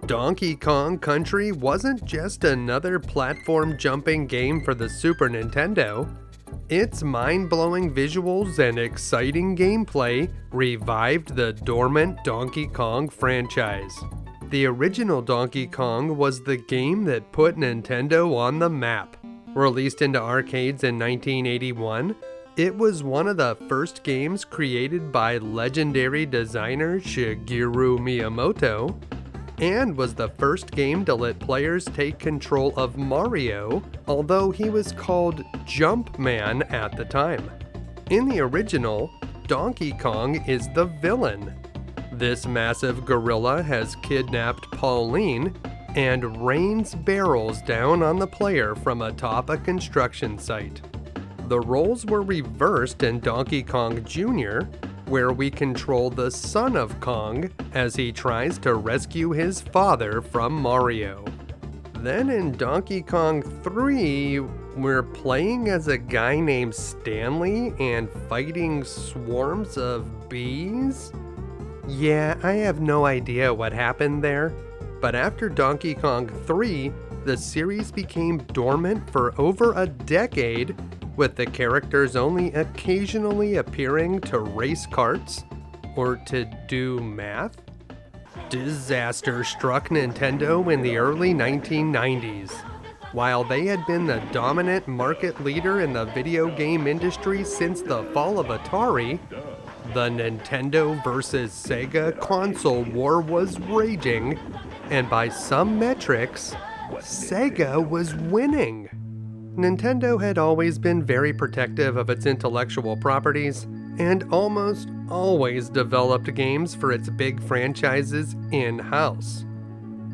Donkey Kong Country wasn't just another platform jumping game for the Super Nintendo. Its mind-blowing visuals and exciting gameplay revived the dormant Donkey Kong franchise. The original Donkey Kong was the game that put Nintendo on the map. Released into arcades in 1981, it was one of the first games created by legendary designer Shigeru Miyamoto, and was the first game to let players take control of Mario, although he was called Jumpman at the time. In the original, Donkey Kong is the villain. This massive gorilla has kidnapped Pauline and rains barrels down on the player from atop a construction site. The roles were reversed in Donkey Kong Jr., where we control the son of Kong as he tries to rescue his father from Mario. Then in Donkey Kong 3, we're playing as a guy named Stanley and fighting swarms of bees? Yeah, I have no idea what happened there, but after Donkey Kong 3, the series became dormant for over a decade, with the characters only occasionally appearing to race carts or to do math. Disaster struck Nintendo in the early 1990s. While they had been the dominant market leader in the video game industry since the fall of Atari, the Nintendo versus Sega console war was raging, and by some metrics, Sega was winning. Nintendo had always been very protective of its intellectual properties, and almost always developed games for its big franchises in-house.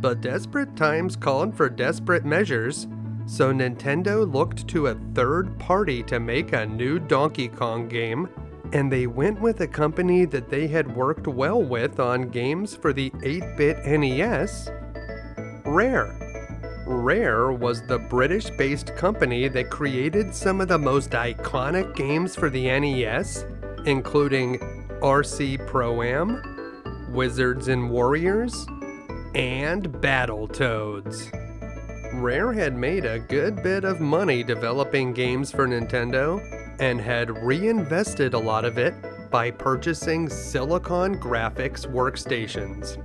But desperate times called for desperate measures, so Nintendo looked to a third party to make a new Donkey Kong game, and they went with a company that they had worked well with on games for the 8-bit NES, Rare. Rare was the British-based company that created some of the most iconic games for the NES, including RC Pro-Am, Wizards and Warriors, and Battletoads. Rare had made a good bit of money developing games for Nintendo, and had reinvested a lot of it by purchasing Silicon Graphics workstations.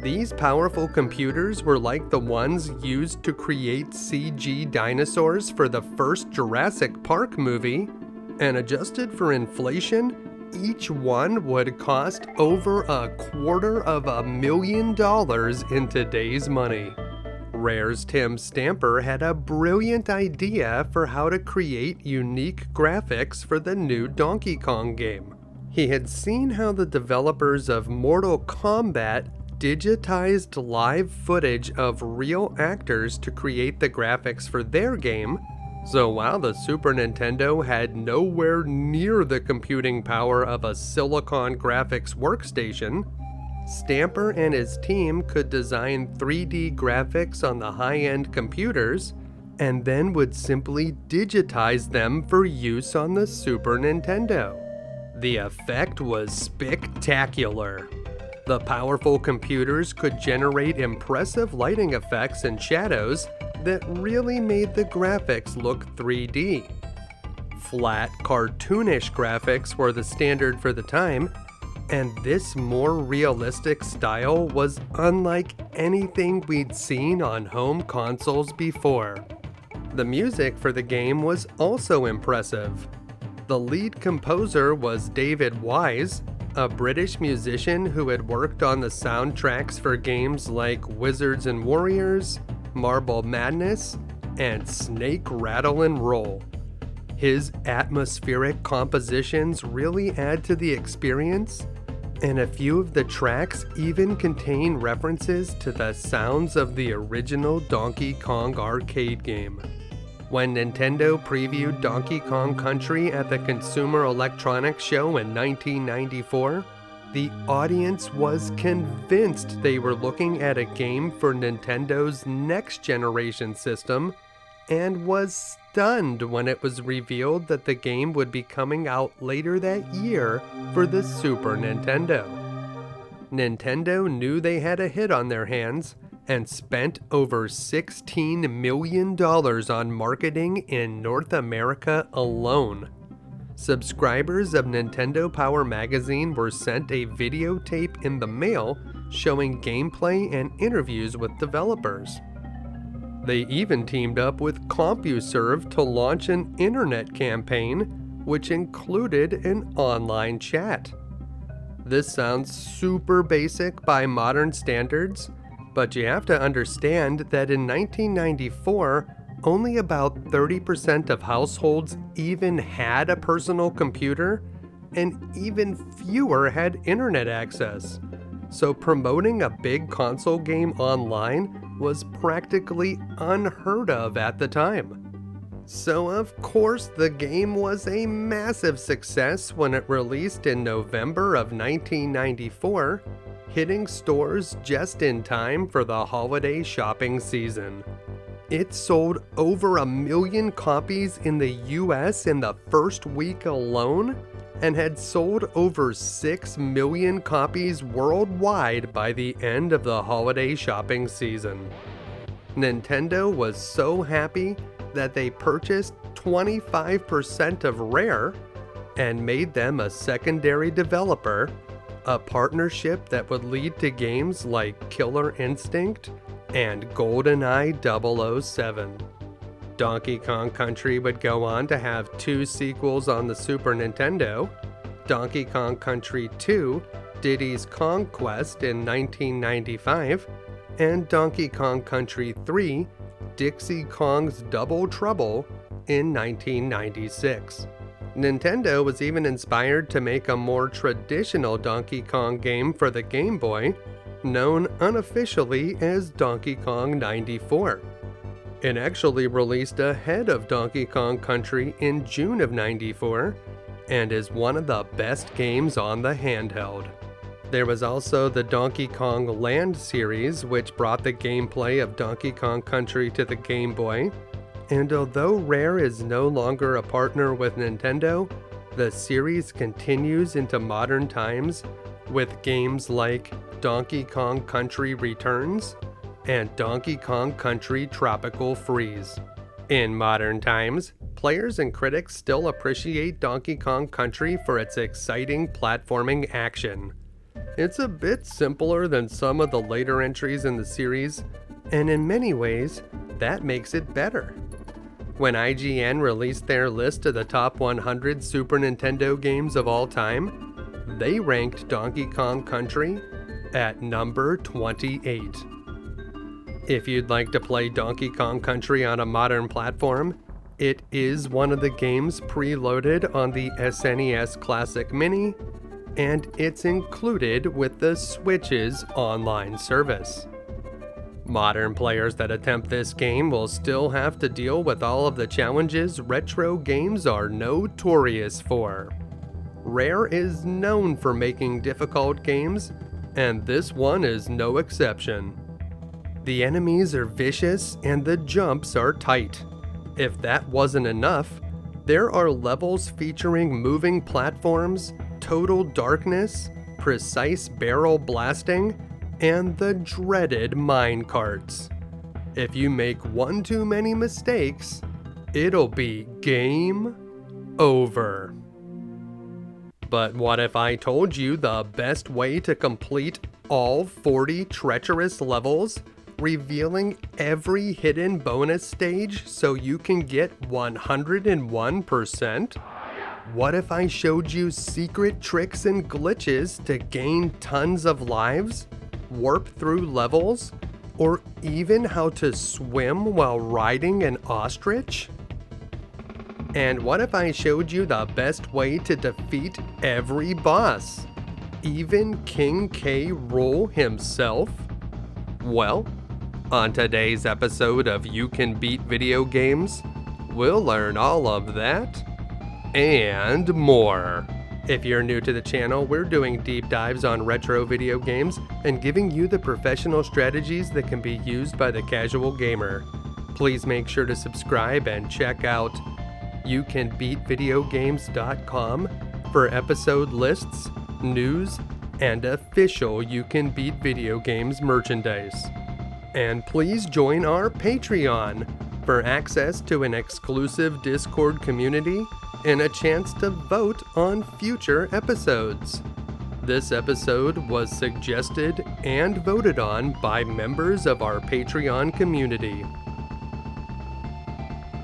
These powerful computers were like the ones used to create CG dinosaurs for the first Jurassic Park movie, and adjusted for inflation, each one would cost over $250,000 in today's money. Rare's Tim Stamper had a brilliant idea for how to create unique graphics for the new Donkey Kong game. He had seen how the developers of Mortal Kombat digitized live footage of real actors to create the graphics for their game, so while the Super Nintendo had nowhere near the computing power of a Silicon Graphics workstation, Stamper and his team could design 3D graphics on the high-end computers, and then would simply digitize them for use on the Super Nintendo. The effect was spectacular. The powerful computers could generate impressive lighting effects and shadows that really made the graphics look 3D. Flat, cartoonish graphics were the standard for the time, and this more realistic style was unlike anything we'd seen on home consoles before. The music for the game was also impressive. The lead composer was David Wise, a British musician who had worked on the soundtracks for games like Wizards and Warriors, Marble Madness, and Snake Rattle and Roll. His atmospheric compositions really add to the experience, and a few of the tracks even contain references to the sounds of the original Donkey Kong arcade game. When Nintendo previewed Donkey Kong Country at the Consumer Electronics Show in 1994, the audience was convinced they were looking at a game for Nintendo's next generation system, and was stunned when it was revealed that the game would be coming out later that year for the Super Nintendo. Nintendo knew they had a hit on their hands, and spent over $16 million on marketing in North America alone. Subscribers of Nintendo Power Magazine were sent a videotape in the mail showing gameplay and interviews with developers. They even teamed up with CompuServe to launch an internet campaign, which included an online chat. This sounds super basic by modern standards, but you have to understand that in 1994, only about 30% of households even had a personal computer, and even fewer had internet access. So promoting a big console game online was practically unheard of at the time. So of course the game was a massive success when it released in November of 1994, hitting stores just in time for the holiday shopping season. It sold over 1 million copies in the US in the first week alone, and had sold over 6 million copies worldwide by the end of the holiday shopping season. Nintendo was so happy that they purchased 25% of Rare and made them a secondary developer, a partnership that would lead to games like Killer Instinct and GoldenEye 007. Donkey Kong Country would go on to have 2 sequels on the Super Nintendo, Donkey Kong Country 2, Diddy's Kong Quest in 1995, and Donkey Kong Country 3, Dixie Kong's Double Trouble in 1996. Nintendo was even inspired to make a more traditional Donkey Kong game for the Game Boy, known unofficially as Donkey Kong 94. It actually released ahead of Donkey Kong Country in June of '94, and is one of the best games on the handheld. There was also the Donkey Kong Land series, which brought the gameplay of Donkey Kong Country to the Game Boy, and although Rare is no longer a partner with Nintendo, the series continues into modern times with games like Donkey Kong Country Returns and Donkey Kong Country Tropical Freeze. In modern times, players and critics still appreciate Donkey Kong Country for its exciting platforming action. It's a bit simpler than some of the later entries in the series, and in many ways, that makes it better. When IGN released their list of the top 100 Super Nintendo games of all time, they ranked Donkey Kong Country at number 28. If you'd like to play Donkey Kong Country on a modern platform, it is one of the games preloaded on the SNES Classic Mini, and it's included with the Switch's online service. Modern players that attempt this game will still have to deal with all of the challenges retro games are notorious for. Rare is known for making difficult games, and this one is no exception. The enemies are vicious and the jumps are tight. If that wasn't enough, there are levels featuring moving platforms, total darkness, precise barrel blasting, and the dreaded mine carts. If you make one too many mistakes, it'll be game over. But what if I told you the best way to complete all 40 treacherous levels, revealing every hidden bonus stage so you can get 101%? What if I showed you secret tricks and glitches to gain tons of lives, warp through levels, or even how to swim while riding an ostrich? And what if I showed you the best way to defeat every boss, even King K. Rool himself? Well, on today's episode of You Can Beat Video Games, we'll learn all of that and more. If you're new to the channel, we're doing deep dives on retro video games and giving you the professional strategies that can be used by the casual gamer. Please make sure to subscribe and check out YouCanBeatVideoGames.com for episode lists, news, and official You Can Beat Video Games merchandise. And please join our Patreon for access to an exclusive Discord community and a chance to vote on future episodes. This episode was suggested and voted on by members of our Patreon community.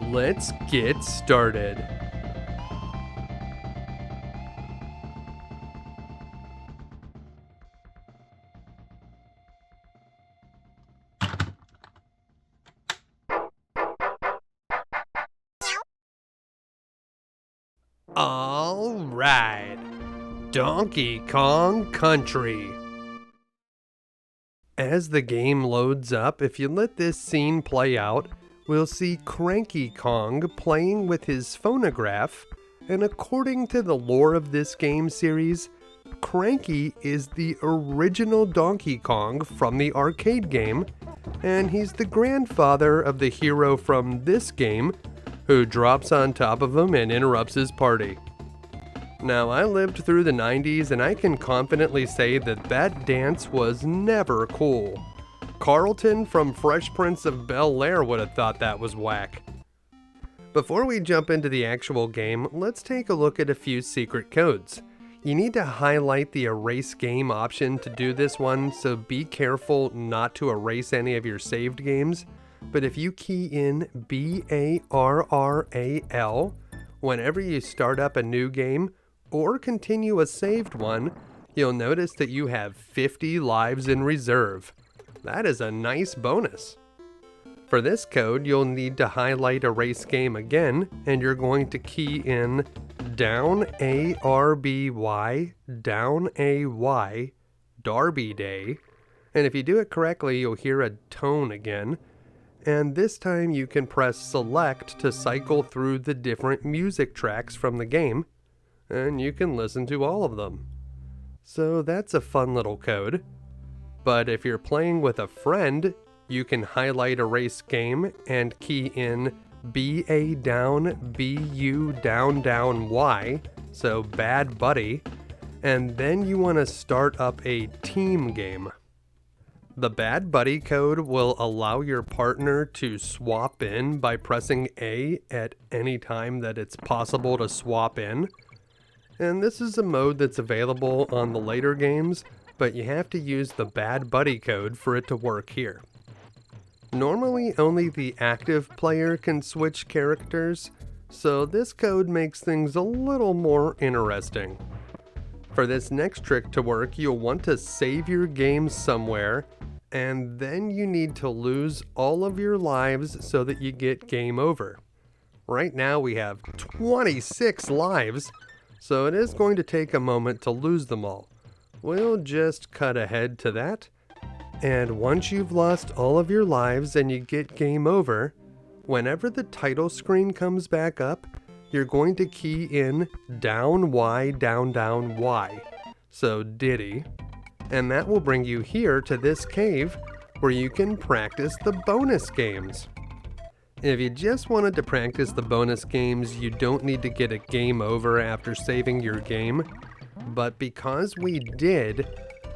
Let's get started. All right, Donkey Kong Country. As the game loads up, if you let this scene play out, we'll see Cranky Kong playing with his phonograph, and according to the lore of this game series, Cranky is the original Donkey Kong from the arcade game, and he's the grandfather of the hero from this game, who drops on top of him and interrupts his party. Now, I lived through the 90s and I can confidently say that dance was never cool. Carlton from Fresh Prince of Bel-Air would have thought that was whack. Before we jump into the actual game, let's take a look at a few secret codes. You need to highlight the erase game option to do this one, so be careful not to erase any of your saved games. But if you key in BARRAL whenever you start up a new game or continue a saved one, you'll notice that you have 50 lives in reserve. That is a nice bonus. For this code, you'll need to highlight erase game again, and you're going to key in down ARBY, down AY, Derby Day. And if you do it correctly, you'll hear a tone again. And this time you can press select to cycle through the different music tracks from the game, and you can listen to all of them. So that's a fun little code. But if you're playing with a friend, you can highlight erase game and key in BA down BU down down Y, so bad buddy, and then you want to start up a team game. The Bad Buddy code will allow your partner to swap in by pressing A at any time that it's possible to swap in. And this is a mode that's available on the later games, but you have to use the Bad Buddy code for it to work here. Normally only the active player can switch characters, so this code makes things a little more interesting. For this next trick to work, you'll want to save your game somewhere, and then you need to lose all of your lives so that you get game over. Right now we have 26 lives, so it is going to take a moment to lose them all. We'll just cut ahead to that, and once you've lost all of your lives and you get game over, whenever the title screen comes back up, you're going to key in down Y down down Y, so Diddy. And that will bring you here to this cave where you can practice the bonus games. If you just wanted to practice the bonus games, you don't need to get a game over after saving your game. But because we did,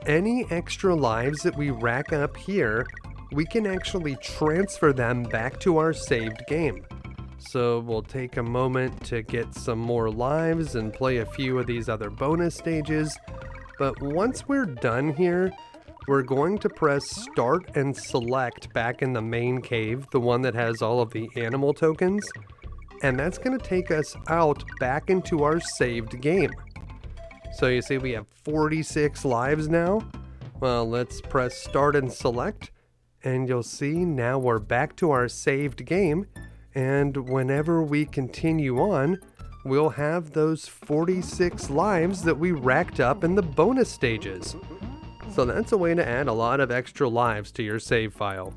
any extra lives that we rack up here, we can actually transfer them back to our saved game. So we'll take a moment to get some more lives and play a few of these other bonus stages. But once we're done here, we're going to press start and select back in the main cave, the one that has all of the animal tokens, and that's going to take us out back into our saved game. So you see we have 46 lives now. Well, let's press start and select, and you'll see now we're back to our saved game, and whenever we continue on, we'll have those 46 lives that we racked up in the bonus stages. So that's a way to add a lot of extra lives to your save file.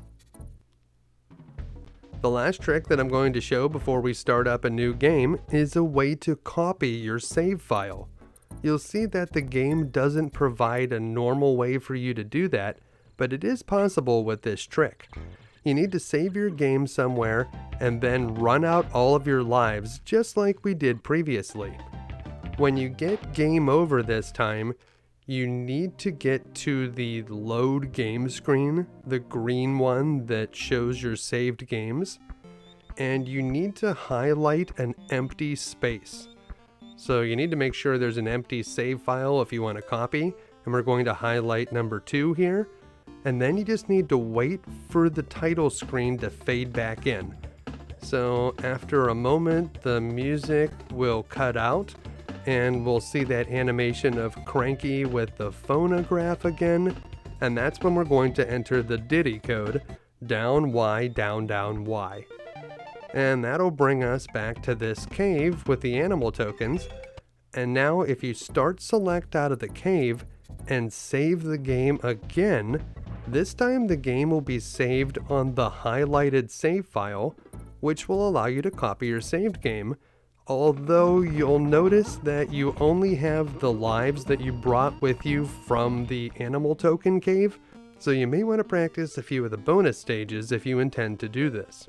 The last trick that I'm going to show before we start up a new game is a way to copy your save file. You'll see that the game doesn't provide a normal way for you to do that, but it is possible with this trick. You need to save your game somewhere and then run out all of your lives just like we did previously. When you get game over this time, you need to get to the load game screen, the green one that shows your saved games, and you need to highlight an empty space. So you need to make sure there's an empty save file if you want to copy, and we're going to highlight number 2 here, and then you just need to wait for the title screen to fade back in. So after a moment, the music will cut out, and we'll see that animation of Cranky with the phonograph again, and that's when we're going to enter the Diddy code, down Y, down, down, Y. And that'll bring us back to this cave with the animal tokens, and now if you start select out of the cave and save the game again, this time the game will be saved on the highlighted save file, which will allow you to copy your saved game, although you'll notice that you only have the lives that you brought with you from the animal token cave, so you may want to practice a few of the bonus stages if you intend to do this.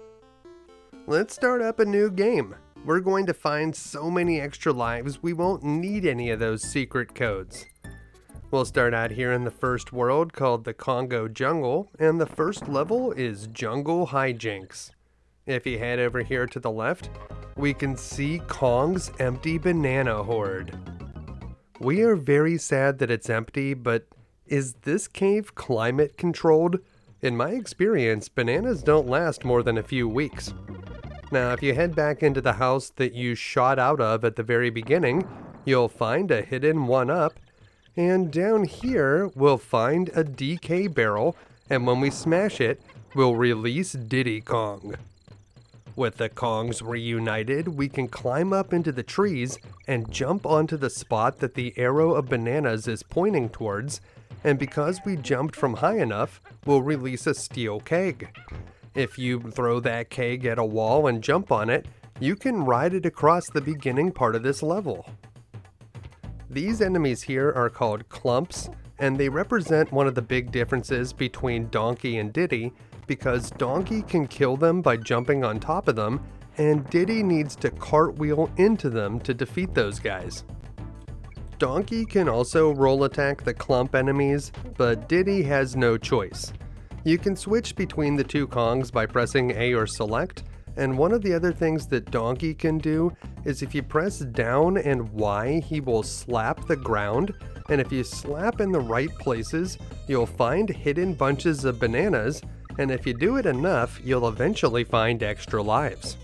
Let's start up a new game. We're going to find so many extra lives we won't need any of those secret codes. We'll start out here in the first world called the Kongo Jungle, and the first level is Jungle Hijinx. If you head over here to the left, we can see Kong's empty banana hoard. We are very sad that it's empty, but is this cave climate controlled? In my experience, bananas don't last more than a few weeks. Now, if you head back into the house that you shot out of at the very beginning, you'll find a hidden 1-up, and down here, we'll find a DK barrel, and when we smash it, we'll release Diddy Kong. With the Kongs reunited, we can climb up into the trees and jump onto the spot that the arrow of bananas is pointing towards, and because we jumped from high enough, we'll release a steel keg. If you throw that keg at a wall and jump on it, you can ride it across the beginning part of this level. These enemies here are called clumps, and they represent one of the big differences between Donkey and Diddy, because Donkey can kill them by jumping on top of them, and Diddy needs to cartwheel into them to defeat those guys. Donkey can also roll attack the clump enemies, but Diddy has no choice. You can switch between the two Kongs by pressing A or select, and one of the other things that Donkey can do is if you press down and Y, he will slap the ground, and if you slap in the right places, you'll find hidden bunches of bananas, and if you do it enough, you'll eventually find extra lives.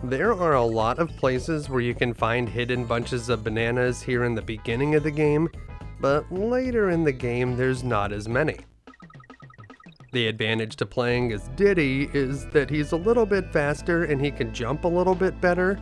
There are a lot of places where you can find hidden bunches of bananas here in the beginning of the game, but later in the game there's not as many. The advantage to playing as Diddy is that he's a little bit faster and he can jump a little bit better,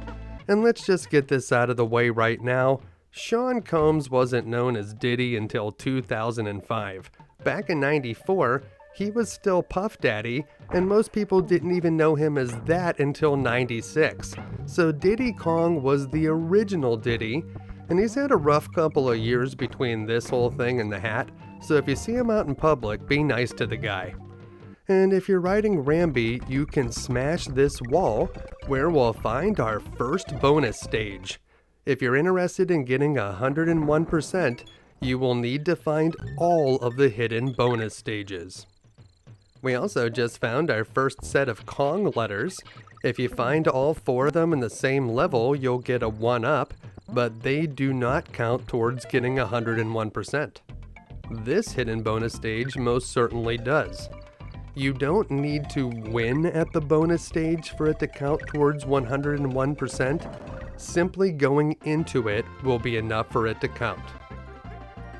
and let's just get this out of the way right now. Sean Combs wasn't known as Diddy until 2005. Back in '94, he was still Puff Daddy, and most people didn't even know him as that until '96. So Diddy Kong was the original Diddy, and he's had a rough couple of years between this whole thing and the hat, so if you see him out in public, be nice to the guy. And if you're riding Rambi, you can smash this wall, where we'll find our first bonus stage. If you're interested in getting 101%, you will need to find all of the hidden bonus stages. We also just found our first set of Kong letters. If you find all 4 of them in the same level, you'll get a 1-up, but they do not count towards getting 101%. This hidden bonus stage most certainly does. You don't need to win at the bonus stage for it to count towards 101%. Simply going into it will be enough for it to count.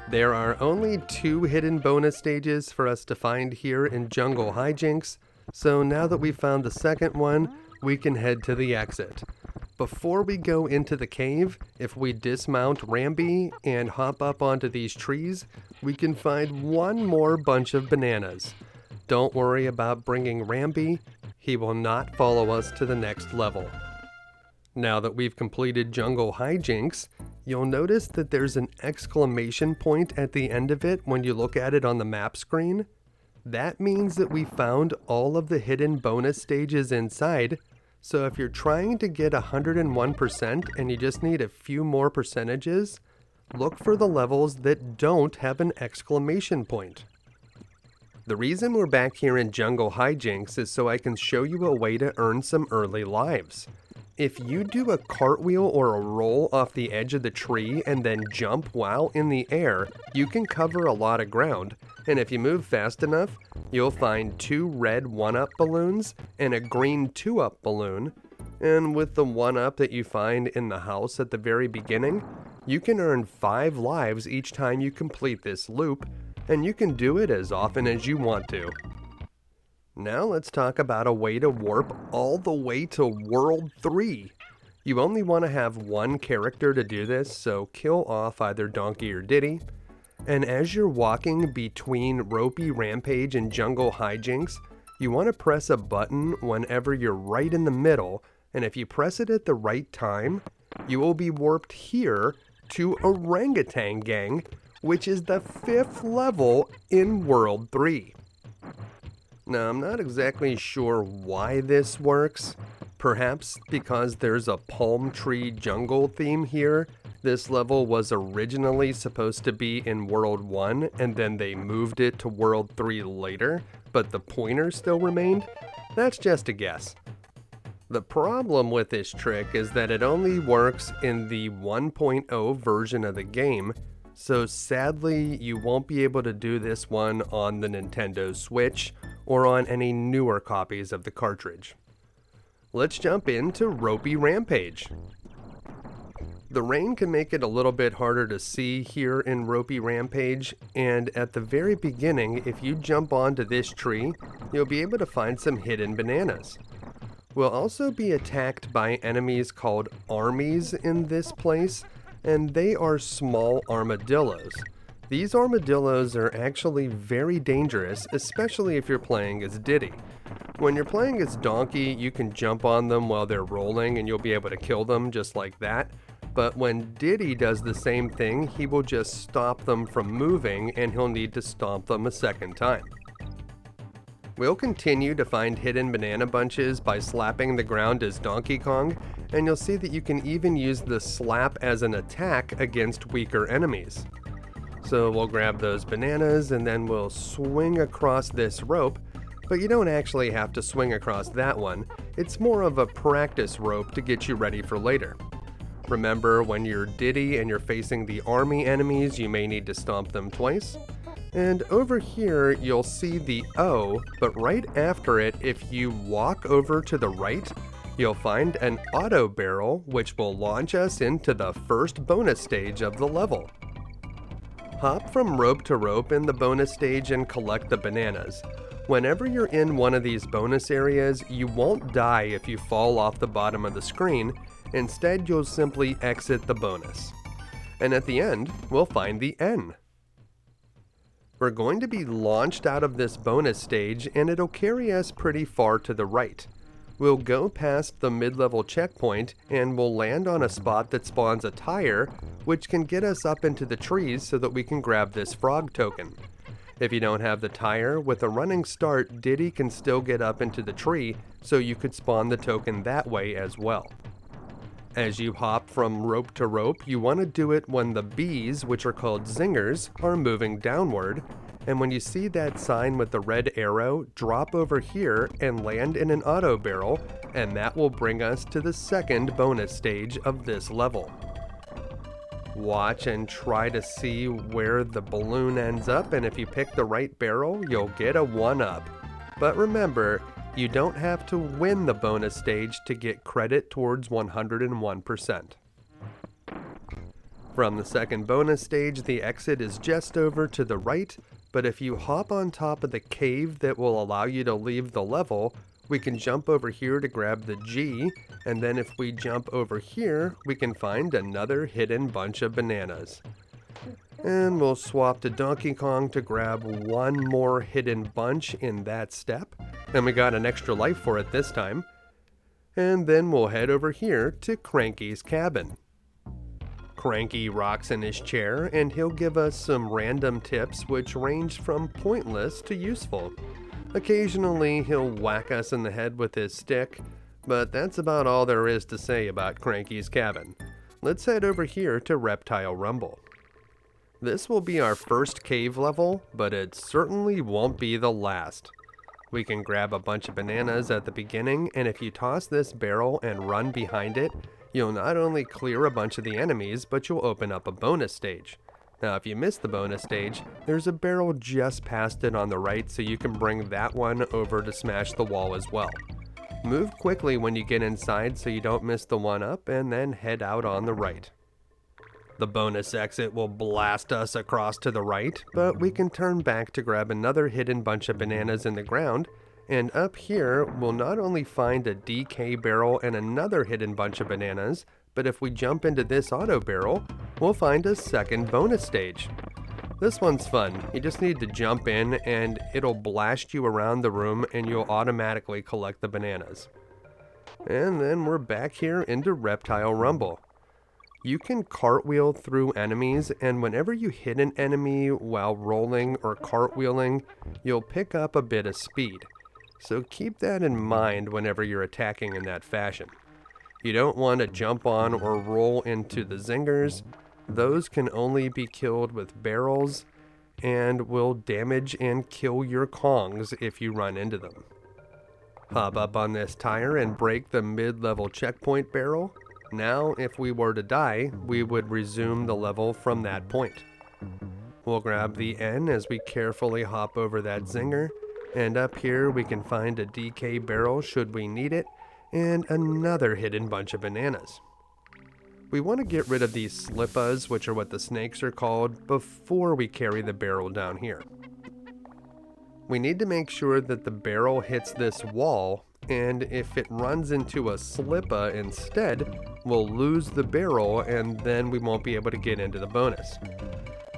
There are only 2 hidden bonus stages for us to find here in Jungle Hijinx, so now that we've found the second one, we can head to the exit. Before we go into the cave, if we dismount Rambi and hop up onto these trees, we can find one more bunch of bananas. Don't worry about bringing Rambi, he will not follow us to the next level. Now that we've completed Jungle Hijinx, you'll notice that there's an exclamation point at the end of it when you look at it on the map screen. That means that we found all of the hidden bonus stages inside, so if you're trying to get 101% and you just need a few more percentages, look for the levels that don't have an exclamation point. The reason we're back here in Jungle Hijinx is so I can show you a way to earn some early lives. If you do a cartwheel or a roll off the edge of the tree and then jump while in the air, you can cover a lot of ground, and if you move fast enough, you'll find 2 red 1-up balloons and a green 2-up balloon, and with the 1-up that you find in the house at the very beginning, you can earn 5 lives each time you complete this loop, and you can do it as often as you want to. Now let's talk about a way to warp all the way to World 3. You only want to have one character to do this, so kill off either Donkey or Diddy. And as you're walking between Ropey, Rampage, and Jungle Hijinx, you want to press a button whenever you're right in the middle, and if you press it at the right time, you will be warped here to Orangutan Gang, which is the 5th level in World 3. Now, I'm not exactly sure why this works. Perhaps because there's a palm tree jungle theme here. This level was originally supposed to be in World 1, and then they moved it to World 3 later, but the pointer still remained. That's just a guess. The problem with this trick is that it only works in the 1.0 version of the game, so sadly you won't be able to do this one on the Nintendo Switch or on any newer copies of the cartridge. Let's jump into Ropey Rampage. The rain can make it a little bit harder to see here in Ropey Rampage, and at the very beginning, if you jump onto this tree, you'll be able to find some hidden bananas. We'll also be attacked by enemies called armies in this place, and they are small armadillos. These armadillos are actually very dangerous, especially if you're playing as Diddy. When you're playing as Donkey, you can jump on them while they're rolling and you'll be able to kill them just like that. But when Diddy does the same thing, he will just stop them from moving and he'll need to stomp them a second time. We'll continue to find hidden banana bunches by slapping the ground as Donkey Kong, and you'll see that you can even use the slap as an attack against weaker enemies. So we'll grab those bananas and then we'll swing across this rope, but you don't actually have to swing across that one. It's more of a practice rope to get you ready for later. Remember, when you're Diddy and you're facing the army enemies, you may need to stomp them twice. And over here, you'll see the O, but right after it, if you walk over to the right, you'll find an auto barrel, which will launch us into the first bonus stage of the level. Hop from rope to rope in the bonus stage and collect the bananas. Whenever you're in one of these bonus areas, you won't die if you fall off the bottom of the screen. Instead, you'll simply exit the bonus. And at the end, we'll find the N. We're going to be launched out of this bonus stage, and it'll carry us pretty far to the right. We'll go past the mid-level checkpoint, and we'll land on a spot that spawns a tire, which can get us up into the trees so that we can grab this frog token. If you don't have the tire, with a running start, Diddy can still get up into the tree, so you could spawn the token that way as well. As you hop from rope to rope, you want to do it when the bees, which are called zingers, are moving downward, and when you see that sign with the red arrow, drop over here and land in an auto barrel, and that will bring us to the second bonus stage of this level. Watch and try to see where the balloon ends up, and if you pick the right barrel, you'll get a 1-up. But remember, you don't have to win the bonus stage to get credit towards 101%. From the second bonus stage, the exit is just over to the right, but if you hop on top of the cave that will allow you to leave the level, we can jump over here to grab the G, and then if we jump over here, we can find another hidden bunch of bananas. And we'll swap to Donkey Kong to grab one more hidden bunch in that step, and we got an extra life for it this time. And then we'll head over here to Cranky's cabin. Cranky rocks in his chair, and he'll give us some random tips which range from pointless to useful. Occasionally, he'll whack us in the head with his stick, but that's about all there is to say about Cranky's cabin. Let's head over here to Reptile Rumble. This will be our first cave level, but it certainly won't be the last. We can grab a bunch of bananas at the beginning, and if you toss this barrel and run behind it, you'll not only clear a bunch of the enemies, but you'll open up a bonus stage. Now if you miss the bonus stage, there's a barrel just past it on the right, so you can bring that one over to smash the wall as well. Move quickly when you get inside so you don't miss the one up, and then head out on the right. The bonus exit will blast us across to the right, but we can turn back to grab another hidden bunch of bananas in the ground, and up here we'll not only find a DK barrel and another hidden bunch of bananas, but if we jump into this auto barrel, we'll find a second bonus stage. This one's fun. You just need to jump in and it'll blast you around the room and you'll automatically collect the bananas. And then we're back here into Reptile Rumble. You can cartwheel through enemies, and whenever you hit an enemy while rolling or cartwheeling, you'll pick up a bit of speed. So keep that in mind whenever you're attacking in that fashion. You don't want to jump on or roll into the zingers. Those can only be killed with barrels and will damage and kill your Kongs if you run into them. Hop up on this tire and break the mid-level checkpoint barrel. Now, if we were to die, we would resume the level from that point. We'll grab the N as we carefully hop over that zinger, and up here we can find a DK barrel should we need it, and another hidden bunch of bananas. We want to get rid of these slippas, which are what the snakes are called, before we carry the barrel down here. We need to make sure that the barrel hits this wall, and if it runs into a slippa instead, we'll lose the barrel and then we won't be able to get into the bonus.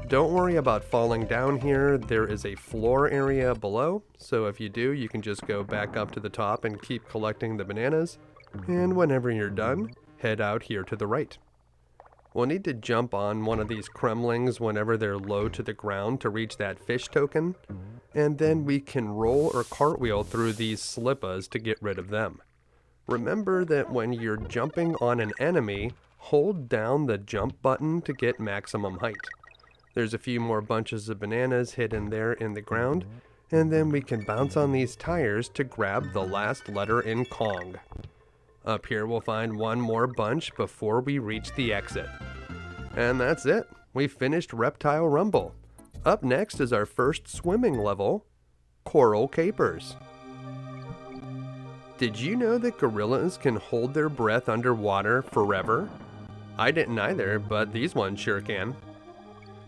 Don't worry about falling down here. There is a floor area below, so if you do, you can just go back up to the top and keep collecting the bananas, and whenever you're done, head out here to the right. We'll need to jump on one of these cremlings whenever they're low to the ground to reach that fish token, and then we can roll or cartwheel through these slippas to get rid of them. Remember that when you're jumping on an enemy, hold down the jump button to get maximum height. There's a few more bunches of bananas hidden there in the ground, and then we can bounce on these tires to grab the last letter in Kong. Up here we'll find one more bunch before we reach the exit. And that's it. We finished Reptile Rumble. Up next is our first swimming level, Coral Capers. Did you know that gorillas can hold their breath underwater forever? I didn't either, but these ones sure can.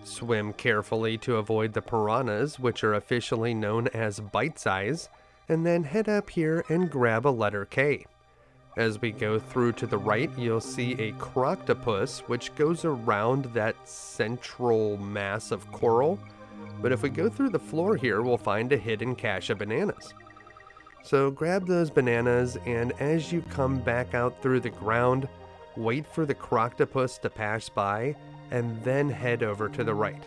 Swim carefully to avoid the piranhas, which are officially known as bite size, and then head up here and grab a letter K. As we go through to the right, you'll see a Croctopus, which goes around that central mass of coral. But if we go through the floor here, we'll find a hidden cache of bananas. So grab those bananas, and as you come back out through the ground, wait for the Croctopus to pass by, and then head over to the right.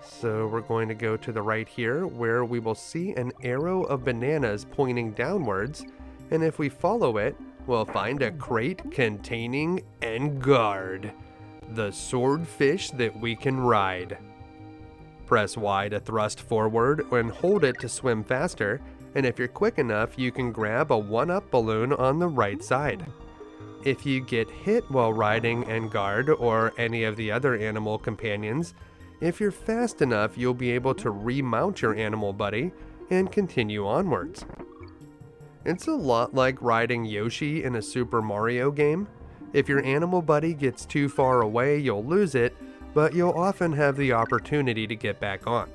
So we're going to go to the right here, where we will see an arrow of bananas pointing downwards, and if we follow it, we'll find a crate containing Engard, the swordfish that we can ride. Press Y to thrust forward and hold it to swim faster, and if you're quick enough, you can grab a 1-up balloon on the right side. If you get hit while riding Engard or any of the other animal companions, if you're fast enough, you'll be able to remount your animal buddy and continue onwards. It's a lot like riding Yoshi in a Super Mario game. If your animal buddy gets too far away, you'll lose it, but you'll often have the opportunity to get back on.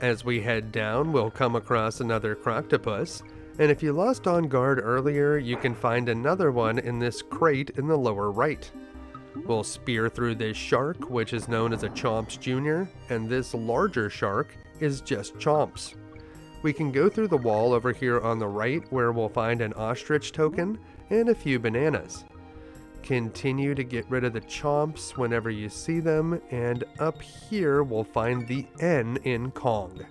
As we head down, we'll come across another Croctopus, and if you lost on guard earlier, you can find another one in this crate in the lower right. We'll spear through this shark, which is known as a Chomps Jr., and this larger shark is just Chomps. We can go through the wall over here on the right, where we'll find an Ostrich token and a few bananas. Continue to get rid of the Chomps whenever you see them, and up here we'll find the N in Kong.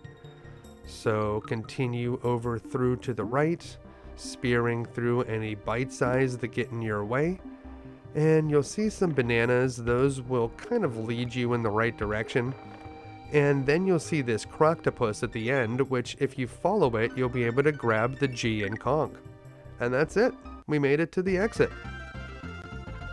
So continue over through to the right, spearing through any bite size that get in your way, and you'll see some bananas. Those will kind of lead you in the right direction. And then you'll see this Croctopus at the end, which if you follow it, you'll be able to grab the G in Kong. And that's it. We made it to the exit.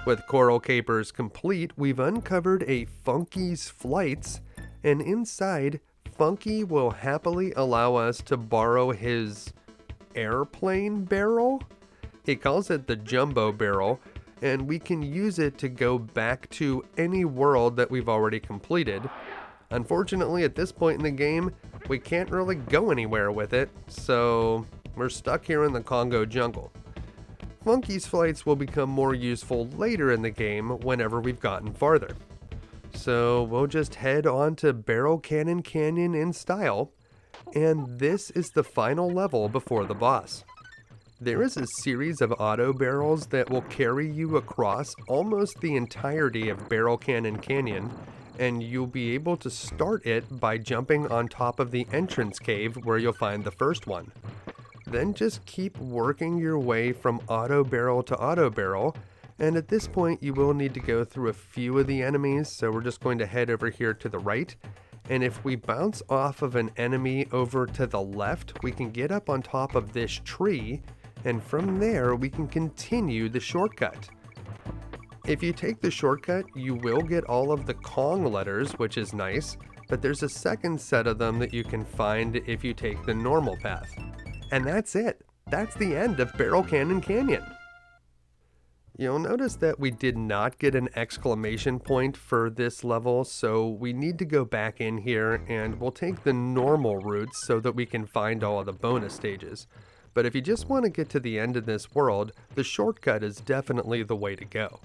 With Coral Capers complete, we've uncovered a Funky's Flights, and inside, Funky will happily allow us to borrow his airplane barrel. He calls it the Jumbo Barrel, and we can use it to go back to any world that we've already completed. Unfortunately, at this point in the game, we can't really go anywhere with it, so we're stuck here in the Congo jungle. Funky's Flights will become more useful later in the game whenever we've gotten farther. So we'll just head on to Barrel Cannon Canyon in style, and this is the final level before the boss. There is a series of auto barrels that will carry you across almost the entirety of Barrel Cannon Canyon, and you'll be able to start it by jumping on top of the entrance cave where you'll find the first one. Then just keep working your way from auto barrel to auto barrel, and at this point you will need to go through a few of the enemies, so we're just going to head over here to the right, and if we bounce off of an enemy over to the left, we can get up on top of this tree, and from there we can continue the shortcut. If you take the shortcut, you will get all of the Kong letters, which is nice, but there's a second set of them that you can find if you take the normal path. And that's it. That's the end of Barrel Cannon Canyon. You'll notice that we did not get an exclamation point for this level, so we need to go back in here and we'll take the normal routes so that we can find all of the bonus stages. But if you just want to get to the end of this world, the shortcut is definitely the way to go.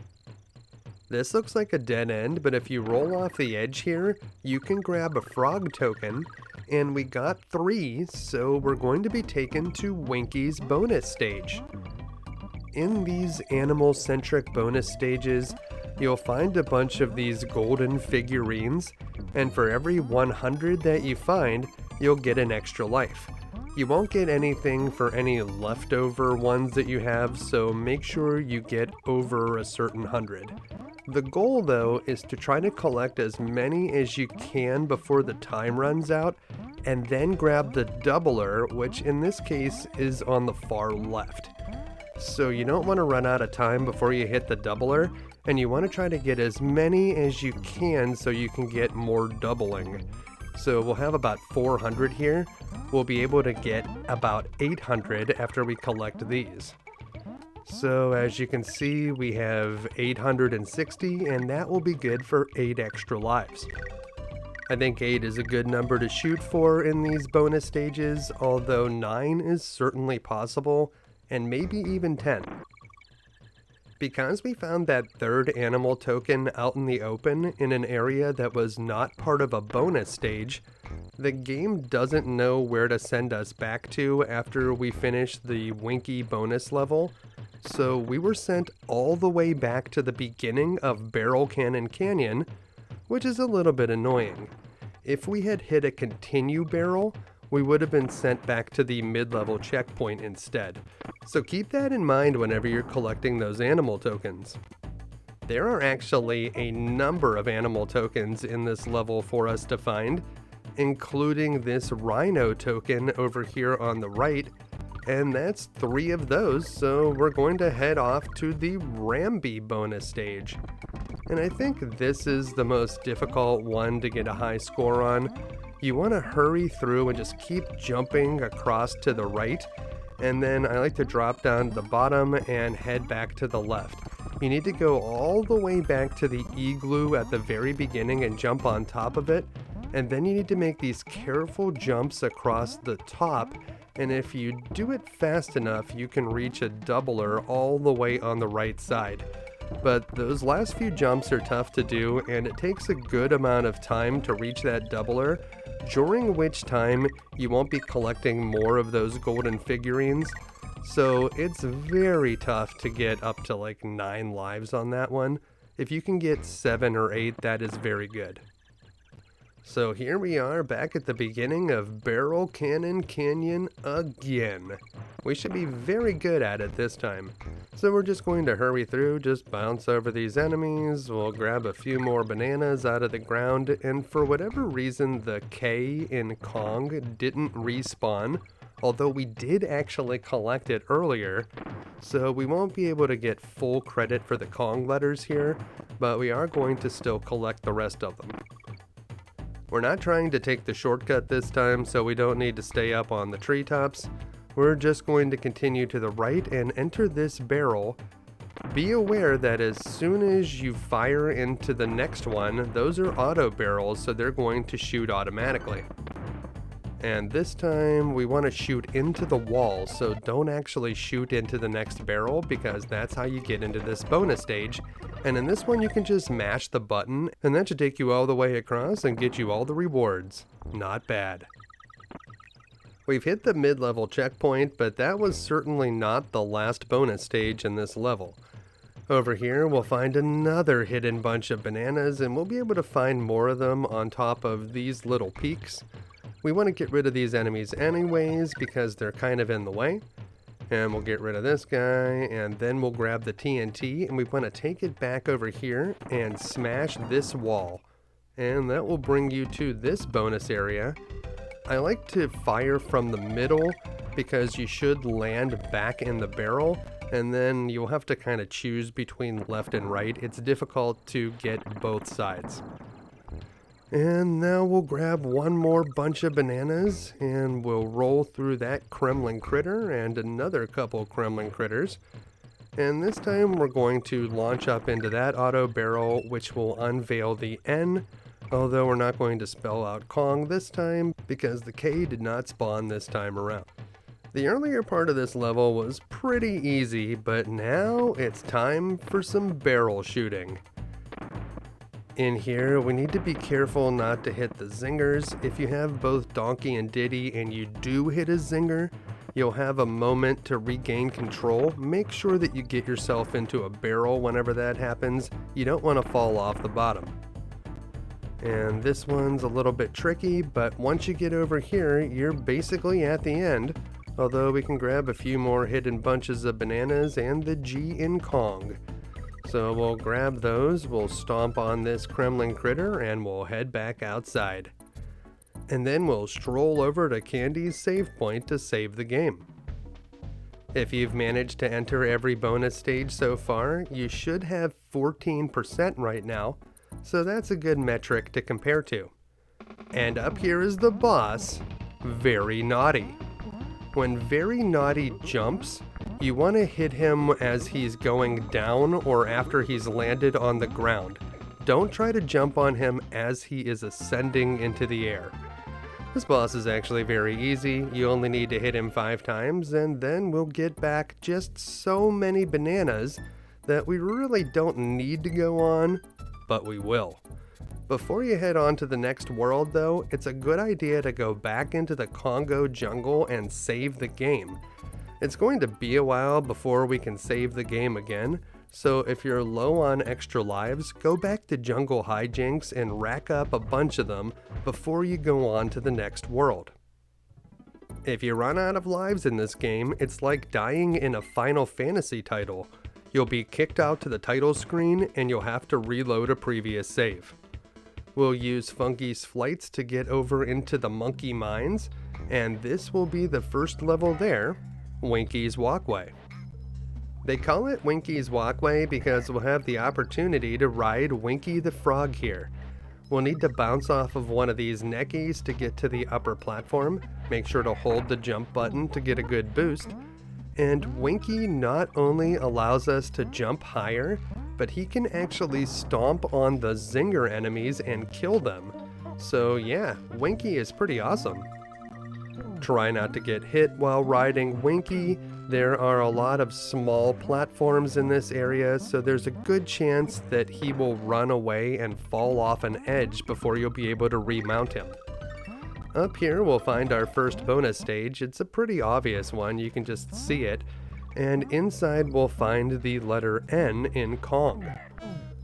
This looks like a dead end, but if you roll off the edge here, you can grab a frog token, and we got 3, so we're going to be taken to Winky's bonus stage. In these animal-centric bonus stages, you'll find a bunch of these golden figurines, and for every 100 that you find, you'll get an extra life. You won't get anything for any leftover ones that you have, so make sure you get over a certain 100. The goal, though, is to try to collect as many as you can before the time runs out, and then grab the doubler, which in this case is on the far left. So you don't want to run out of time before you hit the doubler, and you want to try to get as many as you can so you can get more doubling. So we'll have about 400 here. We'll be able to get about 800 after we collect these. So as you can see, we have 860, and that will be good for 8 extra lives. I think 8 is a good number to shoot for in these bonus stages, although 9 is certainly possible, and maybe even 10. Because we found that third animal token out in the open in an area that was not part of a bonus stage, the game doesn't know where to send us back to after we finish the Winky bonus level, so we were sent all the way back to the beginning of Barrel Cannon Canyon, which is a little bit annoying. If we had hit a continue barrel, we would have been sent back to the mid-level checkpoint instead. So keep that in mind whenever you're collecting those animal tokens. There are actually a number of animal tokens in this level for us to find, including this rhino token over here on the right, and that's 3 of those, so we're going to head off to the Rambi bonus stage. And I think this is the most difficult one to get a high score on. You want to hurry through and just keep jumping across to the right, and then I like to drop down to the bottom and head back to the left. You need to go all the way back to the igloo at the very beginning and jump on top of it, and then you need to make these careful jumps across the top, and if you do it fast enough, you can reach a doubler all the way on the right side. But those last few jumps are tough to do, and it takes a good amount of time to reach that doubler, during which time you won't be collecting more of those golden figurines. So it's very tough to get up to like 9 lives on that one. If you can get 7 or 8, that is very good. So here we are back at the beginning of Barrel Cannon Canyon again. We should be very good at it this time. So we're just going to hurry through, just bounce over these enemies, we'll grab a few more bananas out of the ground, and for whatever reason the K in Kong didn't respawn, although we did actually collect it earlier, so we won't be able to get full credit for the Kong letters here, but we are going to still collect the rest of them. We're not trying to take the shortcut this time, so we don't need to stay up on the treetops. We're just going to continue to the right and enter this barrel. Be aware that as soon as you fire into the next one, those are auto barrels, so they're going to shoot automatically. And this time we want to shoot into the wall, so don't actually shoot into the next barrel because that's how you get into this bonus stage. And in this one you can just mash the button and that should take you all the way across and get you all the rewards. Not bad. We've hit the mid-level checkpoint, but that was certainly not the last bonus stage in this level. Over here we'll find another hidden bunch of bananas and we'll be able to find more of them on top of these little peaks. We want to get rid of these enemies anyways because they're kind of in the way. And we'll get rid of this guy and then we'll grab the TNT and we want to take it back over here and smash this wall. And that will bring you to this bonus area. I like to fire from the middle because you should land back in the barrel and then you'll have to kind of choose between left and right. It's difficult to get both sides. And now we'll grab one more bunch of bananas and we'll roll through that Kremlin critter and another couple Kremlin critters. And this time we're going to launch up into that auto barrel, which will unveil the N. Although we're not going to spell out Kong this time because the K did not spawn this time around. The earlier part of this level was pretty easy, but now it's time for some barrel shooting. In here, we need to be careful not to hit the zingers. If you have both Donkey and Diddy and you do hit a zinger, you'll have a moment to regain control. Make sure that you get yourself into a barrel whenever that happens. You don't want to fall off the bottom. And this one's a little bit tricky, but once you get over here, you're basically at the end. Although we can grab a few more hidden bunches of bananas and the G in Kong. So we'll grab those, we'll stomp on this Kremlin critter, and we'll head back outside. And then we'll stroll over to Candy's save point to save the game. If you've managed to enter every bonus stage so far, you should have 14% right now. So that's a good metric to compare to. And up here is the boss, Very Gnawty. When Very Gnawty jumps, you want to hit him as he's going down or after he's landed on the ground. Don't try to jump on him as he is ascending into the air. This boss is actually very easy. You only need to hit him 5 times and then we'll get back just so many bananas that we really don't need to go on, but we will. Before you head on to the next world though, it's a good idea to go back into the Congo jungle and save the game. It's going to be a while before we can save the game again, so if you're low on extra lives, go back to Jungle Hijinx and rack up a bunch of them before you go on to the next world. If you run out of lives in this game, it's like dying in a Final Fantasy title. You'll be kicked out to the title screen and you'll have to reload a previous save. We'll use Funky's flights to get over into the monkey mines, and this will be the first level there, Winky's Walkway. They call it Winky's Walkway because we'll have the opportunity to ride Winky the Frog here. We'll need to bounce off of one of these Neckys to get to the upper platform. Make sure to hold the jump button to get a good boost. And Winky not only allows us to jump higher, but he can actually stomp on the zinger enemies and kill them. So yeah, Winky is pretty awesome. Try not to get hit while riding Winky. There are a lot of small platforms in this area, so there's a good chance that he will run away and fall off an edge before you'll be able to remount him. Up here we'll find our first bonus stage. It's a pretty obvious one, you can just see it. And inside we'll find the letter N in Kong.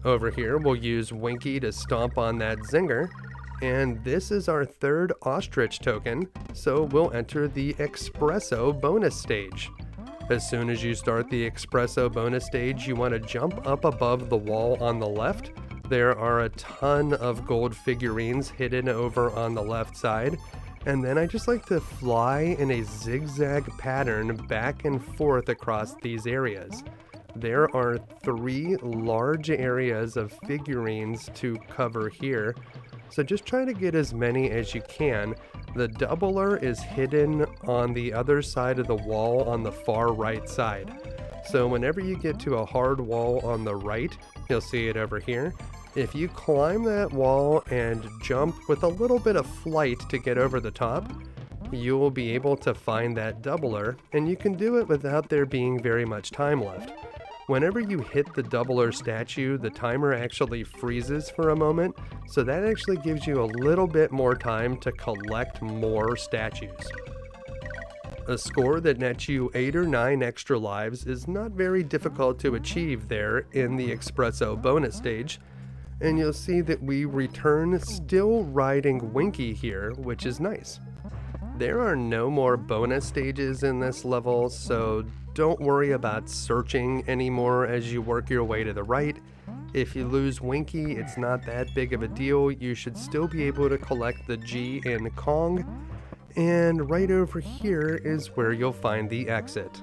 Over here we'll use Winky to stomp on that zinger. And this is our third Ostrich token, so we'll enter the Expresso bonus stage. As soon as you start the Expresso bonus stage, you want to jump up above the wall on the left. There are a ton of gold figurines hidden over on the left side. And then I just like to fly in a zigzag pattern back and forth across these areas. There are 3 large areas of figurines to cover here, so just try to get as many as you can. The doubler is hidden on the other side of the wall on the far right side. So whenever you get to a hard wall on the right, you'll see it over here. If you climb that wall and jump with a little bit of flight to get over the top, you will be able to find that doubler, and you can do it without there being very much time left. Whenever you hit the doubler statue, the timer actually freezes for a moment, so that actually gives you a little bit more time to collect more statues. A score that nets you 8 or 9 extra lives is not very difficult to achieve there in the Expresso bonus stage, and you'll see that we return still riding Winky here, which is nice. There are no more bonus stages in this level, so don't worry about searching anymore as you work your way to the right. If you lose Winky, it's not that big of a deal. You should still be able to collect the G in Kong. And right over here is where you'll find the exit.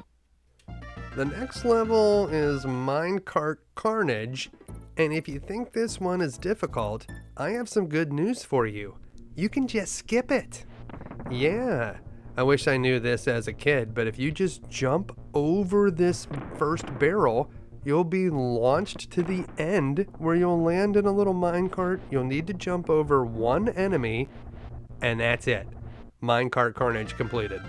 The next level is Minecart Carnage, and if you think this one is difficult, I have some good news for you. You can just skip it. Yeah, I wish I knew this as a kid, but if you just jump over this first barrel, you'll be launched to the end where you'll land in a little minecart. You'll need to jump over one enemy, and that's it. Minecart Carnage completed.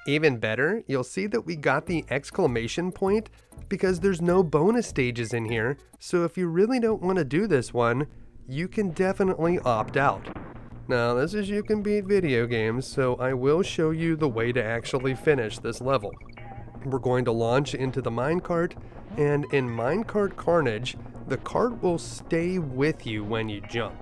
Even better, you'll see that we got the exclamation point because there's no bonus stages in here, so if you really don't want to do this one, you can definitely opt out. Now, this is You Can Beat Video Games, so I will show you the way to actually finish this level. We're going to launch into the minecart, and in Minecart Carnage, the cart will stay with you when you jump.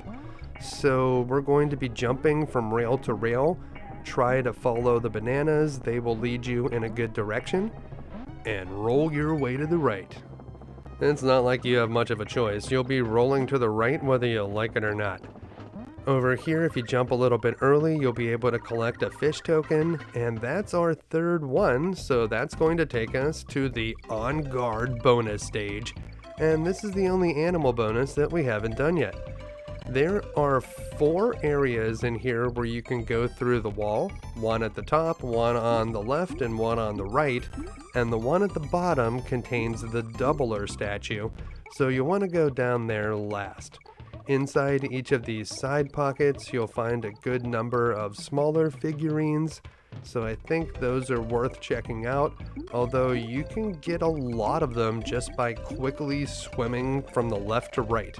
So we're going to be jumping from rail to rail. Try to follow the bananas, they will lead you in a good direction, and roll your way to the right. It's not like you have much of a choice. You'll be rolling to the right whether you like it or not. Over here, if you jump a little bit early, you'll be able to collect a fish token, and that's our third one, so that's going to take us to the On Guard bonus stage, and this is the only animal bonus that we haven't done yet. There are 4 areas in here where you can go through the wall, one at the top, one on the left, and one on the right, and the one at the bottom contains the doubler statue, so you want to go down there last. Inside each of these side pockets, you'll find a good number of smaller figurines, so I think those are worth checking out, although you can get a lot of them just by quickly swimming from the left to right.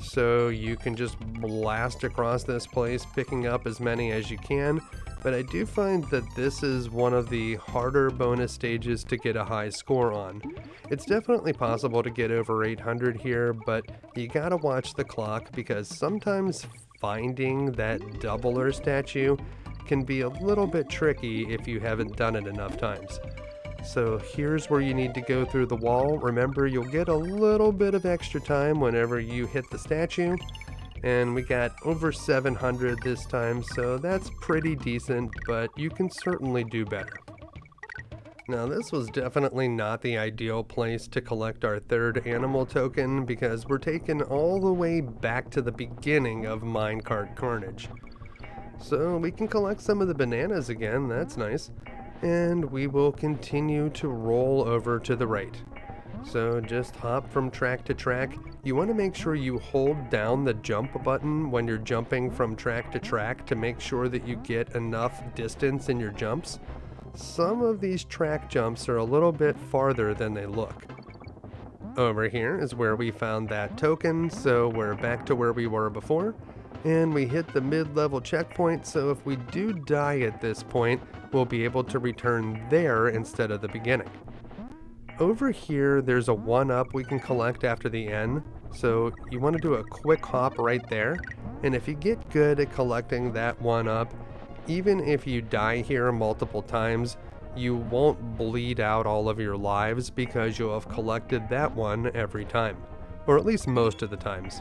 So you can just blast across this place, picking up as many as you can, but I do find that this is one of the harder bonus stages to get a high score on. It's definitely possible to get over 800 here, but you gotta watch the clock because sometimes finding that doubler statue can be a little bit tricky if you haven't done it enough times. So here's where you need to go through the wall. Remember, you'll get a little bit of extra time whenever you hit the statue. And we got over 700 this time, so that's pretty decent, but you can certainly do better. Now, this was definitely not the ideal place to collect our third animal token because we're taken all the way back to the beginning of Minecart Carnage. So we can collect some of the bananas again, that's nice. And we will continue to roll over to the right. So just hop from track to track. You want to make sure you hold down the jump button when you're jumping from track to track to make sure that you get enough distance in your jumps. Some of these track jumps are a little bit farther than they look. Over here is where we found that token, so we're back to where we were before. And we hit the mid-level checkpoint, so if we do die at this point, we'll be able to return there instead of the beginning. Over here, there's a 1-up we can collect after the N, so you want to do a quick hop right there, And if you get good at collecting that one up, even if you die here multiple times, you won't bleed out all of your lives because you'll have collected that one every time, or at least most of the times.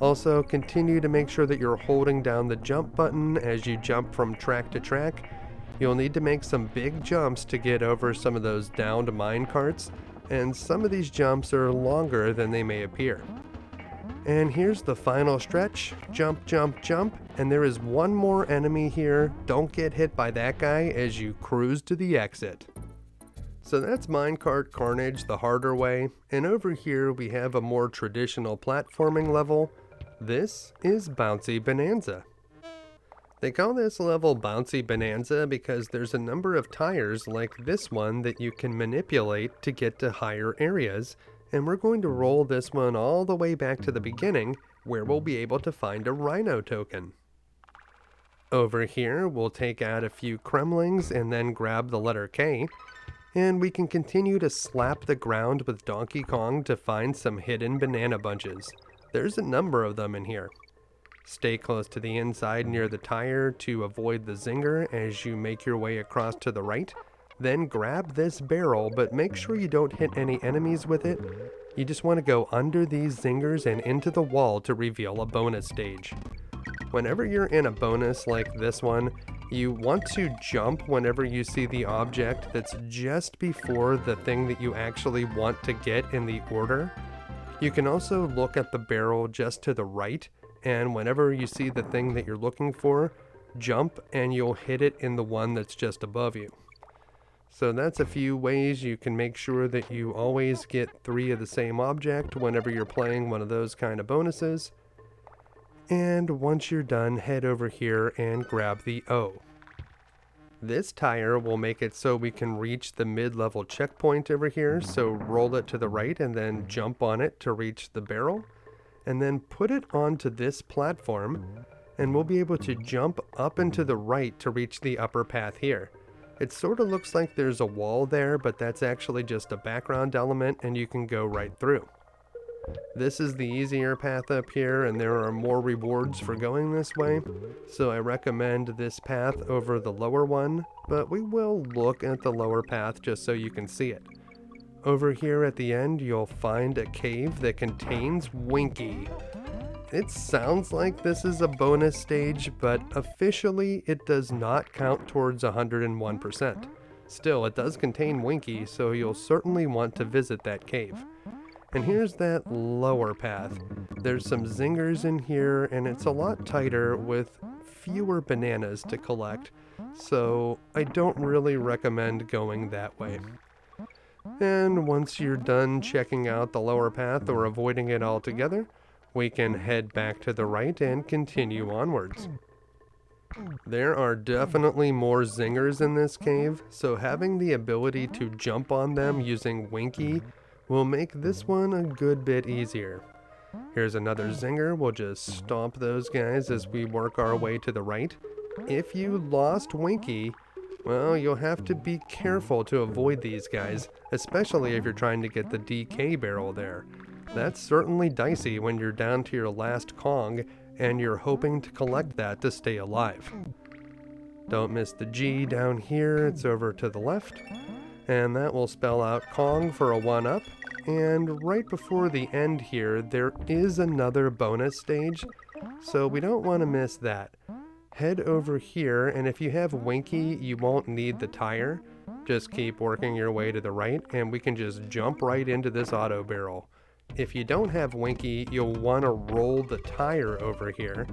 Also, continue to make sure that you're holding down the jump button as you jump from track to track. You'll need to make some big jumps to get over some of those downed mine carts, and some of these jumps are longer than they may appear. And here's the final stretch. Jump, jump, jump. And there is one more enemy here. Don't get hit by that guy as you cruise to the exit. So that's Minecart Carnage the harder way. And over here we have a more traditional platforming level. This is Bouncy Bonanza. They call this level Bouncy Bonanza because there's a number of tires like this one that you can manipulate to get to higher areas. And we're going to roll this one all the way back to the beginning, where we'll be able to find a rhino token. Over here, we'll take out a few cremlings and then grab the letter K, and we can continue to slap the ground with Donkey Kong to find some hidden banana bunches. There's a number of them in here. Stay close to the inside near the tire to avoid the zinger as you make your way across to the right. Then grab this barrel, but make sure you don't hit any enemies with it. You just want to go under these zingers and into the wall to reveal a bonus stage. Whenever you're in a bonus like this one, you want to jump whenever you see the object that's just before the thing that you actually want to get in the order. You can also look at the barrel just to the right, and whenever you see the thing that you're looking for, jump and you'll hit it in the one that's just above you. So that's a few ways you can make sure that you always get 3 of the same object whenever you're playing one of those kind of bonuses. And once you're done, head over here and grab the O. This tire will make it so we can reach the mid-level checkpoint over here, so roll it to the right and then jump on it to reach the barrel, and then put it onto this platform, and we'll be able to jump up and to the right to reach the upper path here. It sort of looks like there's a wall there, but that's actually just a background element and you can go right through. This is the easier path up here, and there are more rewards for going this way, so I recommend this path over the lower one, but we will look at the lower path just so you can see it. Over here at the end, you'll find a cave that contains Winky. It sounds like this is a bonus stage, but officially it does not count towards 101%. Still, it does contain Winky, so you'll certainly want to visit that cave. And here's that lower path. There's some zingers in here, and it's a lot tighter with fewer bananas to collect, so I don't really recommend going that way. And once you're done checking out the lower path or avoiding it altogether, we can head back to the right and continue onwards. There are definitely more zingers in this cave, so having the ability to jump on them using Winky will make this one a good bit easier. Here's another zinger. We'll just stomp those guys as we work our way to the right. If you lost Winky, well, you'll have to be careful to avoid these guys, especially if you're trying to get the DK barrel there. That's certainly dicey when you're down to your last Kong and you're hoping to collect that to stay alive. Don't miss the G down here, it's over to the left, and that will spell out Kong for a 1-up. And right before the end here, there is another bonus stage, so we don't want to miss that. Head over here, and if you have Winky, you won't need the tire. Just keep working your way to the right, and we can just jump right into this auto barrel. If you don't have Winky, you'll want to roll the tire over here.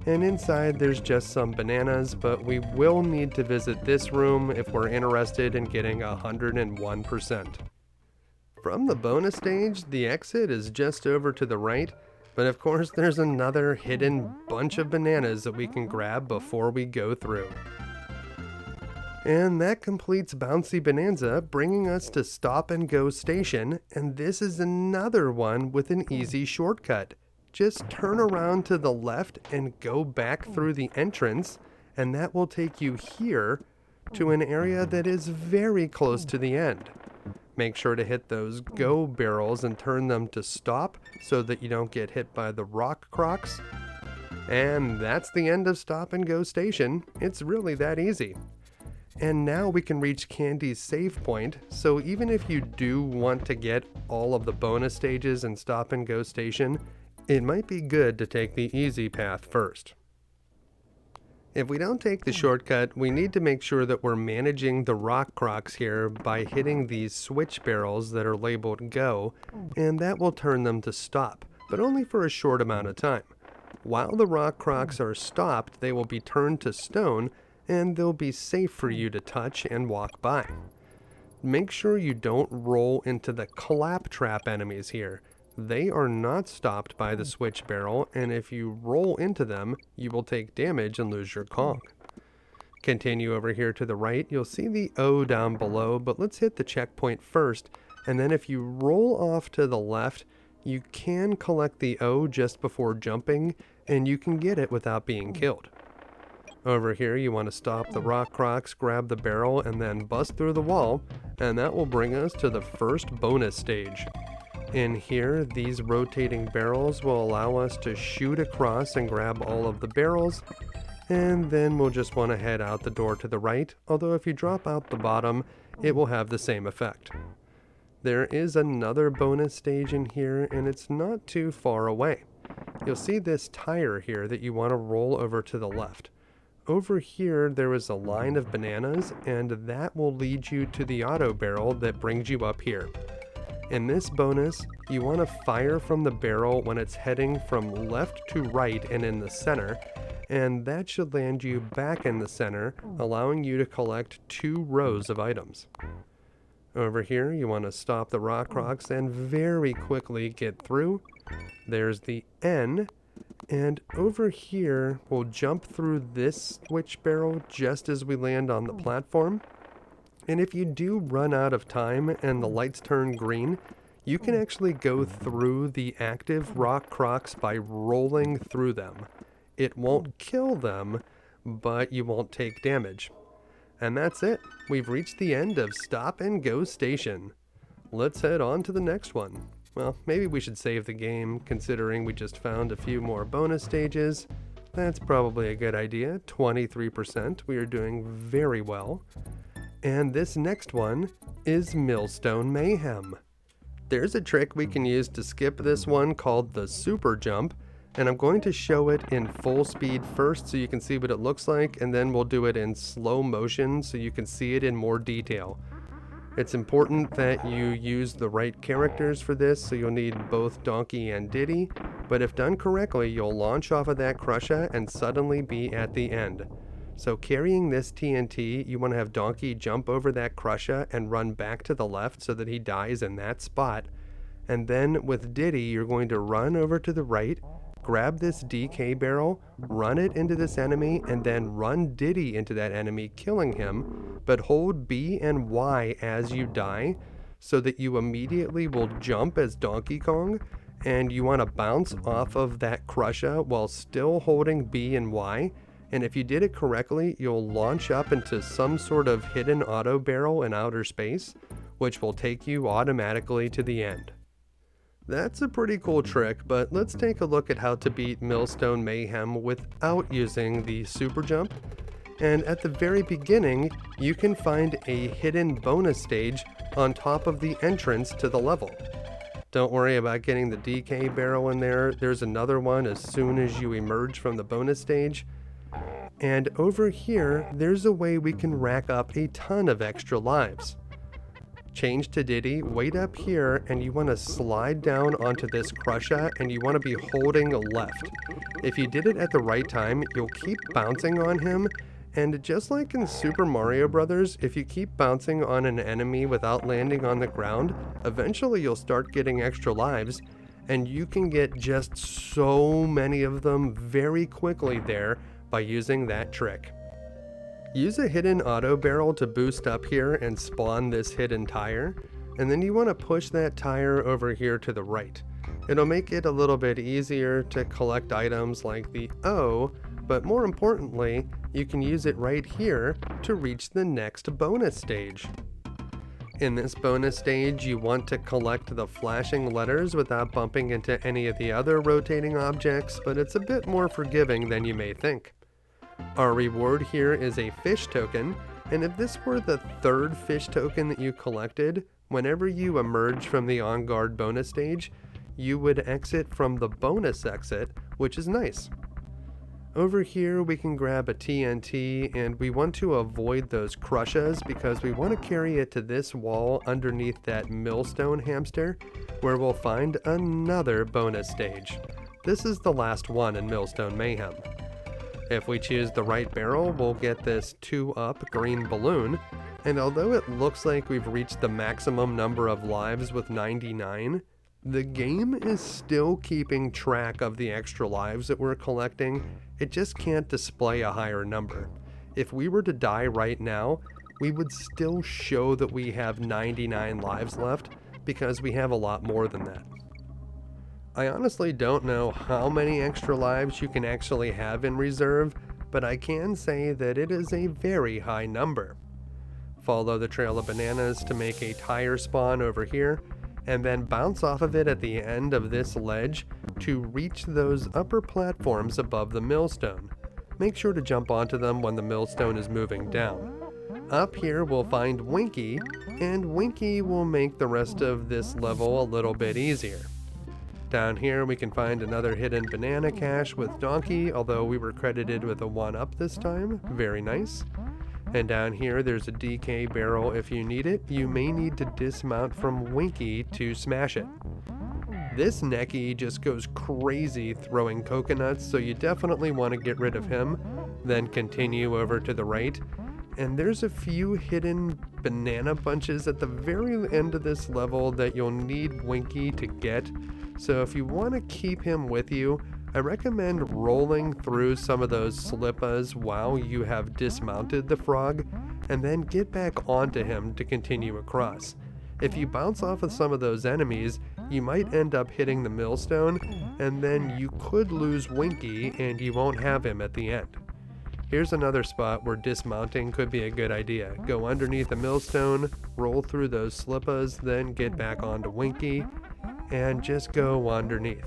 And inside there's just some bananas, but we will need to visit this room if we're interested in getting 101%. From the bonus stage, the exit is just over to the right, but of course there's another hidden bunch of bananas that we can grab before we go through. And that completes Bouncy Bonanza, bringing us to Stop and Go Station, and this is another one with an easy shortcut. Just turn around to the left and go back through the entrance, and that will take you here to an area that is very close to the end. Make sure to hit those go barrels and turn them to stop so that you don't get hit by the rock crocs. And that's the end of Stop and Go Station. It's really that easy. And now we can reach Candy's save point, so even if you do want to get all of the bonus stages in Stop and Go Station, it might be good to take the easy path first. If we don't take the shortcut, we need to make sure that we're managing the rock crocs here by hitting these switch barrels that are labeled Go, and that will turn them to stop, but only for a short amount of time. While the rock crocs are stopped, they will be turned to stone, and they'll be safe for you to touch and walk by. Make sure you don't roll into the claptrap enemies here. They are not stopped by the switch barrel, and if you roll into them, you will take damage and lose your Kong. Continue over here to the right, you'll see the O down below, but let's hit the checkpoint first, and then if you roll off to the left, you can collect the O just before jumping, and you can get it without being killed. Over here, you want to stop the rock crocs, grab the barrel, and then bust through the wall, and that will bring us to the first bonus stage. In here, these rotating barrels will allow us to shoot across and grab all of the barrels, and then we'll just want to head out the door to the right, although if you drop out the bottom, it will have the same effect. There is another bonus stage in here, and it's not too far away. You'll see this tire here that you want to roll over to the left. Over here, there is a line of bananas, and that will lead you to the auto barrel that brings you up here. In this bonus, you want to fire from the barrel when it's heading from left to right and in the center, and that should land you back in the center, allowing you to collect 2 rows of items. Over here, you want to stop the rock crocs and very quickly get through. There's the N. And over here, we'll jump through this switch barrel just as we land on the platform. And if you do run out of time and the lights turn green, you can actually go through the active rock crocs by rolling through them. It won't kill them, but you won't take damage. And that's it. We've reached the end of Stop and Go Station. Let's head on to the next one. Well, maybe we should save the game, considering we just found a few more bonus stages. That's probably a good idea. 23%. We are doing very well. And this next one is Millstone Mayhem. There's a trick we can use to skip this one called the super jump, and I'm going to show it in full speed first so you can see what it looks like, and then we'll do it in slow motion so you can see it in more detail. It's important that you use the right characters for this, so you'll need both Donkey and Diddy, but if done correctly, you'll launch off of that Crusher and suddenly be at the end. So carrying this TNT, you want to have Donkey jump over that Crusher and run back to the left so that he dies in that spot. And then with Diddy, you're going to run over to the right, grab this DK barrel, run it into this enemy, and then run Diddy into that enemy, killing him, but hold B and Y as you die, so that you immediately will jump as Donkey Kong, and you want to bounce off of that Crusher while still holding B and Y, and if you did it correctly, you'll launch up into some sort of hidden auto barrel in outer space, which will take you automatically to the end. That's a pretty cool trick, but let's take a look at how to beat Millstone Mayhem without using the super jump. And at the very beginning, you can find a hidden bonus stage on top of the entrance to the level. Don't worry about getting the DK barrel in there. There's another one as soon as you emerge from the bonus stage. And over here, there's a way we can rack up a ton of extra lives. Change to Diddy, wait up here, and you want to slide down onto this Crusher, and you want to be holding left. If you did it at the right time, you'll keep bouncing on him, and just like in Super Mario Bros., if you keep bouncing on an enemy without landing on the ground, eventually you'll start getting extra lives, and you can get just so many of them very quickly there by using that trick. Use a hidden auto barrel to boost up here and spawn this hidden tire, and then you want to push that tire over here to the right. It'll make it a little bit easier to collect items like the O, but more importantly, you can use it right here to reach the next bonus stage. In this bonus stage, you want to collect the flashing letters without bumping into any of the other rotating objects, but it's a bit more forgiving than you may think. Our reward here is a fish token, and if this were the third fish token that you collected, whenever you emerge from the On Guard bonus stage, you would exit from the bonus exit, which is nice. Over here we can grab a TNT, and we want to avoid those crushes because we want to carry it to this wall underneath that Millstone hamster, where we'll find another bonus stage. This is the last one in Millstone Mayhem. If we choose the right barrel, we'll get this 2-up green balloon, and although it looks like we've reached the maximum number of lives with 99, the game is still keeping track of the extra lives that we're collecting. It just can't display a higher number. If we were to die right now, we would still show that we have 99 lives left because we have a lot more than that. I honestly don't know how many extra lives you can actually have in reserve, but I can say that it is a very high number. Follow the trail of bananas to make a tire spawn over here, and then bounce off of it at the end of this ledge to reach those upper platforms above the millstone. Make sure to jump onto them when the millstone is moving down. Up here we'll find Winky, and Winky will make the rest of this level a little bit easier. Down here we can find another hidden banana cache with Donkey, although we were credited with a 1-up this time. Very nice. And down here there's a DK barrel if you need it. You may need to dismount from Winky to smash it. This Necky just goes crazy throwing coconuts, so you definitely want to get rid of him, then continue over to the right. And there's a few hidden banana bunches at the very end of this level that you'll need Winky to get. So if you want to keep him with you, I recommend rolling through some of those slippas while you have dismounted the frog, and then get back onto him to continue across. If you bounce off of some of those enemies, you might end up hitting the millstone, and then you could lose Winky and you won't have him at the end. Here's another spot where dismounting could be a good idea. Go underneath the millstone, roll through those slippas, then get back onto Winky, and just go underneath.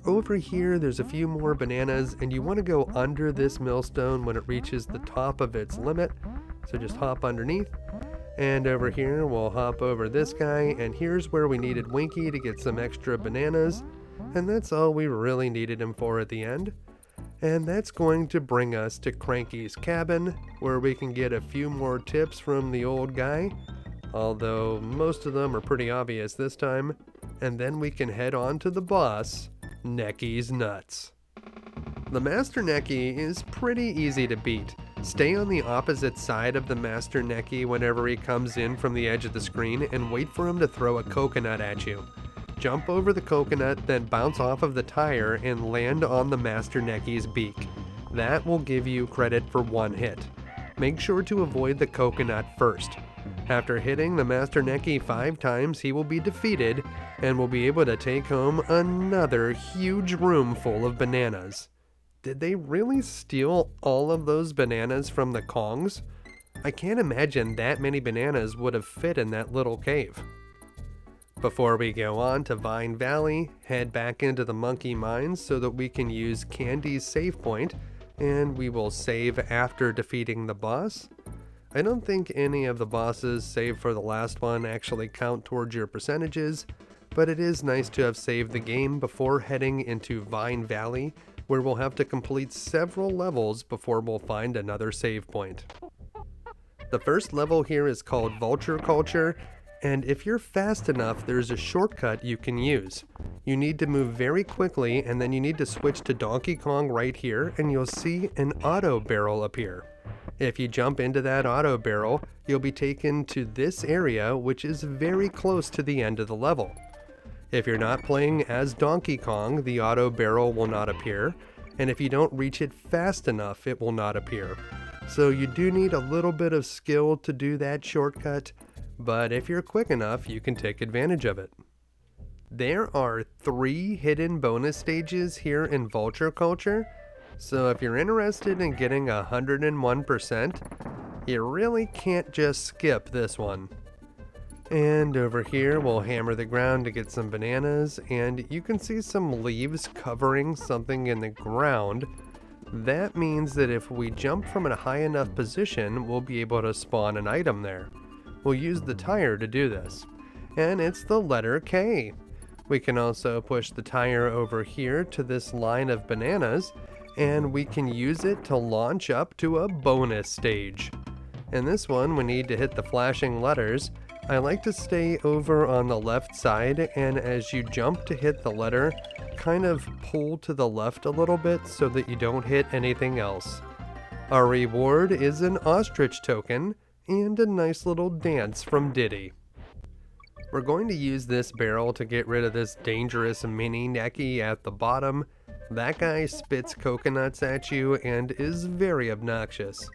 Over here there's a few more bananas, and you want to go under this millstone when it reaches the top of its limit, so just hop underneath. And over here we'll hop over this guy, and here's where we needed Winky to get some extra bananas, and that's all we really needed him for at the end. And that's going to bring us to Cranky's cabin, where we can get a few more tips from the old guy, although most of them are pretty obvious this time. And then we can head on to the boss, Necky's Nuts. The Master Necky is pretty easy to beat. Stay on the opposite side of the Master Necky whenever he comes in from the edge of the screen and wait for him to throw a coconut at you. Jump over the coconut, then bounce off of the tire and land on the Master Necky's beak. That will give you credit for 1 hit. Make sure to avoid the coconut first. After hitting the Master Necky 5 times, he will be defeated and will be able to take home another huge room full of bananas. Did they really steal all of those bananas from the Kongs? I can't imagine that many bananas would have fit in that little cave. Before we go on to Vine Valley, head back into the Monkey Mines so that we can use Candy's save point, and we will save after defeating the boss. I don't think any of the bosses, save for the last one, actually count towards your percentages, but it is nice to have saved the game before heading into Vine Valley, where we'll have to complete several levels before we'll find another save point. The first level here is called Vulture Culture, and if you're fast enough, there's a shortcut you can use. You need to move very quickly, and then you need to switch to Donkey Kong right here, and you'll see an auto barrel appear. If you jump into that auto barrel, you'll be taken to this area, which is very close to the end of the level. If you're not playing as Donkey Kong, the auto barrel will not appear, and if you don't reach it fast enough, it will not appear. So you do need a little bit of skill to do that shortcut, but if you're quick enough, you can take advantage of it. There are 3 hidden bonus stages here in Vulture Culture, so if you're interested in getting 101%, you really can't just skip this one. And over here, we'll hammer the ground to get some bananas, and you can see some leaves covering something in the ground. That means that if we jump from a high enough position, we'll be able to spawn an item there. We'll use the tire to do this, and it's the letter K. We can also push the tire over here to this line of bananas, and we can use it to launch up to a bonus stage. In this one, we need to hit the flashing letters. I like to stay over on the left side, and as you jump to hit the letter, kind of pull to the left a little bit so that you don't hit anything else. Our reward is an Ostrich token and a nice little dance from Diddy. We're going to use this barrel to get rid of this dangerous mini Necky at the bottom. That guy spits coconuts at you and is very obnoxious.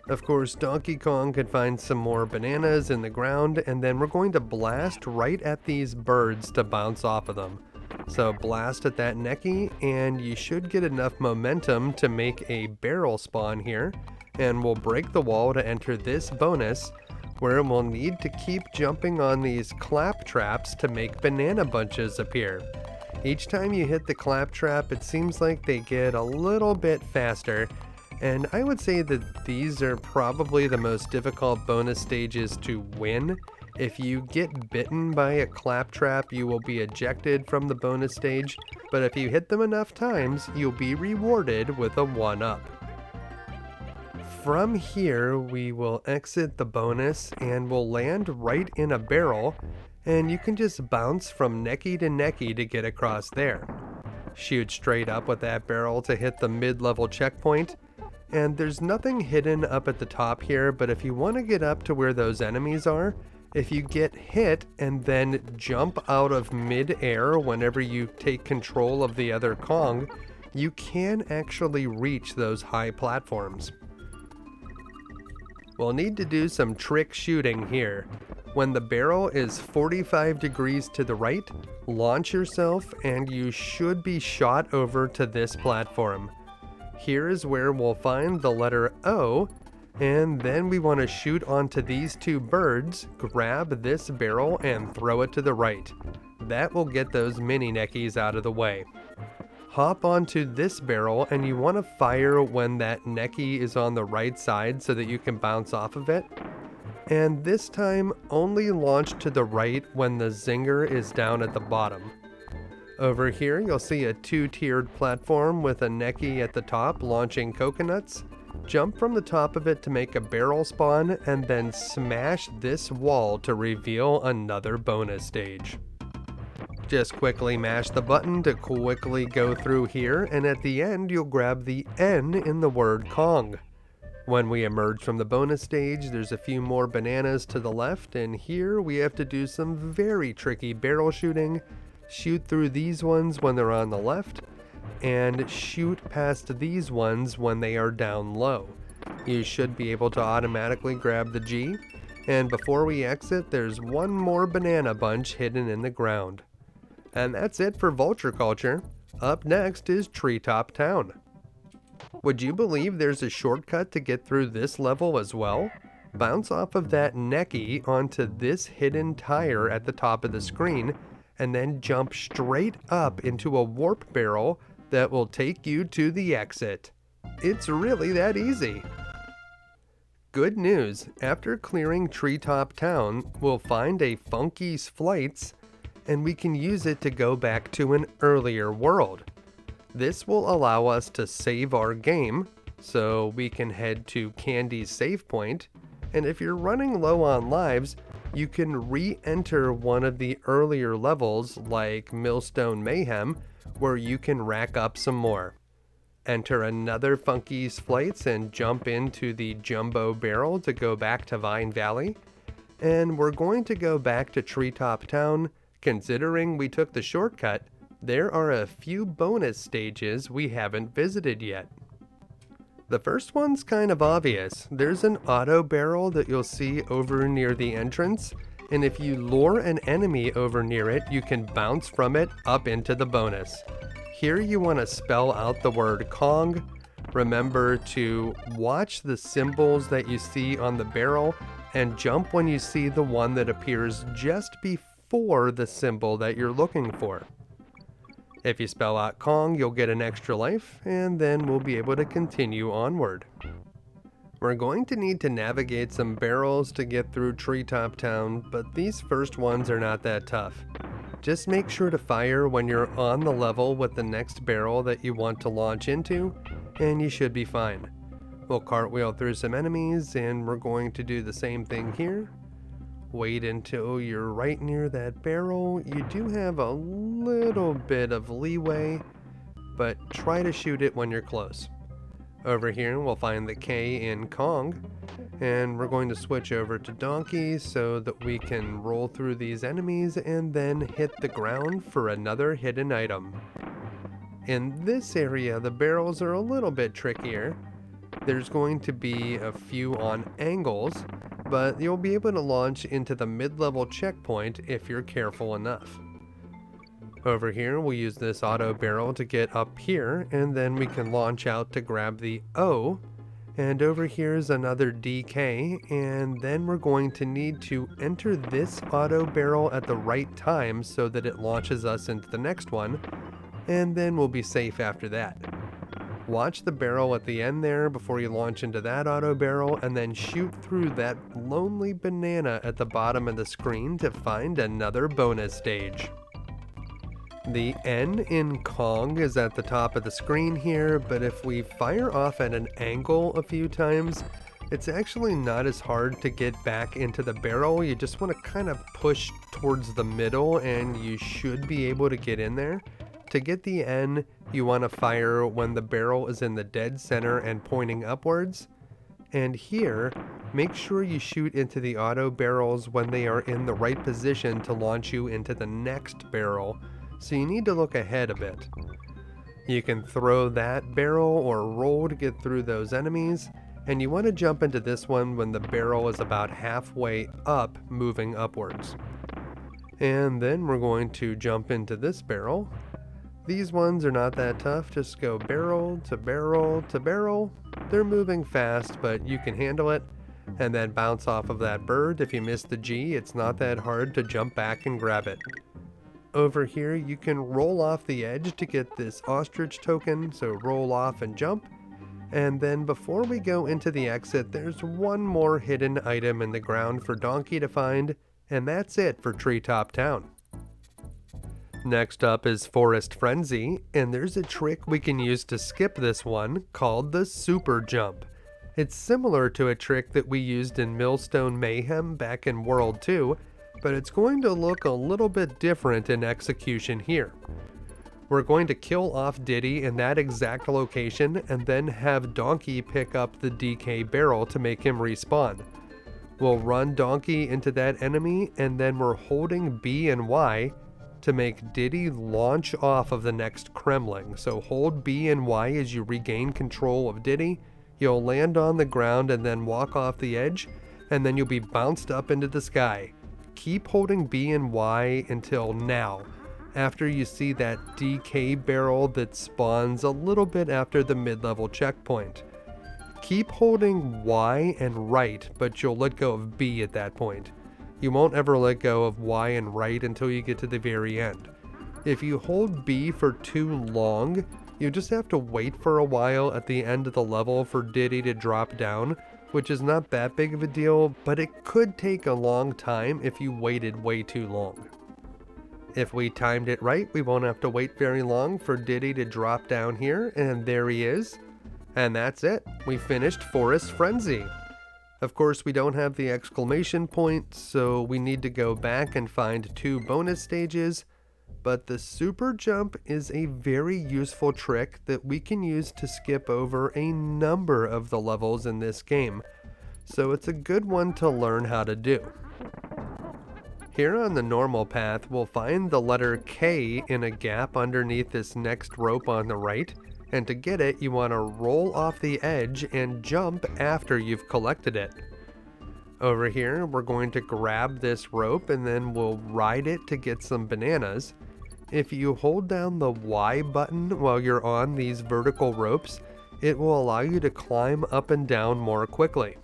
Of course, Donkey Kong could find some more bananas in the ground, and then we're going to blast right at these birds to bounce off of them. So blast at that Necky, and you should get enough momentum to make a barrel spawn here, and we'll break the wall to enter this bonus, where we'll need to keep jumping on these clap traps to make banana bunches appear. Each time you hit the clap trap, it seems like they get a little bit faster, and I would say that these are probably the most difficult bonus stages to win. If you get bitten by a claptrap, you will be ejected from the bonus stage, but if you hit them enough times, you'll be rewarded with a 1-up. From here, we will exit the bonus and we'll land right in a barrel, and you can just bounce from Necky to Necky to get across there. Shoot straight up with that barrel to hit the mid-level checkpoint. And there's nothing hidden up at the top here, but if you want to get up to where those enemies are, if you get hit and then jump out of mid-air whenever you take control of the other Kong, you can actually reach those high platforms. We'll need to do some trick shooting here. When the barrel is 45 degrees to the right, launch yourself and you should be shot over to this platform. Here is where we'll find the letter O, and then we want to shoot onto these two birds, grab this barrel, and throw it to the right. That will get those mini Neckies out of the way. Hop onto this barrel, and you want to fire when that Necky is on the right side so that you can bounce off of it. And this time, only launch to the right when the zinger is down at the bottom. Over here, you'll see a 2-tiered platform with a Necky at the top launching coconuts. Jump from the top of it to make a barrel spawn, and then smash this wall to reveal another bonus stage. Just quickly mash the button to quickly go through here, and at the end, you'll grab the N in the word Kong. When we emerge from the bonus stage, there's a few more bananas to the left, and here we have to do some very tricky barrel shooting. Shoot through these ones when they're on the left, and shoot past these ones when they are down low. You should be able to automatically grab the G, and before we exit, there's one more banana bunch hidden in the ground. And that's it for Vulture Culture. Up next is Treetop Town. Would you believe there's a shortcut to get through this level as well? Bounce off of that Necky onto this hidden tire at the top of the screen, and then jump straight up into a warp barrel that will take you to the exit. It's really that easy. Good news, after clearing Treetop Town, we'll find a Funky's Flights, and we can use it to go back to an earlier world. This will allow us to save our game, so we can head to Candy's save point, and if you're running low on lives, you can re-enter one of the earlier levels like Millstone Mayhem, where you can rack up some more. Enter another Funky's Flights and jump into the Jumbo Barrel to go back to Vine Valley. And we're going to go back to Treetop Town. Considering we took the shortcut, there are a few bonus stages we haven't visited yet. The first one's kind of obvious. There's an auto barrel that you'll see over near the entrance, and if you lure an enemy over near it, you can bounce from it up into the bonus. Here you want to spell out the word Kong. Remember to watch the symbols that you see on the barrel and jump when you see the one that appears just before the symbol that you're looking for. If you spell out Kong, you'll get an extra life, and then we'll be able to continue onward. We're going to need to navigate some barrels to get through Treetop Town, but these first ones are not that tough. Just make sure to fire when you're on the level with the next barrel that you want to launch into, and you should be fine. We'll cartwheel through some enemies, and we're going to do the same thing here. Wait until you're right near that barrel. You do have a little bit of leeway, but try to shoot it when you're close. Over here we'll find the K in Kong, and we're going to switch over to Donkey so that we can roll through these enemies and then hit the ground for another hidden item. In this area the barrels are a little bit trickier. There's going to be a few on angles, but you'll be able to launch into the mid-level checkpoint if you're careful enough. Over here we'll use this auto barrel to get up here, and then we can launch out to grab the O, and over here's another DK, and then we're going to need to enter this auto barrel at the right time so that it launches us into the next one, and then we'll be safe after that. Watch the barrel at the end there before you launch into that auto barrel, and then shoot through that lonely banana at the bottom of the screen to find another bonus stage. The N in Kong is at the top of the screen here, but if we fire off at an angle a few times, it's actually not as hard to get back into the barrel. You just want to kind of push towards the middle and you should be able to get in there. To get the N, you want to fire when the barrel is in the dead center and pointing upwards. And here, make sure you shoot into the auto barrels when they are in the right position to launch you into the next barrel. So you need to look ahead a bit. You can throw that barrel or roll to get through those enemies, and you want to jump into this one when the barrel is about halfway up, moving upwards. And then we're going to jump into this barrel. These ones are not that tough, just go barrel to barrel to barrel. They're moving fast, but you can handle it, and then bounce off of that bird. If you miss the G, it's not that hard to jump back and grab it. Over here you can roll off the edge to get this Ostrich token, so roll off and jump. And then before we go into the exit, there's one more hidden item in the ground for Donkey to find, and that's it for Treetop Town. Next up is Forest Frenzy, and there's a trick we can use to skip this one called the Super Jump. It's similar to a trick that we used in Millstone Mayhem back in World 2, but it's going to look a little bit different in execution here. We're going to kill off Diddy in that exact location and then have Donkey pick up the DK barrel to make him respawn. We'll run Donkey into that enemy, and then we're holding B and Y to make Diddy launch off of the next Kremling. So hold B and Y as you regain control of Diddy. You'll land on the ground and then walk off the edge, and then you'll be bounced up into the sky. Keep holding B and Y until now, after you see that DK barrel that spawns a little bit after the mid-level checkpoint. Keep holding Y and right, but you'll let go of B at that point. You won't ever let go of Y and right until you get to the very end. If you hold B for too long, you just have to wait for a while at the end of the level for Diddy to drop down, which is not that big of a deal, but it could take a long time if you waited way too long. If we timed it right, we won't have to wait very long for Diddy to drop down here, and there he is. And that's it. We finished Forest Frenzy. Of course, we don't have the exclamation point, so we need to go back and find 2 bonus stages, but the Super Jump is a very useful trick that we can use to skip over a number of the levels in this game, so it's a good one to learn how to do. Here on the normal path, we'll find the letter K in a gap underneath this next rope on the right, and to get it, you want to roll off the edge and jump after you've collected it. Over here, we're going to grab this rope and then we'll ride it to get some bananas. If you hold down the Y button while you're on these vertical ropes, it will allow you to climb up and down more quickly.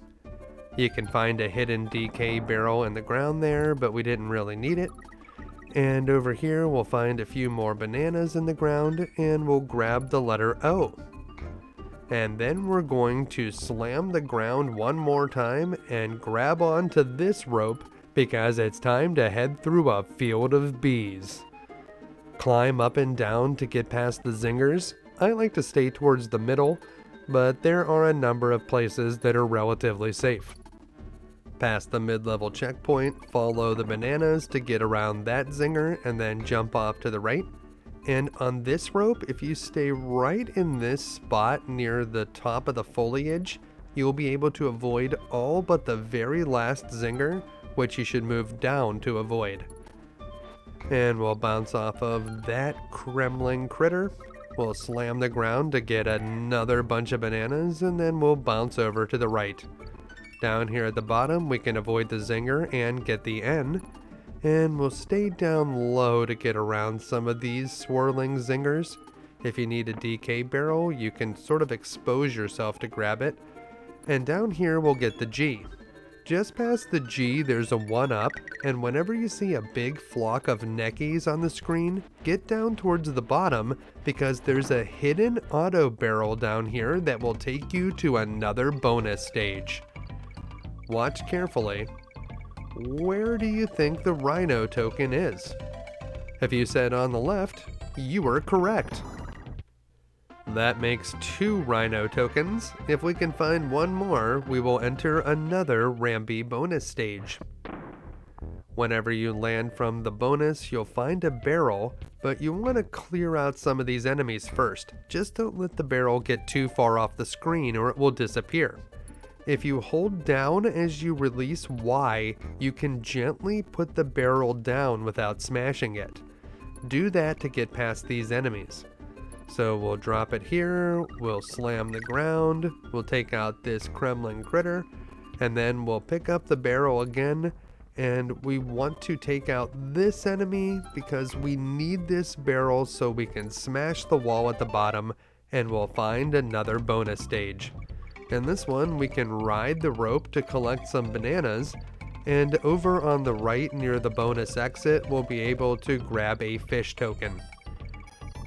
You can find a hidden DK barrel in the ground there, but we didn't really need it. And over here we'll find a few more bananas in the ground, and we'll grab the letter O. And then we're going to slam the ground one more time and grab onto this rope because it's time to head through a field of bees. Climb up and down to get past the zingers. I like to stay towards the middle, but there are a number of places that are relatively safe. Past the mid-level checkpoint, follow the bananas to get around that zinger and then jump off to the right. And on this rope, if you stay right in this spot near the top of the foliage, you'll be able to avoid all but the very last zinger, which you should move down to avoid. And we'll bounce off of that Kremling critter. We'll slam the ground to get another bunch of bananas, and then we'll bounce over to the right. Down here at the bottom, we can avoid the zinger and get the N. And we'll stay down low to get around some of these swirling zingers. If you need a DK barrel, you can sort of expose yourself to grab it. And down here we'll get the G. Just past the G there's a 1-up, and whenever you see a big flock of Neckies on the screen, get down towards the bottom because there's a hidden auto barrel down here that will take you to another bonus stage. Watch carefully. Where do you think the Rhino token is? If you said on the left, you were correct. That makes 2 Rhino tokens. If we can find one more, we will enter another Rambi bonus stage. Whenever you land from the bonus, you'll find a barrel, but you want to clear out some of these enemies first. Just don't let the barrel get too far off the screen or it will disappear. If you hold down as you release Y, you can gently put the barrel down without smashing it. Do that to get past these enemies. So we'll drop it here, we'll slam the ground, we'll take out this Kremling critter, and then we'll pick up the barrel again, and we want to take out this enemy because we need this barrel so we can smash the wall at the bottom, and we'll find another bonus stage. In this one, we can ride the rope to collect some bananas, and over on the right near the bonus exit, we'll be able to grab a fish token.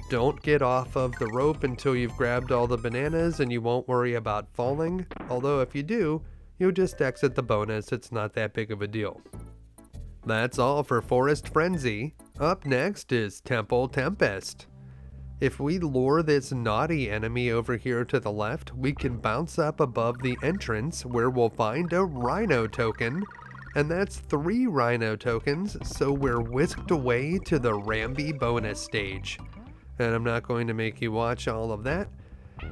Don't get off of the rope until you've grabbed all the bananas and you won't worry about falling, although if you do, you'll just exit the bonus, it's not that big of a deal. That's all for Forest Frenzy. Up next is Temple Tempest. If we lure this Gnawty enemy over here to the left, we can bounce up above the entrance where we'll find a Rhino token, and that's 3 Rhino tokens, so we're whisked away to the Rambi bonus stage. And I'm not going to make you watch all of that.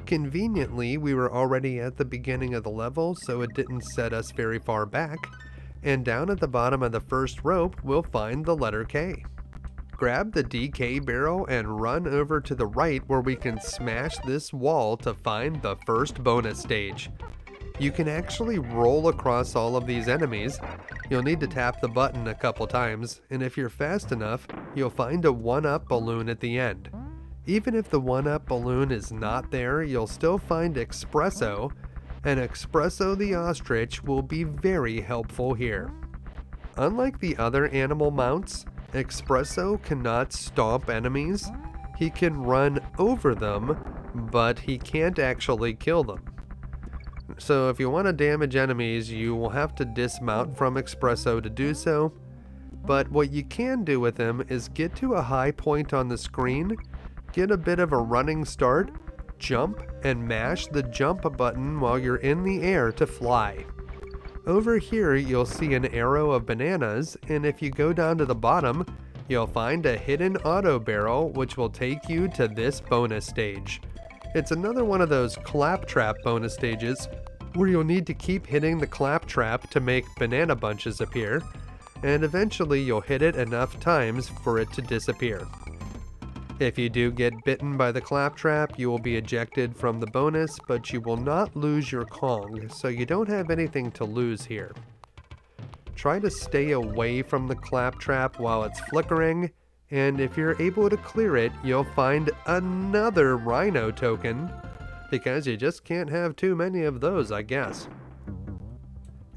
Conveniently, we were already at the beginning of the level, so it didn't set us very far back, and down at the bottom of the first rope, we'll find the letter K. Grab the DK barrel and run over to the right where we can smash this wall to find the first bonus stage. You can actually roll across all of these enemies. You'll need to tap the button a couple times, and if you're fast enough, you'll find a 1-up balloon at the end. Even if the 1-up balloon is not there, you'll still find Expresso, and Expresso the Ostrich will be very helpful here. Unlike the other animal mounts, Expresso cannot stomp enemies. He can run over them, but he can't actually kill them. So if you want to damage enemies, you will have to dismount from Expresso to do so. But what you can do with him is get to a high point on the screen, get a bit of a running start, jump, and mash the jump button while you're in the air to fly. Over here you'll see an arrow of bananas, and if you go down to the bottom, you'll find a hidden auto barrel which will take you to this bonus stage. It's another one of those claptrap bonus stages where you'll need to keep hitting the claptrap to make banana bunches appear, and eventually you'll hit it enough times for it to disappear. If you do get bitten by the claptrap, you will be ejected from the bonus, but you will not lose your Kong, so you don't have anything to lose here. Try to stay away from the claptrap while it's flickering, and if you're able to clear it, you'll find another Rhino token, because you just can't have too many of those, I guess.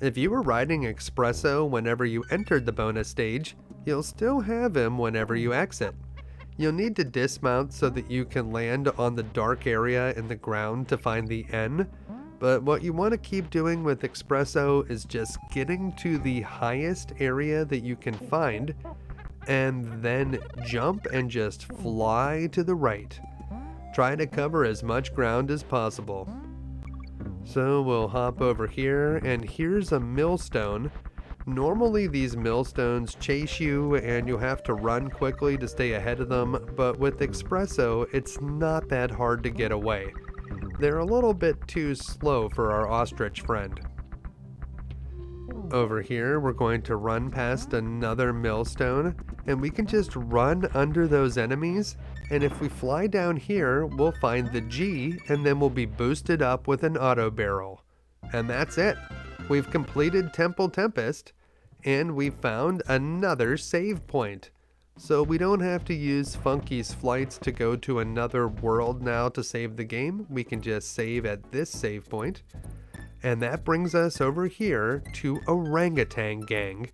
If you were riding Expresso whenever you entered the bonus stage, you'll still have him whenever you exit. You'll need to dismount so that you can land on the dark area in the ground to find the N, but what you want to keep doing with Expresso is just getting to the highest area that you can find, and then jump and just fly to the right. Try to cover as much ground as possible. So we'll hop over here, and here's a Millstone. Normally these Millstones chase you and you'll have to run quickly to stay ahead of them, but with Expresso it's not that hard to get away. They're a little bit too slow for our Ostrich friend. Over here we're going to run past another Millstone, and we can just run under those enemies, and if we fly down here we'll find the G, and then we'll be boosted up with an auto barrel. And that's it. We've completed Temple Tempest, and we found another save point. So we don't have to use Funky's flights to go to another world now to save the game. We can just save at this save point. And that brings us over here to Orang-utan Gang.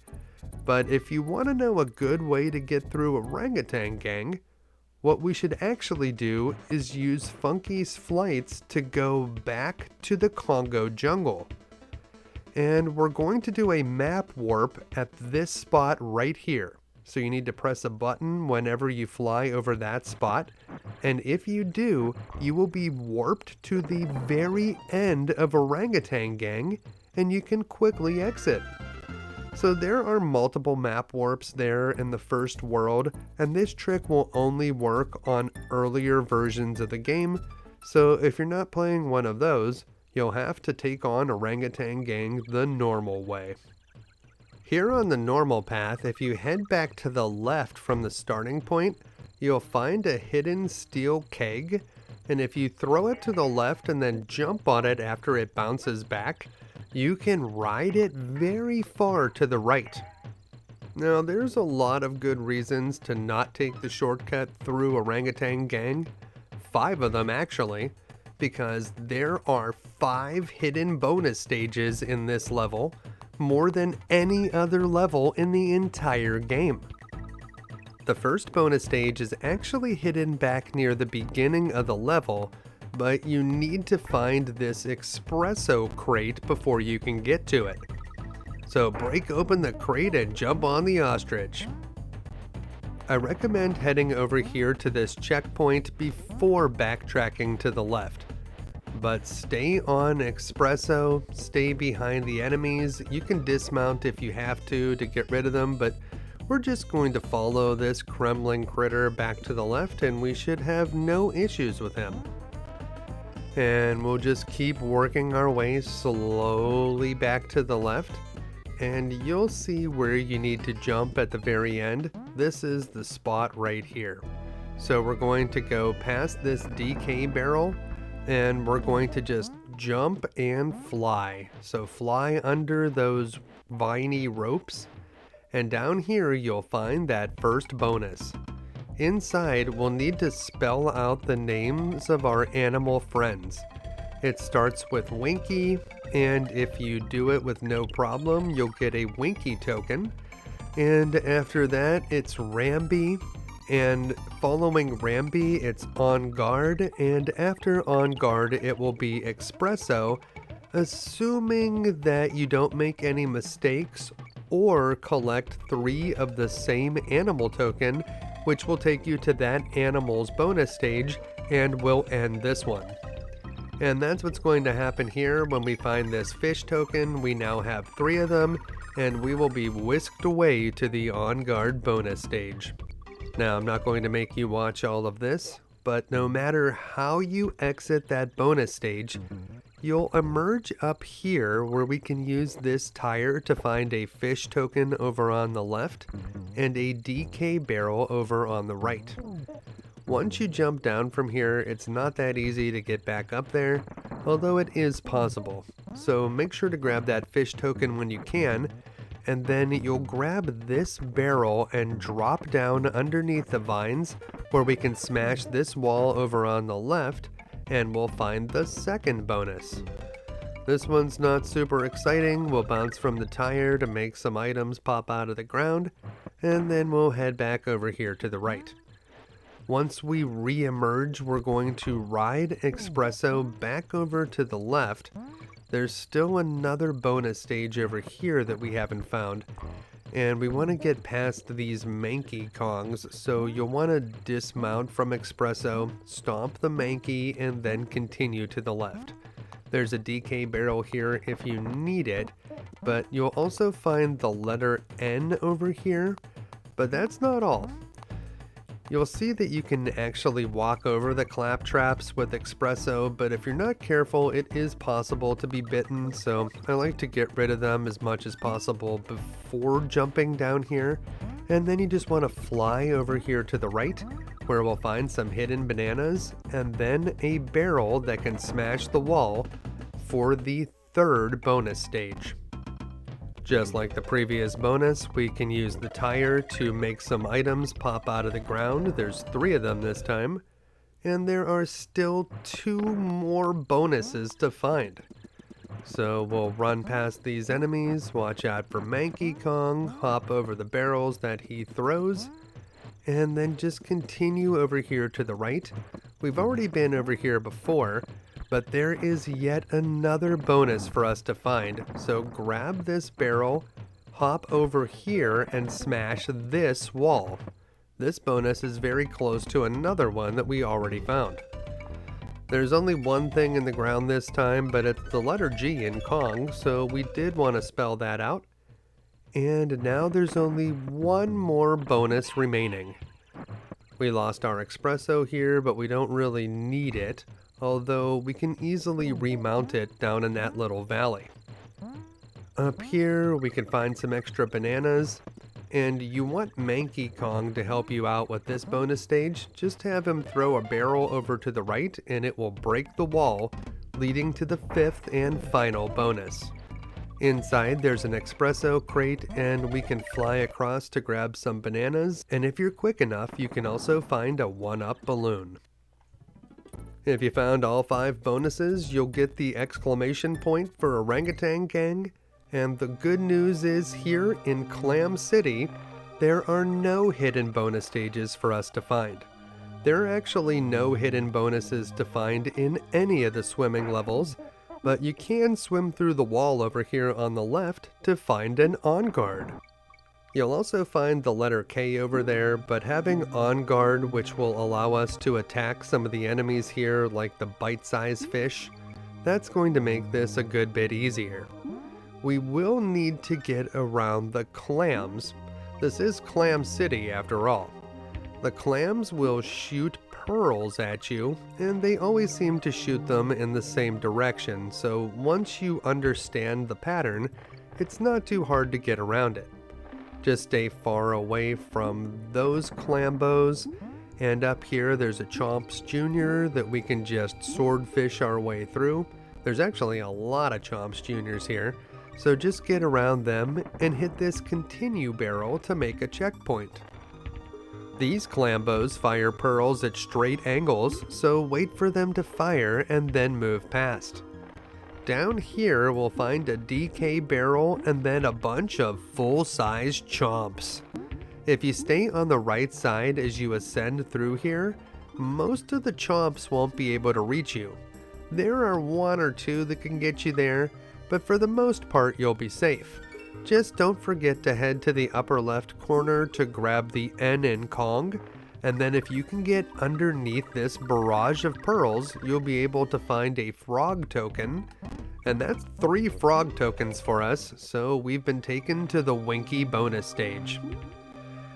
But if you want to know a good way to get through Orang-utan Gang, what we should actually do is use Funky's flights to go back to the Kongo jungle. And we're going to do a map warp at this spot right here. So you need to press a button whenever you fly over that spot, and if you do, you will be warped to the very end of Orang-utan Gang, and you can quickly exit. So there are multiple map warps there in the first world, and this trick will only work on earlier versions of the game, so if you're not playing one of those, you'll have to take on Orang-utan Gang the normal way. Here on the normal path, if you head back to the left from the starting point, you'll find a hidden steel keg, and if you throw it to the left and then jump on it after it bounces back, you can ride it very far to the right. Now there's a lot of good reasons to not take the shortcut through Orang-utan Gang, 5 of them actually, because there are 5 hidden bonus stages in this level, more than any other level in the entire game. The first bonus stage is actually hidden back near the beginning of the level, but you need to find this Expresso crate before you can get to it. So break open the crate and jump on the Ostrich. I recommend heading over here to this checkpoint before backtracking to the left. But stay on Expresso, stay behind the enemies. You can dismount if you have to get rid of them, but we're just going to follow this crumbling critter back to the left and we should have no issues with him. And we'll just keep working our way slowly back to the left, and you'll see where you need to jump at the very end. This is the spot right here. So we're going to go past this DK barrel, and we're going to just jump and fly. So fly under those viney ropes, and down here you'll find that first bonus. Inside, we'll need to spell out the names of our animal friends. It starts with Winky, and if you do it with no problem, you'll get a Winky token. And after that, it's Rambi, and following Rambi, it's On Guard, and after On Guard, it will be Expresso, assuming that you don't make any mistakes or collect 3 of the same animal token, which will take you to that animal's bonus stage and will end this one. And that's what's going to happen here when we find this fish token. We now have 3 of them, and we will be whisked away to the On Guard bonus stage. Now, I'm not going to make you watch all of this, but no matter how you exit that bonus stage, you'll emerge up here where we can use this tire to find a fish token over on the left and a DK barrel over on the right. Once you jump down from here, it's not that easy to get back up there, although it is possible. So make sure to grab that fish token when you can, and then you'll grab this barrel and drop down underneath the vines where we can smash this wall over on the left, and we'll find the second bonus. This one's not super exciting. We'll bounce from the tire to make some items pop out of the ground, and then we'll head back over here to the right. Once we re-emerge, we're going to ride Expresso back over to the left. There's still another bonus stage over here that we haven't found, and we want to get past these manky Kongs, so you'll want to dismount from Expresso, stomp the manky, and then continue to the left. There's a DK barrel here if you need it, but you'll also find the letter N over here, but that's not all. You'll see that you can actually walk over the claptraps with Expresso, but if you're not careful, it is possible to be bitten, so I like to get rid of them as much as possible before jumping down here. And then you just want to fly over here to the right, where we'll find some hidden bananas, and then a barrel that can smash the wall for the third bonus stage. Just like the previous bonus, we can use the tire to make some items pop out of the ground. There's 3 of them this time, and there are still 2 more bonuses to find. So we'll run past these enemies, watch out for Manky Kong, hop over the barrels that he throws, and then just continue over here to the right. We've already been over here before, but there is yet another bonus for us to find. So grab this barrel, hop over here, and smash this wall. This bonus is very close to another one that we already found. There's only one thing in the ground this time, but it's the letter G in Kong, so we did want to spell that out. And now there's only one more bonus remaining. We lost our Expresso here, but we don't really need it, although we can easily remount it down in that little valley. Up here, we can find some extra bananas, and you want Manky Kong to help you out with this bonus stage. Just have him throw a barrel over to the right, and it will break the wall, leading to the 5th and final bonus. Inside, there's an Expresso crate, and we can fly across to grab some bananas, and if you're quick enough, you can also find a 1-up balloon. If you found all 5 bonuses, you'll get the exclamation point for Orangutan Gang, and the good news is here in Clam City, there are no hidden bonus stages for us to find. There are actually no hidden bonuses to find in any of the swimming levels, but you can swim through the wall over here on the left to find an On Guard. You'll also find the letter K over there, but having On Guard, which will allow us to attack some of the enemies here like the bite-sized fish, that's going to make this a good bit easier. We will need to get around the clams. This is Clam City after all. The clams will shoot pearls at you, and they always seem to shoot them in the same direction, so once you understand the pattern, it's not too hard to get around it. Just stay far away from those clambos, and up here there's a Chomps Jr. that we can just swordfish our way through. There's actually a lot of Chomps Jr.'s here, so just get around them and hit this continue barrel to make a checkpoint. These clambos fire pearls at straight angles, so wait for them to fire and then move past. Down here we'll find a DK barrel and then a bunch of full-size chomps. If you stay on the right side as you ascend through here, most of the chomps won't be able to reach you. There are 1 or 2 that can get you there, but for the most part you'll be safe. Just don't forget to head to the upper left corner to grab the N in Kong, and then if you can get underneath this barrage of pearls, you'll be able to find a frog token, and that's 3 frog tokens for us, so we've been taken to the Winky bonus stage.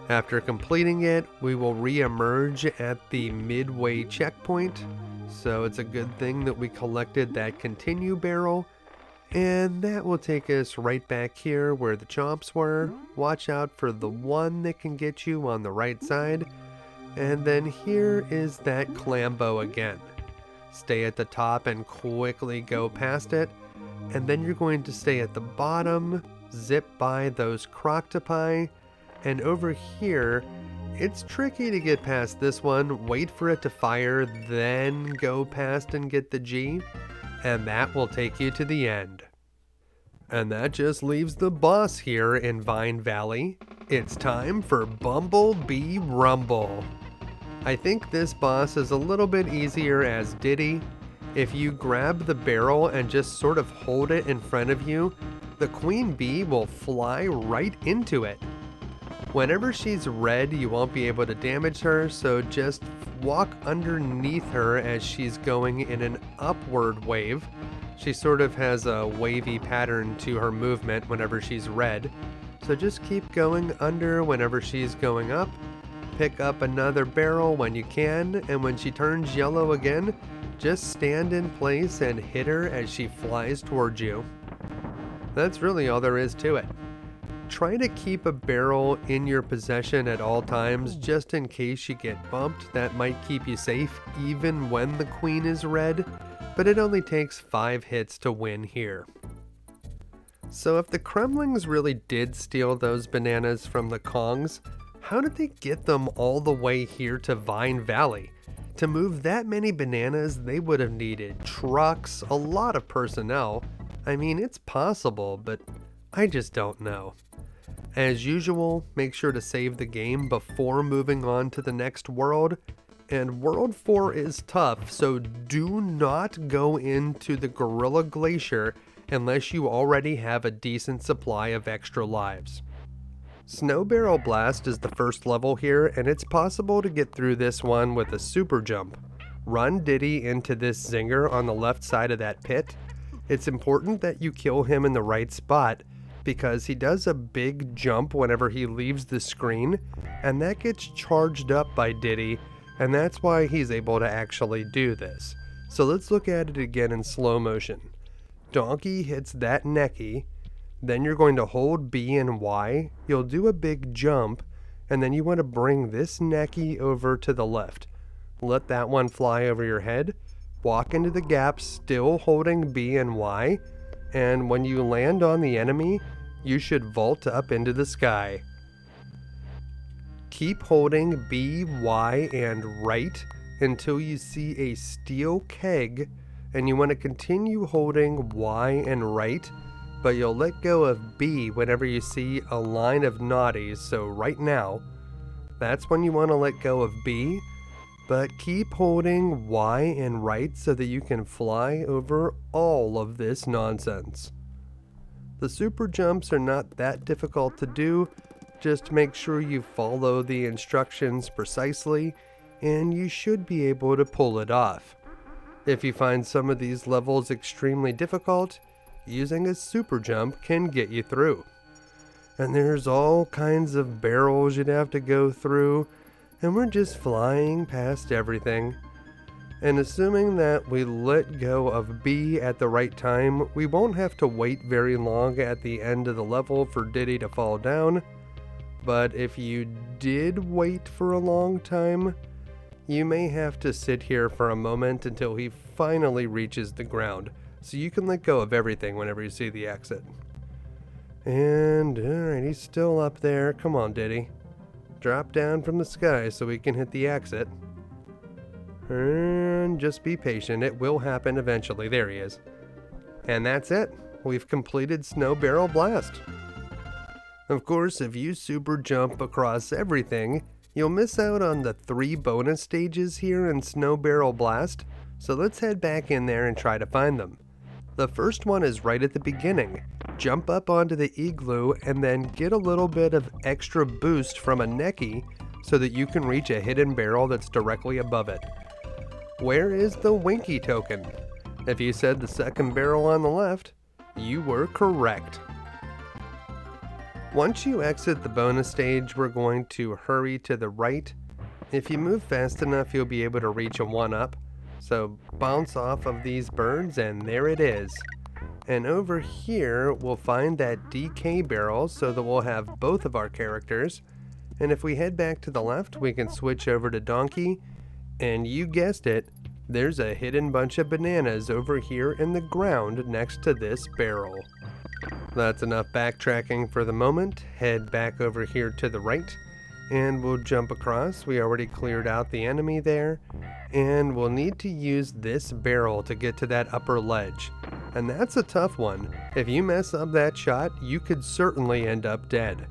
After completing it, we will re-emerge at the midway checkpoint, so it's a good thing that we collected that continue barrel, and that will take us right back here where the chomps were. Watch out for the one that can get you on the right side. And then here is that clambo again. Stay at the top and quickly go past it. And then you're going to stay at the bottom, zip by those croctopi. And over here, it's tricky to get past this one. Wait for it to fire, then go past and get the G. and that will take you to the end. And that just leaves the boss here in Vine Valley. It's time for Bumblebee Rumble. I think this boss is a little bit easier as Diddy. If you grab the barrel and just sort of hold it in front of you, the queen bee will fly right into it. Whenever she's red, you won't be able to damage her, so just walk underneath her as she's going in an upward wave. She sort of has a wavy pattern to her movement whenever she's red, so just keep going under whenever she's going up. Pick up another barrel when you can, and when she turns yellow again, just stand in place and hit her as she flies towards you. That's really all there is to it. Try to keep a barrel in your possession at all times just in case you get bumped. That might keep you safe even when the queen is red, but it only takes 5 hits to win here. So if the Kremlings really did steal those bananas from the Kongs, how did they get them all the way here to Vine Valley? To move that many bananas, they would have needed trucks, a lot of personnel. I mean, it's possible, but I just don't know. As usual, make sure to save the game before moving on to the next world. And World 4 is tough, so do not go into the Gorilla Glacier unless you already have a decent supply of extra lives. Snow Barrel Blast is the first level here, and it's possible to get through this one with a super jump. Run Diddy into this zinger on the left side of that pit. It's important that you kill him in the right spot, because he does a big jump whenever he leaves the screen, and that gets charged up by Diddy, and that's why he's able to actually do this. So let's look at it again in slow motion. Donkey hits that Necky, then you're going to hold B and Y, you'll do a big jump, and then you want to bring this Necky over to the left. Let that one fly over your head, walk into the gap still holding B and Y, and when you land on the enemy, you should vault up into the sky. Keep holding B, Y, and right until you see a steel keg, and you want to continue holding Y and right, but you'll let go of B whenever you see a line of Gnawties, so right now, that's when you want to let go of B, but keep holding Y and right so that you can fly over all of this nonsense. The super jumps are not that difficult to do, just make sure you follow the instructions precisely, and you should be able to pull it off. If you find some of these levels extremely difficult, using a super jump can get you through. And there's all kinds of barrels you'd have to go through, and we're just flying past everything. And assuming that we let go of B at the right time, we won't have to wait very long at the end of the level for Diddy to fall down. But if you did wait for a long time, you may have to sit here for a moment until he finally reaches the ground, so you can let go of everything whenever you see the exit. And alright, he's still up there. Come on, Diddy. Drop down from the sky so we can hit the exit. And just be patient, it will happen eventually. There he is. And that's it. We've completed Snow Barrel Blast. Of course, if you super jump across everything, you'll miss out on the 3 bonus stages here in Snow Barrel Blast, so let's head back in there and try to find them. The first one is right at the beginning. Jump up onto the igloo and then get a little bit of extra boost from a Necky so that you can reach a hidden barrel that's directly above it. Where is the Winky token? If you said the second barrel on the left, you were correct. Once you exit the bonus stage, we're going to hurry to the right. If you move fast enough, you'll be able to reach a 1-up. So bounce off of these birds and there it is. And over here, we'll find that DK barrel so that we'll have both of our characters. And if we head back to the left, we can switch over to Donkey. And you guessed it, there's a hidden bunch of bananas over here in the ground next to this barrel. That's enough backtracking for the moment. Head back over here to the right, and we'll jump across. We already cleared out the enemy there, and we'll need to use this barrel to get to that upper ledge. And that's a tough one. If you mess up that shot, you could certainly end up dead.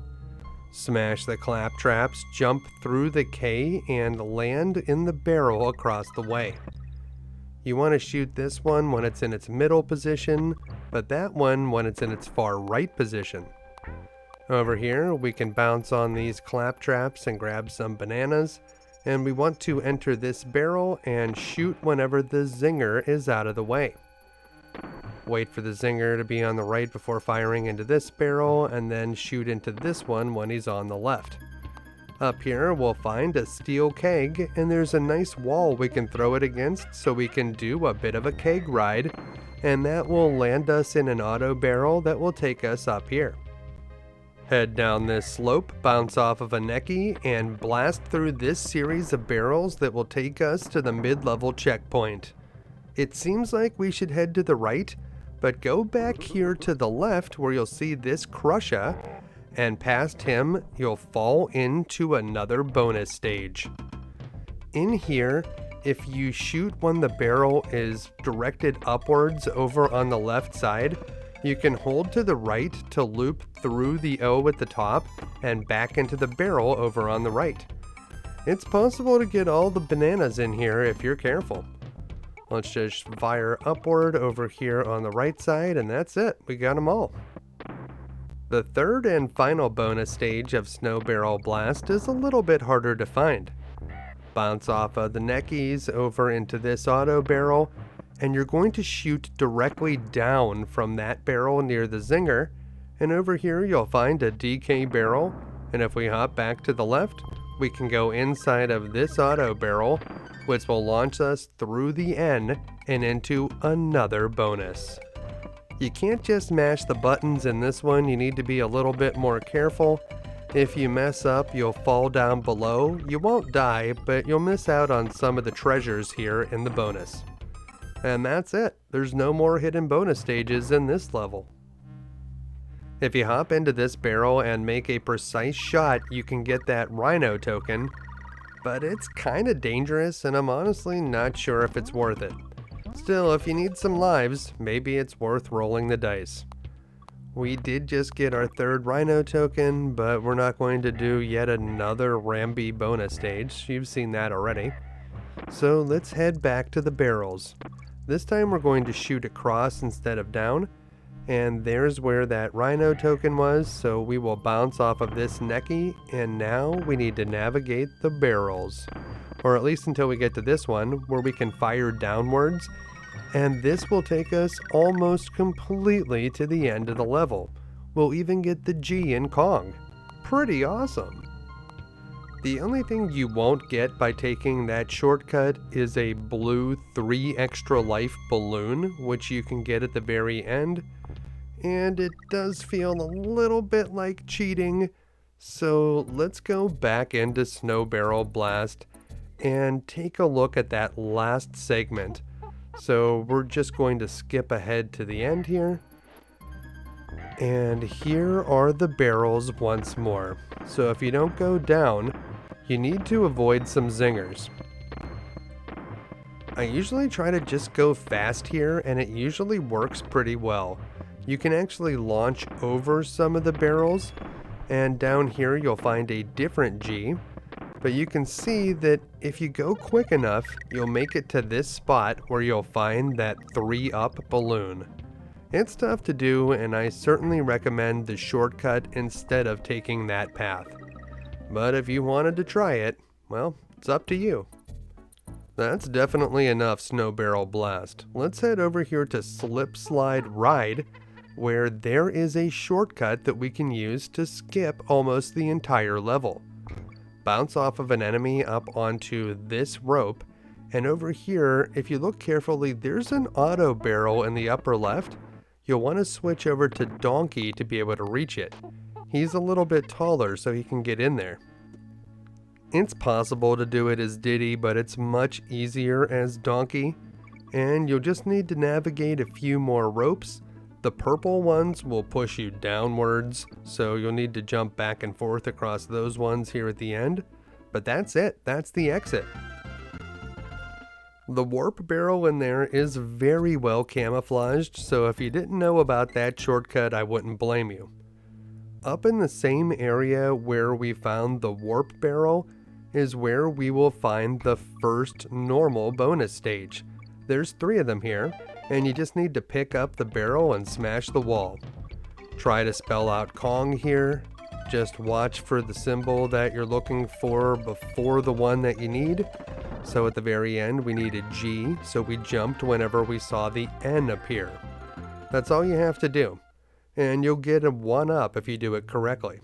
Smash the clap traps, jump through the K, and land in the barrel across the way. You want to shoot this one when it's in its middle position, but that one when it's in its far right position. Over here, we can bounce on these clap traps and grab some bananas, and we want to enter this barrel and shoot whenever the zinger is out of the way. Wait for the zinger to be on the right before firing into this barrel, and then shoot into this one when he's on the left. Up here, we'll find a steel keg, and there's a nice wall we can throw it against so we can do a bit of a keg ride, and that will land us in an auto barrel that will take us up here. Head down this slope, bounce off of a Necky, and blast through this series of barrels that will take us to the mid-level checkpoint. It seems like we should head to the right, but go back here to the left where you'll see this Crusher, and past him, you'll fall into another bonus stage. In here, if you shoot when the barrel is directed upwards over on the left side, you can hold to the right to loop through the O at the top and back into the barrel over on the right. It's possible to get all the bananas in here if you're careful. Let's just fire upward over here on the right side, and that's it. We got them all. The third and final bonus stage of Snow Barrel Blast is a little bit harder to find. Bounce off of the Neckies over into this auto barrel, and you're going to shoot directly down from that barrel near the zinger, and over here you'll find a DK barrel, and if we hop back to the left, we can go inside of this auto barrel, which will launch us through the N and into another bonus. You can't just mash the buttons in this one, you need to be a little bit more careful. If you mess up, you'll fall down below. You won't die, but you'll miss out on some of the treasures here in the bonus. And that's it. There's no more hidden bonus stages in this level. If you hop into this barrel and make a precise shot, you can get that Rhino token, but it's kinda dangerous and I'm honestly not sure if it's worth it. Still, if you need some lives, maybe it's worth rolling the dice. We did just get our third Rhino token, but we're not going to do yet another Rambi bonus stage. You've seen that already. So let's head back to the barrels. This time we're going to shoot across instead of down, and there's where that Rhino token was, so we will bounce off of this Necky, and now we need to navigate the barrels. Or at least until we get to this one, where we can fire downwards, and this will take us almost completely to the end of the level. We'll even get the G in Kong. Pretty awesome! The only thing you won't get by taking that shortcut is a blue 3 extra life balloon, which you can get at the very end, and it does feel a little bit like cheating, so let's go back into Snow Barrel Blast and take a look at that last segment. So we're just going to skip ahead to the end here. And here are the barrels once more. So if you don't go down, you need to avoid some zingers. I usually try to just go fast here, and it usually works pretty well. You can actually launch over some of the barrels, and down here you'll find a different G. But you can see that if you go quick enough, you'll make it to this spot where you'll find that 3-up balloon. It's tough to do, and I certainly recommend the shortcut instead of taking that path. But if you wanted to try it, well, it's up to you. That's definitely enough Snow Barrel Blast. Let's head over here to Slipslide Ride, where there is a shortcut that we can use to skip almost the entire level. Bounce off of an enemy up onto this rope, and over here, if you look carefully, there's an auto barrel in the upper left. You'll want to switch over to Donkey to be able to reach it. He's a little bit taller, so he can get in there. It's possible to do it as Diddy, but it's much easier as Donkey, and you'll just need to navigate a few more ropes. The purple ones will push you downwards, so you'll need to jump back and forth across those ones here at the end. But that's it, that's the exit. The warp barrel in there is very well camouflaged, so if you didn't know about that shortcut, I wouldn't blame you. Up in the same area where we found the warp barrel is where we will find the first normal bonus stage. There's 3 of them here, and you just need to pick up the barrel and smash the wall. Try to spell out Kong here. Just watch for the symbol that you're looking for before the one that you need. So at the very end we need a G, so we jumped whenever we saw the N appear. That's all you have to do, and you'll get a 1-up if you do it correctly.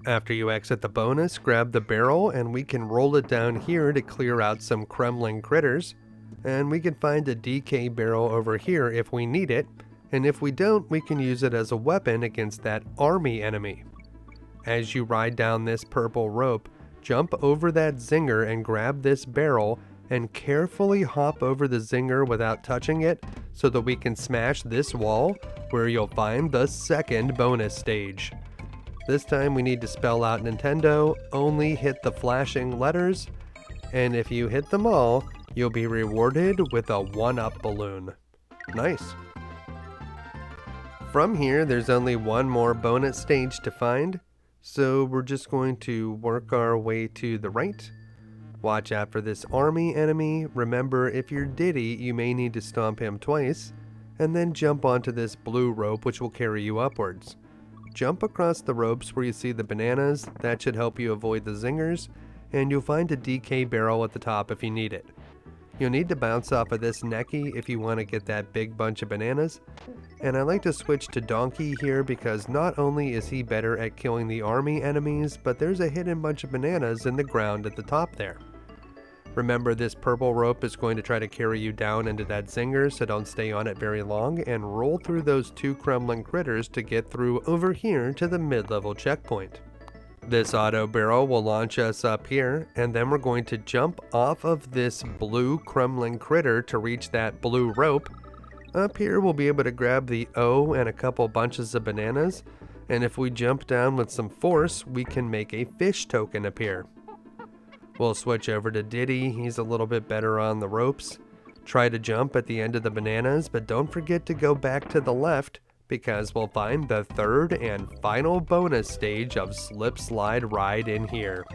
After you exit the bonus, grab the barrel and we can roll it down here to clear out some crumbling critters. And we can find a DK barrel over here if we need it, and if we don't, we can use it as a weapon against that army enemy. As you ride down this purple rope, jump over that zinger and grab this barrel and carefully hop over the zinger without touching it so that we can smash this wall where you'll find the second bonus stage. This time we need to spell out Nintendo, only hit the flashing letters, and if you hit them all, you'll be rewarded with a 1-up balloon. Nice. From here, there's only one more bonus stage to find, so we're just going to work our way to the right. Watch out for this army enemy. Remember, if you're Diddy, you may need to stomp him twice, and then jump onto this blue rope which will carry you upwards. Jump across the ropes where you see the bananas, that should help you avoid the zingers, and you'll find a DK barrel at the top if you need it. You'll need to bounce off of this Necky if you want to get that big bunch of bananas, and I like to switch to Donkey here because not only is he better at killing the army enemies, but there's a hidden bunch of bananas in the ground at the top there. Remember, this purple rope is going to try to carry you down into that zinger, so don't stay on it very long, and roll through those 2 crumbling critters to get through over here to the mid-level checkpoint. This auto barrel will launch us up here, and then we're going to jump off of this blue crumbling critter to reach that blue rope. Up here we'll be able to grab the O and a couple bunches of bananas, and if we jump down with some force, we can make a fish token appear. We'll switch over to Diddy, he's a little bit better on the ropes. Try to jump at the end of the bananas, but don't forget to go back to the left, because we'll find the third and final bonus stage of Slipslide Ride in here.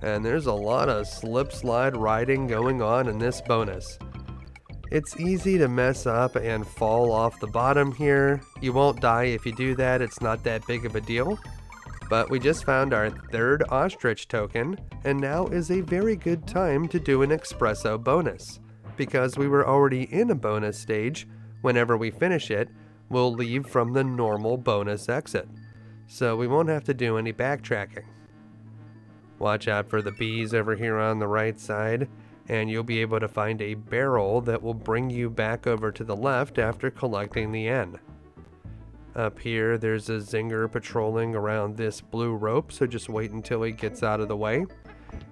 And there's a lot of Slipslide riding going on in this bonus. It's easy to mess up and fall off the bottom here. You won't die if you do that, it's not that big of a deal. But we just found our 3rd Ostrich token, and now is a very good time to do an Expresso bonus. Because we were already in a bonus stage, whenever we finish it, we'll leave from the normal bonus exit. So we won't have to do any backtracking. Watch out for the bees over here on the right side, and you'll be able to find a barrel that will bring you back over to the left after collecting the N. Up here, there's a zinger patrolling around this blue rope, so just wait until he gets out of the way.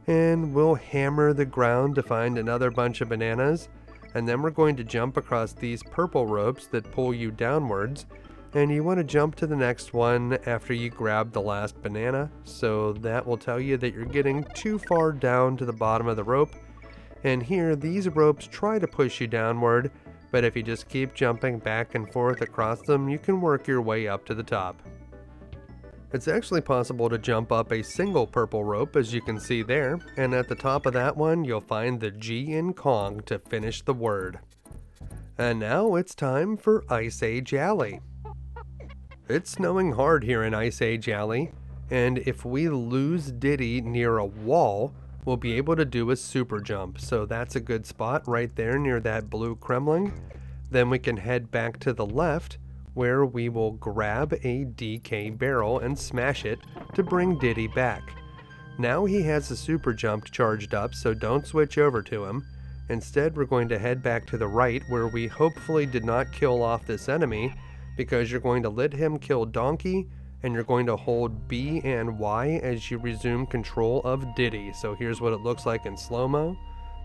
And we'll hammer the ground to find another bunch of bananas, and then we're going to jump across these purple ropes that pull you downwards, and you want to jump to the next one after you grab the last banana, so that will tell you that you're getting too far down to the bottom of the rope. And here, these ropes try to push you downward, but if you just keep jumping back and forth across them, you can work your way up to the top. It's actually possible to jump up a single purple rope, as you can see there, and at the top of that one, you'll find the G in Kong to finish the word. And now it's time for Ice Age Alley. It's snowing hard here in Ice Age Alley, and if we lose Diddy near a wall, we'll be able to do a super jump, so that's a good spot right there near that blue Kremling. Then we can head back to the left, where we will grab a DK barrel and smash it to bring Diddy back. Now he has a super jump charged up, so don't switch over to him. Instead, we're going to head back to the right, where we hopefully did not kill off this enemy, because you're going to let him kill Donkey, and you're going to hold B and Y as you resume control of Diddy. So here's what it looks like in slow-mo.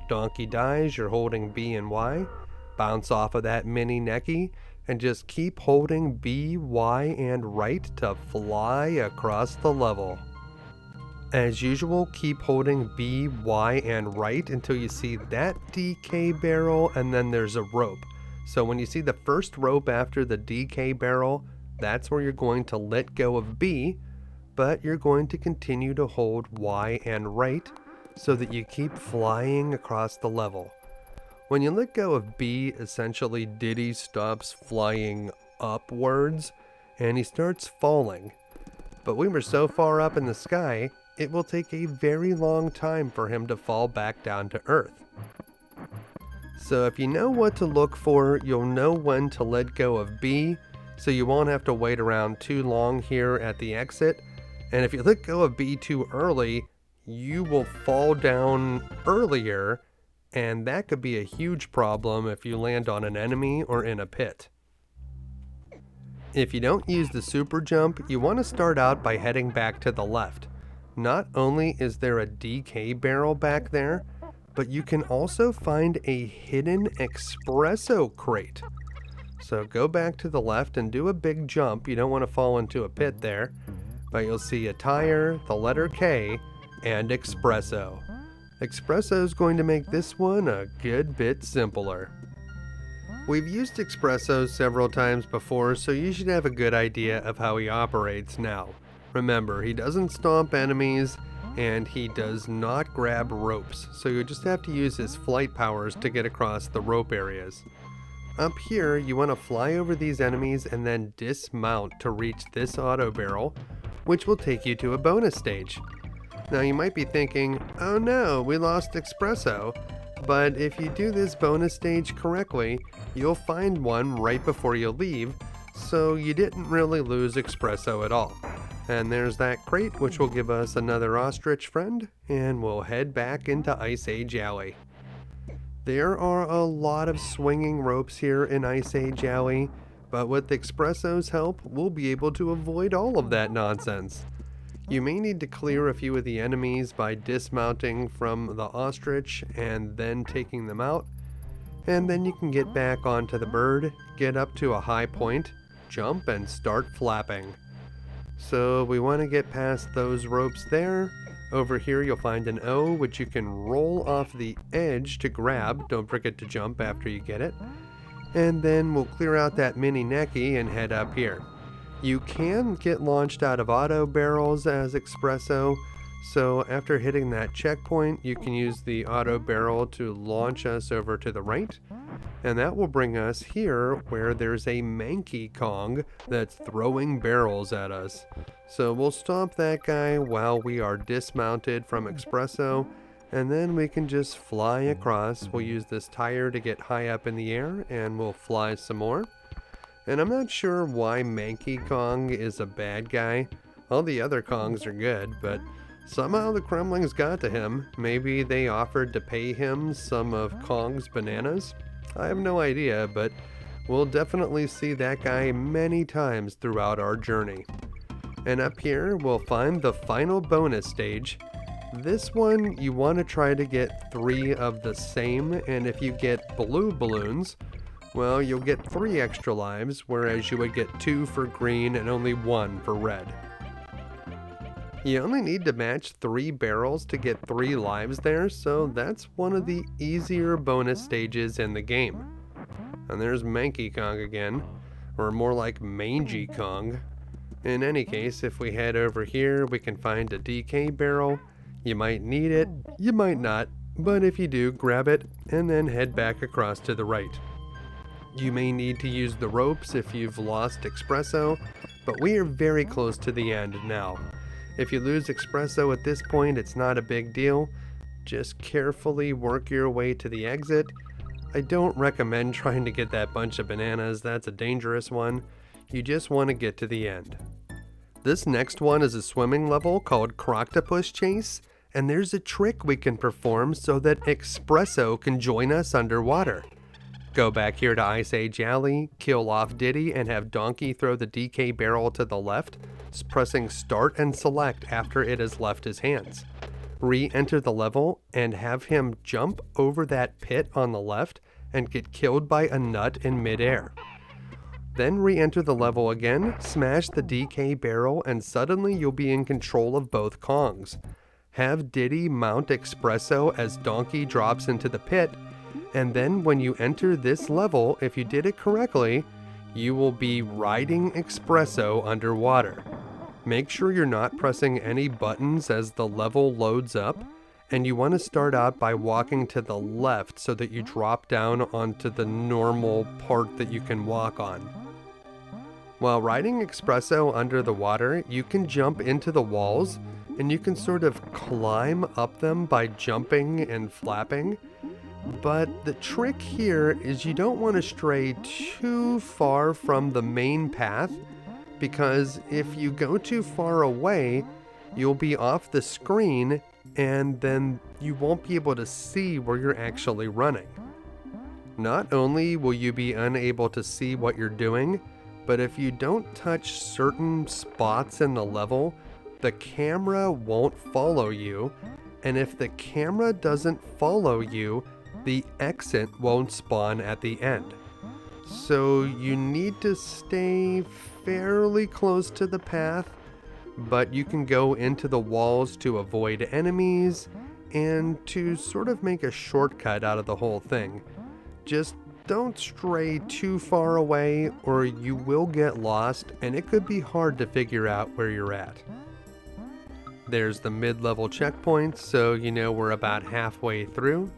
Donkey dies, you're holding B and Y. Bounce off of that mini Necky, and just keep holding B, Y, and right to fly across the level. As usual, keep holding B, Y, and right until you see that DK barrel, and then there's a rope. So when you see the first rope after the DK barrel, that's where you're going to let go of B, but you're going to continue to hold Y and right so that you keep flying across the level. When you let go of B, essentially Diddy stops flying upwards and he starts falling. But we were so far up in the sky, it will take a very long time for him to fall back down to Earth. So if you know what to look for, you'll know when to let go of B, so you won't have to wait around too long here at the exit. And if you let go of B too early, you will fall down earlier, and that could be a huge problem if you land on an enemy or in a pit. If you don't use the super jump, you want to start out by heading back to the left. Not only is there a DK barrel back there, but you can also find a hidden Expresso crate. So go back to the left and do a big jump. You don't want to fall into a pit there, but you'll see a tire, the letter K, and Expresso. Expresso is going to make this one a good bit simpler. We've used Expresso several times before, so you should have a good idea of how he operates now. Remember, he doesn't stomp enemies, and he does not grab ropes, so you just have to use his flight powers to get across the rope areas. Up here, you want to fly over these enemies and then dismount to reach this auto barrel, which will take you to a bonus stage. Now you might be thinking, oh no, we lost Expresso, but if you do this bonus stage correctly, you'll find one right before you leave, so you didn't really lose Expresso at all. And there's that crate, which will give us another Ostrich friend, and we'll head back into Ice Age Alley. There are a lot of swinging ropes here in Ice Age Alley, but with Expresso's help, we'll be able to avoid all of that nonsense. You may need to clear a few of the enemies by dismounting from the Ostrich and then taking them out, and then you can get back onto the bird, get up to a high point, jump, and start flapping. So we want to get past those ropes there. Over here you'll find an O, which you can roll off the edge to grab. Don't forget to jump after you get it. And then we'll clear out that mini Necky and head up here. You can get launched out of auto barrels as Expresso, so after hitting that checkpoint, you can use the auto barrel to launch us over to the right, and that will bring us here where there's a Manky Kong that's throwing barrels at us. So we'll stomp that guy while we are dismounted from Expresso, and then we can just fly across. We'll use this tire to get high up in the air, and we'll fly some more. And I'm not sure why Manky Kong is a bad guy. All the other Kongs are good, but somehow the Kremlings got to him. Maybe they offered to pay him some of Kong's bananas? I have no idea, but we'll definitely see that guy many times throughout our journey. And up here, we'll find the final bonus stage. This one, you want to try to get 3 of the same, and if you get blue balloons, well, you'll get 3 extra lives, whereas you would get 2 for green and only 1 for red. You only need to match 3 barrels to get 3 lives there, so that's one of the easier bonus stages in the game. And there's Manky Kong again, or more like Mangy Kong. In any case, if we head over here, we can find a DK barrel. You might need it, you might not, but if you do, grab it, and then head back across to the right. You may need to use the ropes if you've lost Expresso, but we are very close to the end now. If you lose Expresso at this point, it's not a big deal. Just carefully work your way to the exit. I don't recommend trying to get that bunch of bananas, that's a dangerous one. You just want to get to the end. This next one is a swimming level called Croctopus Chase, and there's a trick we can perform so that Expresso can join us underwater. Go back here to Ice Age Alley, kill off Diddy, and have Donkey throw the DK barrel to the left, pressing start and select after it has left his hands. Re-enter the level and have him jump over that pit on the left and get killed by a nut in midair. Then re-enter the level again, smash the DK barrel, and suddenly you'll be in control of both Kongs. Have Diddy mount Expresso as Donkey drops into the pit, and then when you enter this level, if you did it correctly, you will be riding Expresso underwater. Make sure you're not pressing any buttons as the level loads up, and you want to start out by walking to the left so that you drop down onto the normal part that you can walk on. While riding Expresso under the water, you can jump into the walls, and you can sort of climb up them by jumping and flapping. But the trick here is you don't want to stray too far from the main path, because if you go too far away, you'll be off the screen and then you won't be able to see where you're actually running. Not only will you be unable to see what you're doing, but if you don't touch certain spots in the level, the camera won't follow you, and if the camera doesn't follow you, the exit won't spawn at the end. So you need to stay fairly close to the path, but you can go into the walls to avoid enemies and to sort of make a shortcut out of the whole thing. Just don't stray too far away or you will get lost and it could be hard to figure out where you're at. There's the mid-level checkpoint, so you know we're about halfway through.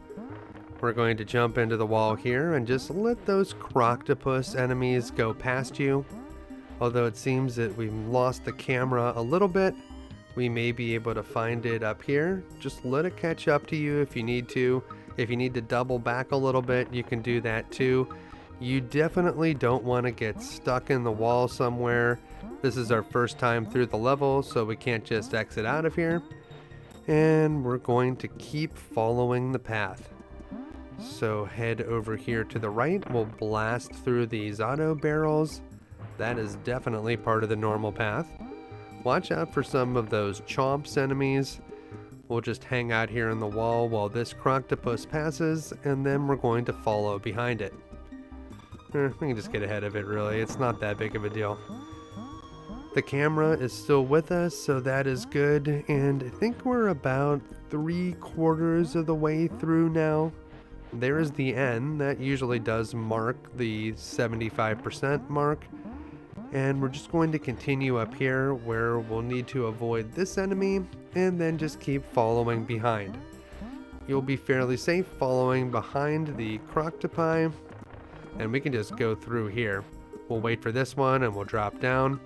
We're going to jump into the wall here and just let those Croctopus enemies go past you. Although it seems that we've lost the camera a little bit, we may be able to find it up here. Just let it catch up to you if you need to. If you need to double back a little bit, you can do that too. You definitely don't want to get stuck in the wall somewhere. This is our first time through the level, so we can't just exit out of here. And we're going to keep following the path. So head over here to the right, we'll blast through these auto barrels. That is definitely part of the normal path. Watch out for some of those chomps enemies. We'll just hang out here in the wall while this Croctopus passes, and then we're going to follow behind it. We can just get ahead of it really, it's not that big of a deal. The camera is still with us, so that is good, and I think we're about 3/4 of the way through now. There is the end, that usually does mark the 75% mark. And we're just going to continue up here where we'll need to avoid this enemy and then just keep following behind. You'll be fairly safe following behind the Croctopi, and we can just go through here. We'll wait for this one and we'll drop down.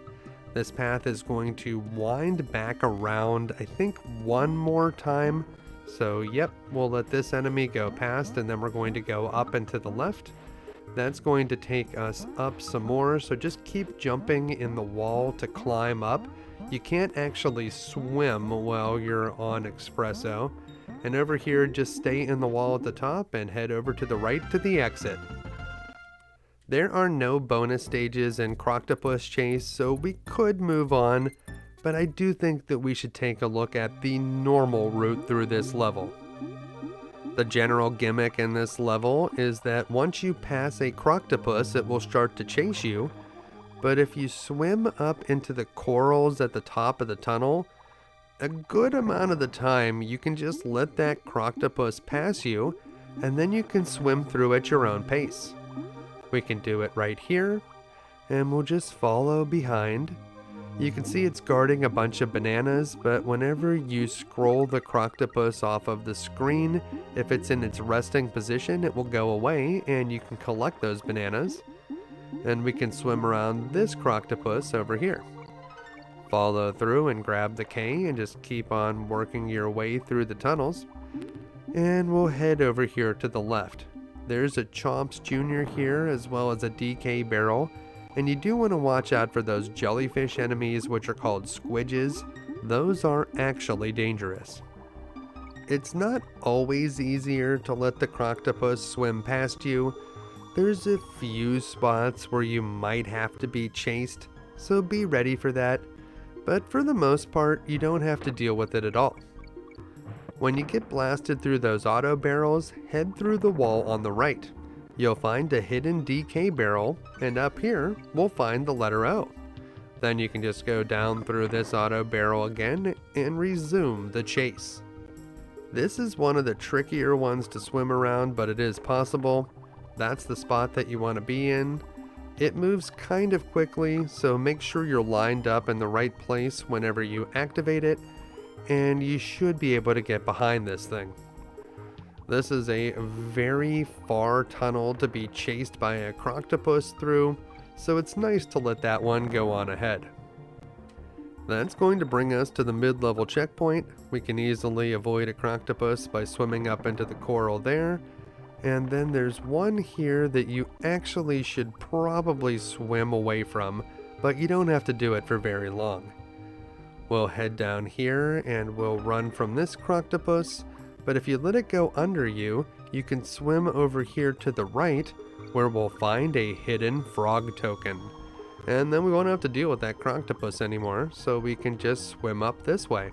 This path is going to wind back around, I think, one more time. So yep, we'll let this enemy go past and then we're going to go up and to the left. That's going to take us up some more, so just keep jumping in the wall to climb up. You can't actually swim while you're on Expresso. And over here, just stay in the wall at the top and head over to the right to the exit. There are no bonus stages in Croctopus Chase, so we could move on, but I do think that we should take a look at the normal route through this level. The general gimmick in this level is that once you pass a Croctopus, it will start to chase you, but if you swim up into the corals at the top of the tunnel, a good amount of the time you can just let that Croctopus pass you, and then you can swim through at your own pace. We can do it right here, and we'll just follow behind. You can see it's guarding a bunch of bananas, but whenever you scroll the Croctopus off of the screen, if it's in its resting position, it will go away and you can collect those bananas. And we can swim around this Croctopus over here. Follow through and grab the K and just keep on working your way through the tunnels. And we'll head over here to the left. There's a Chomps Jr. here as well as a DK barrel. And you do want to watch out for those jellyfish enemies, which are called squidges. Those are actually dangerous. It's not always easier to let the Croctopus swim past you. There's a few spots where you might have to be chased, so be ready for that. But for the most part, you don't have to deal with it at all. When you get blasted through those auto barrels, head through the wall on the right. you'll find a hidden DK barrel, and up here, we'll find the letter O. Then you can just go down through this auto barrel again and resume the chase. This is one of the trickier ones to swim around, but it is possible. That's the spot that you want to be in. It moves kind of quickly, so make sure you're lined up in the right place whenever you activate it, and you should be able to get behind this thing. This is a very far tunnel to be chased by a Croctopus through, so it's nice to let that one go on ahead. That's going to bring us to the mid-level checkpoint. We can easily avoid a Croctopus by swimming up into the coral there. And then there's one here that you actually should probably swim away from, but you don't have to do it for very long. We'll head down here and we'll run from this Croctopus, but if you let it go under you, you can swim over here to the right, where we'll find a hidden frog token. And then we won't have to deal with that Croctopus anymore, so we can just swim up this way.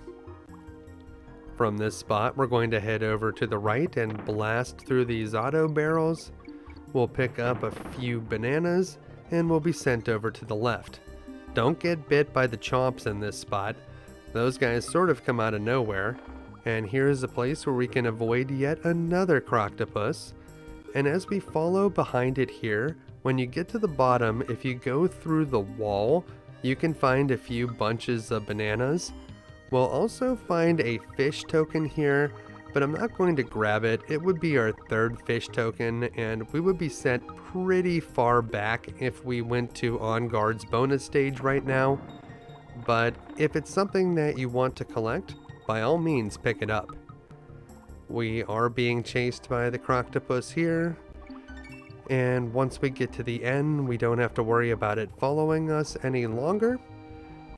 From this spot, we're going to head over to the right and blast through these auto barrels. We'll pick up a few bananas, and we'll be sent over to the left. Don't get bit by the chomps in this spot. Those guys sort of come out of nowhere. And here's a place where we can avoid yet another Croctopus. And as we follow behind it here, when you get to the bottom, if you go through the wall, you can find a few bunches of bananas. We'll also find a fish token here, but I'm not going to grab it. It would be our third fish token, and we would be sent pretty far back if we went to On Guard's bonus stage right now. But if it's something that you want to collect, by all means pick it up. We are being chased by the Croctopus here, and once we get to the end, we don't have to worry about it following us any longer.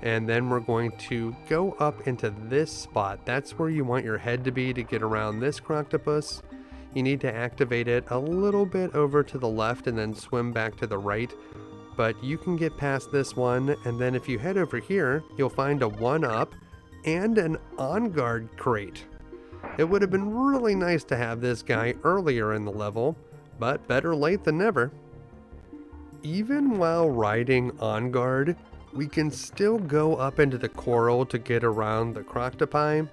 And then we're going to go up into this spot. That's where you want your head to be to get around this Croctopus. You need to activate it a little bit over to the left and then swim back to the right. But you can get past this one, and then if you head over here, you'll find a 1-up and an On Guard crate. It would have been really nice to have this guy earlier in the level, but better late than never. Even while riding On Guard, we can still go up into the coral to get around the Croctopi,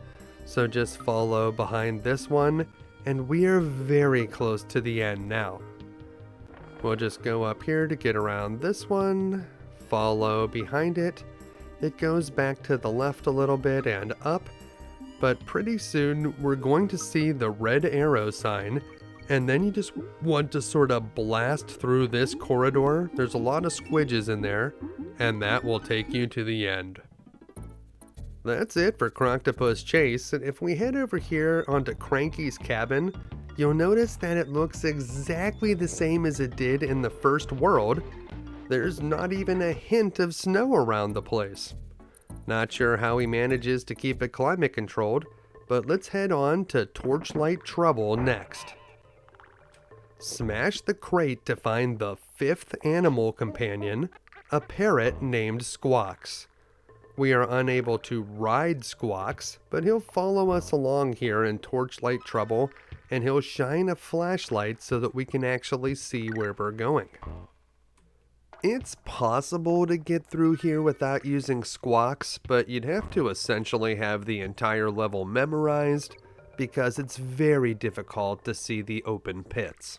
so just follow behind this one, and we are very close to the end now. We'll just go up here to get around this one, follow behind it. It goes back to the left a little bit and up, but pretty soon we're going to see the red arrow sign, and then you just want to sort of blast through this corridor. There's a lot of squidges in there, and that will take you to the end. That's it for Croctopus Chase, and if we head over here onto Cranky's cabin, you'll notice that it looks exactly the same as it did in the first world. There's not even a hint of snow around the place. Not sure how he manages to keep it climate controlled, but let's head on to Torchlight Trouble next. Smash the crate to find the 5th animal companion, a parrot named Squawks. We are unable to ride Squawks, but he'll follow us along here in Torchlight Trouble, and he'll shine a flashlight so that we can actually see where we're going. It's possible to get through here without using Squawks, but you'd have to essentially have the entire level memorized, because it's very difficult to see the open pits.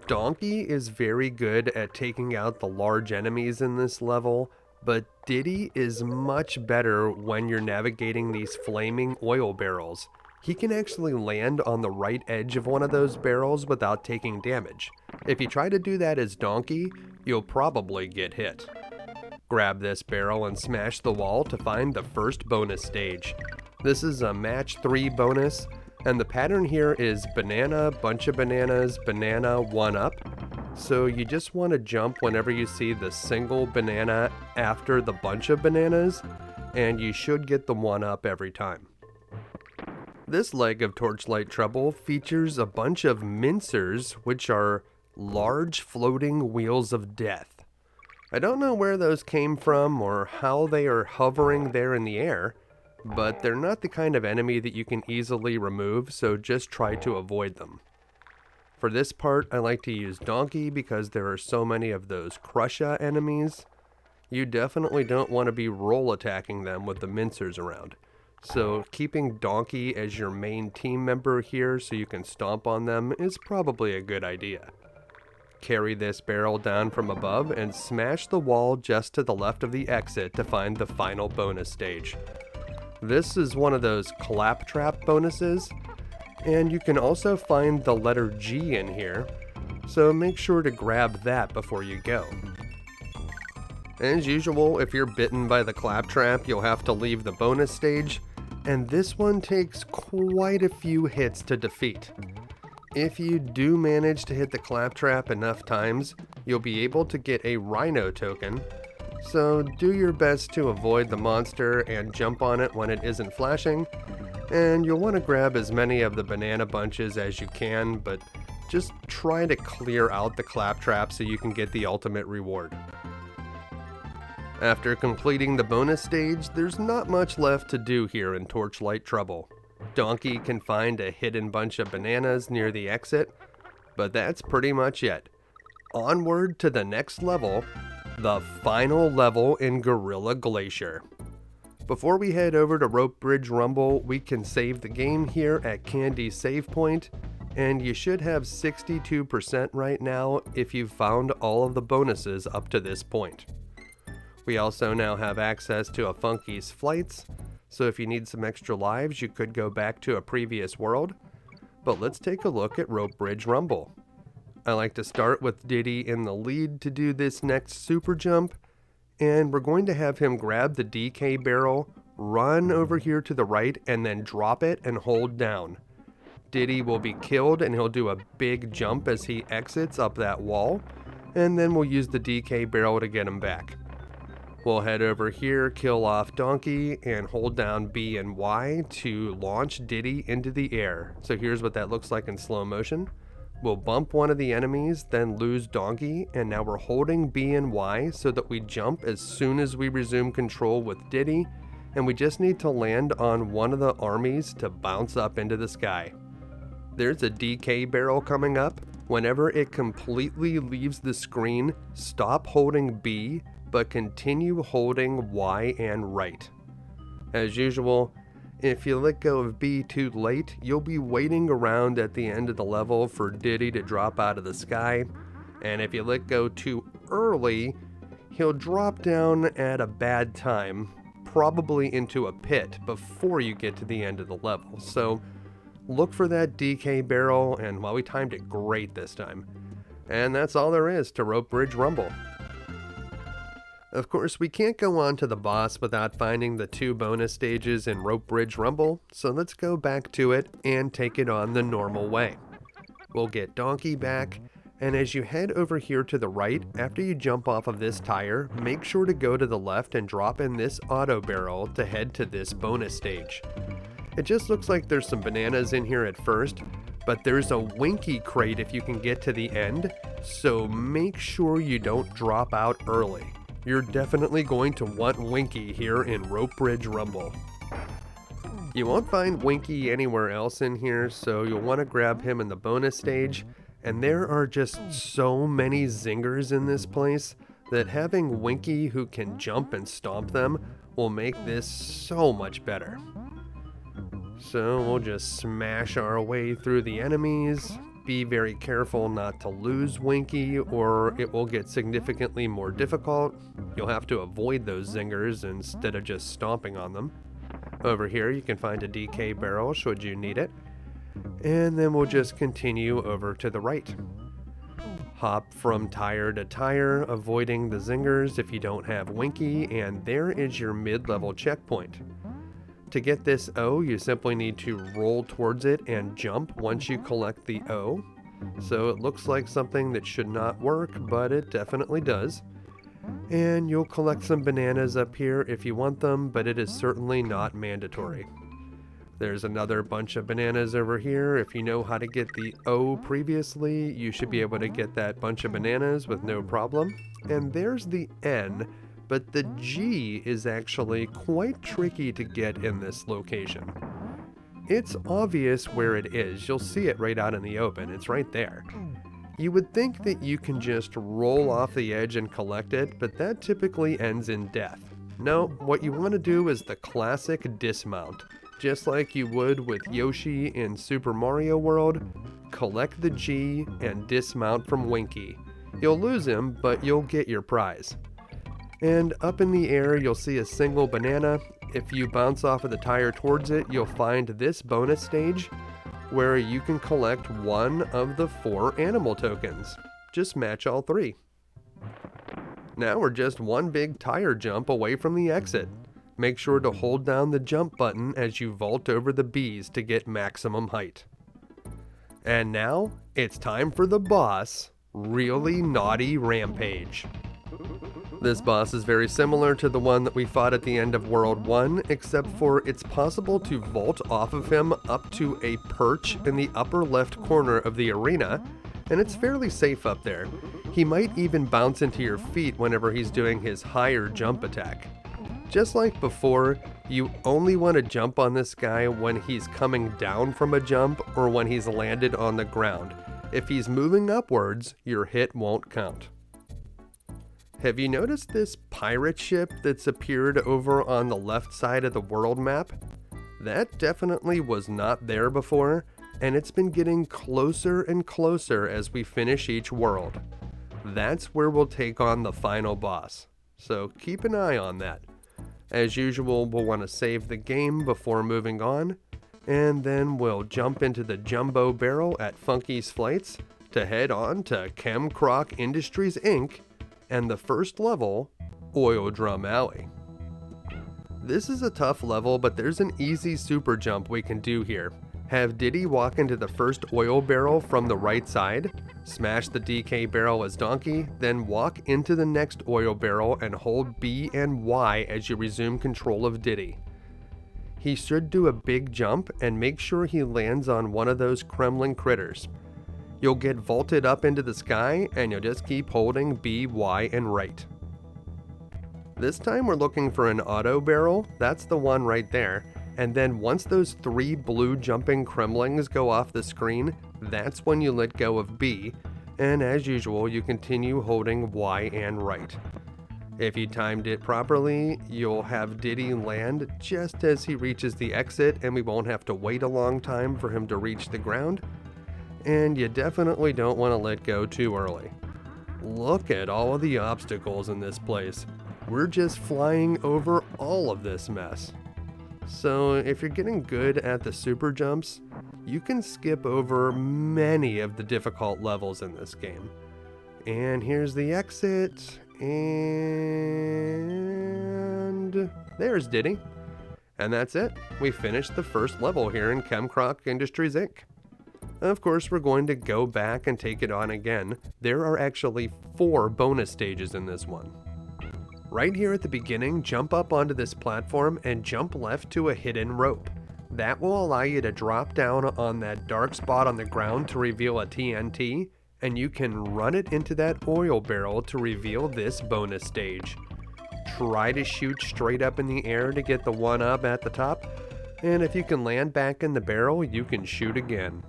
Donkey is very good at taking out the large enemies in this level, but Diddy is much better when you're navigating these flaming oil barrels. He can actually land on the right edge of one of those barrels without taking damage. If you try to do that as Donkey, you'll probably get hit. Grab this barrel and smash the wall to find the first bonus stage. This is a match 3 bonus, and the pattern here is banana, bunch of bananas, banana, 1-up. So you just want to jump whenever you see the single banana after the bunch of bananas, and you should get the 1-up every time. This leg of Torchlight Trouble features a bunch of mincers, which are large floating wheels of death. I don't know where those came from or how they are hovering there in the air, but they're not the kind of enemy that you can easily remove, so just try to avoid them. For this part, I like to use Donkey because there are so many of those Crusha enemies. You definitely don't want to be roll attacking them with the mincers around. So keeping Donkey as your main team member here so you can stomp on them is probably a good idea. Carry this barrel down from above and smash the wall just to the left of the exit to find the final bonus stage. This is one of those claptrap bonuses, and you can also find the letter G in here, so make sure to grab that before you go. As usual, if you're bitten by the claptrap, you'll have to leave the bonus stage, and this one takes quite a few hits to defeat. If you do manage to hit the claptrap enough times, you'll be able to get a rhino token, so do your best to avoid the monster and jump on it when it isn't flashing, and you'll want to grab as many of the banana bunches as you can, but just try to clear out the claptrap so you can get the ultimate reward. After completing the bonus stage, there's not much left to do here in Torchlight Trouble. Donkey can find a hidden bunch of bananas near the exit, but that's pretty much it. Onward to the next level, the final level in Gorilla Glacier. Before we head over to Rope Bridge Rumble, we can save the game here at Candy's save point, and you should have 62% right now if you've found all of the bonuses up to this point. We also now have access to a Funky's flights, so if you need some extra lives, you could go back to a previous world. But let's take a look at Rope Bridge Rumble. I like to start with Diddy in the lead to do this next super jump, and we're going to have him grab the DK barrel, run over here to the right, and then drop it and hold down. Diddy will be killed, and he'll do a big jump as he exits up that wall, and then we'll use the DK barrel to get him back. We'll head over here, kill off Donkey, and hold down B and Y to launch Diddy into the air. So here's what that looks like in slow motion. We'll bump one of the enemies, then lose Donkey, and now we're holding B and Y so that we jump as soon as we resume control with Diddy, and we just need to land on one of the armies to bounce up into the sky. There's a DK barrel coming up. Whenever it completely leaves the screen, stop holding B, but continue holding Y and right. As usual, if you let go of B too late, you'll be waiting around at the end of the level for Diddy to drop out of the sky, and if you let go too early, he'll drop down at a bad time, probably into a pit before you get to the end of the level. So look for that DK barrel, and well, we timed it great this time. And that's all there is to Rope Bridge Rumble. Of course, we can't go on to the boss without finding the 2 bonus stages in Rope Bridge Rumble, so let's go back to it and take it on the normal way. We'll get Donkey back, and as you head over here to the right, after you jump off of this tire, make sure to go to the left and drop in this auto barrel to head to this bonus stage. It just looks like there's some bananas in here at first, but there's a Winky crate if you can get to the end, so make sure you don't drop out early. You're definitely going to want Winky here in Rope Bridge Rumble. You won't find Winky anywhere else in here, so you'll want to grab him in the bonus stage, and there are just so many zingers in this place that having Winky who can jump and stomp them will make this so much better. So we'll just smash our way through the enemies. Be very careful not to lose Winky, or it will get significantly more difficult. You'll have to avoid those zingers instead of just stomping on them. Over here you can find a DK barrel should you need it. And then we'll just continue over to the right. Hop from tire to tire, avoiding the zingers if you don't have Winky, and there is your mid-level checkpoint. To get this O, you simply need to roll towards it and jump once you collect the O. So it looks like something that should not work, but it definitely does. And you'll collect some bananas up here if you want them, but it is certainly not mandatory. There's another bunch of bananas over here. If you know how to get the O previously, you should be able to get that bunch of bananas with no problem. And there's the N. But the G is actually quite tricky to get in this location. It's obvious where it is. You'll see it right out in the open. It's right there. You would think that you can just roll off the edge and collect it, but that typically ends in death. No, what you want to do is the classic dismount. Just like you would with Yoshi in Super Mario World, collect the G and dismount from Winky. You'll lose him, but you'll get your prize. And up in the air, you'll see a single banana. If you bounce off of the tire towards it, you'll find this bonus stage where you can collect one of the 4 animal tokens. Just match all 3. Now we're just one big tire jump away from the exit. Make sure to hold down the jump button as you vault over the bees to get maximum height. And now, it's time for the boss, Really Gnawty Rampage. This boss is very similar to the one that we fought at the end of World 1, except for it's possible to vault off of him up to a perch in the upper left corner of the arena, and it's fairly safe up there. He might even bounce into your feet whenever he's doing his higher jump attack. Just like before, you only want to jump on this guy when he's coming down from a jump or when he's landed on the ground. If he's moving upwards, your hit won't count. Have you noticed this pirate ship that's appeared over on the left side of the world map? That definitely was not there before, and it's been getting closer and closer as we finish each world. That's where we'll take on the final boss, so keep an eye on that. As usual, we'll want to save the game before moving on, and then we'll jump into the jumbo barrel at Funky's Flights to head on to Kemkroc Industries Inc. and the first level, Oil Drum Alley. This is a tough level, but there's an easy super jump we can do here. Have Diddy walk into the first oil barrel from the right side, smash the DK barrel as Donkey, then walk into the next oil barrel and hold B and Y as you resume control of Diddy. He should do a big jump and make sure he lands on one of those Kremlin critters. You'll get vaulted up into the sky and you'll just keep holding B, Y, and right. This time we're looking for an auto barrel, that's the one right there, and then once those 3 blue jumping Kremlings go off the screen, that's when you let go of B, and as usual you continue holding Y and right. If you timed it properly, you'll have Diddy land just as he reaches the exit and we won't have to wait a long time for him to reach the ground. And you definitely don't want to let go too early. Look at all of the obstacles in this place. We're just flying over all of this mess. So if you're getting good at the super jumps, you can skip over many of the difficult levels in this game. And here's the exit, and there's Diddy. And that's it. We finished the first level here in Kemkroc Industries Inc. Of course, we're going to go back and take it on again. There are actually 4 bonus stages in this one. Right here at the beginning, jump up onto this platform and jump left to a hidden rope. That will allow you to drop down on that dark spot on the ground to reveal a TNT, and you can run it into that oil barrel to reveal this bonus stage. Try to shoot straight up in the air to get the 1-up at the top, and if you can land back in the barrel, you can shoot again.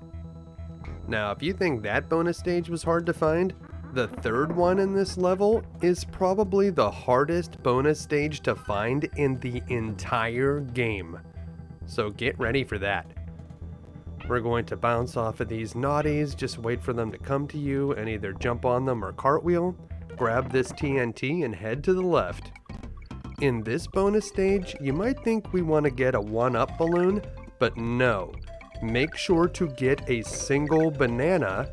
Now, if you think that bonus stage was hard to find, the third one in this level is probably the hardest bonus stage to find in the entire game. So get ready for that. We're going to bounce off of these Gnawties, just wait for them to come to you and either jump on them or cartwheel, grab this TNT and head to the left. In this bonus stage, you might think we want to get a 1-up balloon, but no. Make sure to get a single banana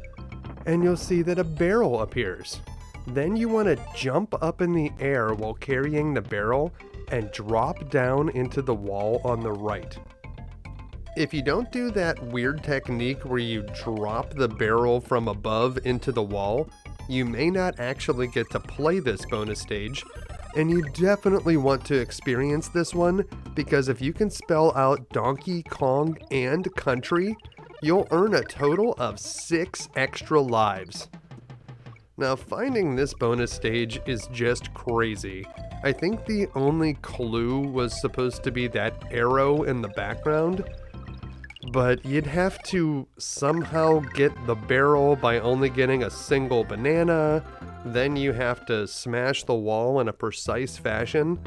and you'll see that a barrel appears. Then you want to jump up in the air while carrying the barrel and drop down into the wall on the right. If you don't do that weird technique where you drop the barrel from above into the wall, you may not actually get to play this bonus stage, and you definitely want to experience this one because if you can spell out Donkey Kong and country, you'll earn a total of 6 extra lives. Now, finding this bonus stage is just crazy. I think the only clue was supposed to be that arrow in the background, but you'd have to somehow get the barrel by only getting a single banana. Then you have to smash the wall in a precise fashion.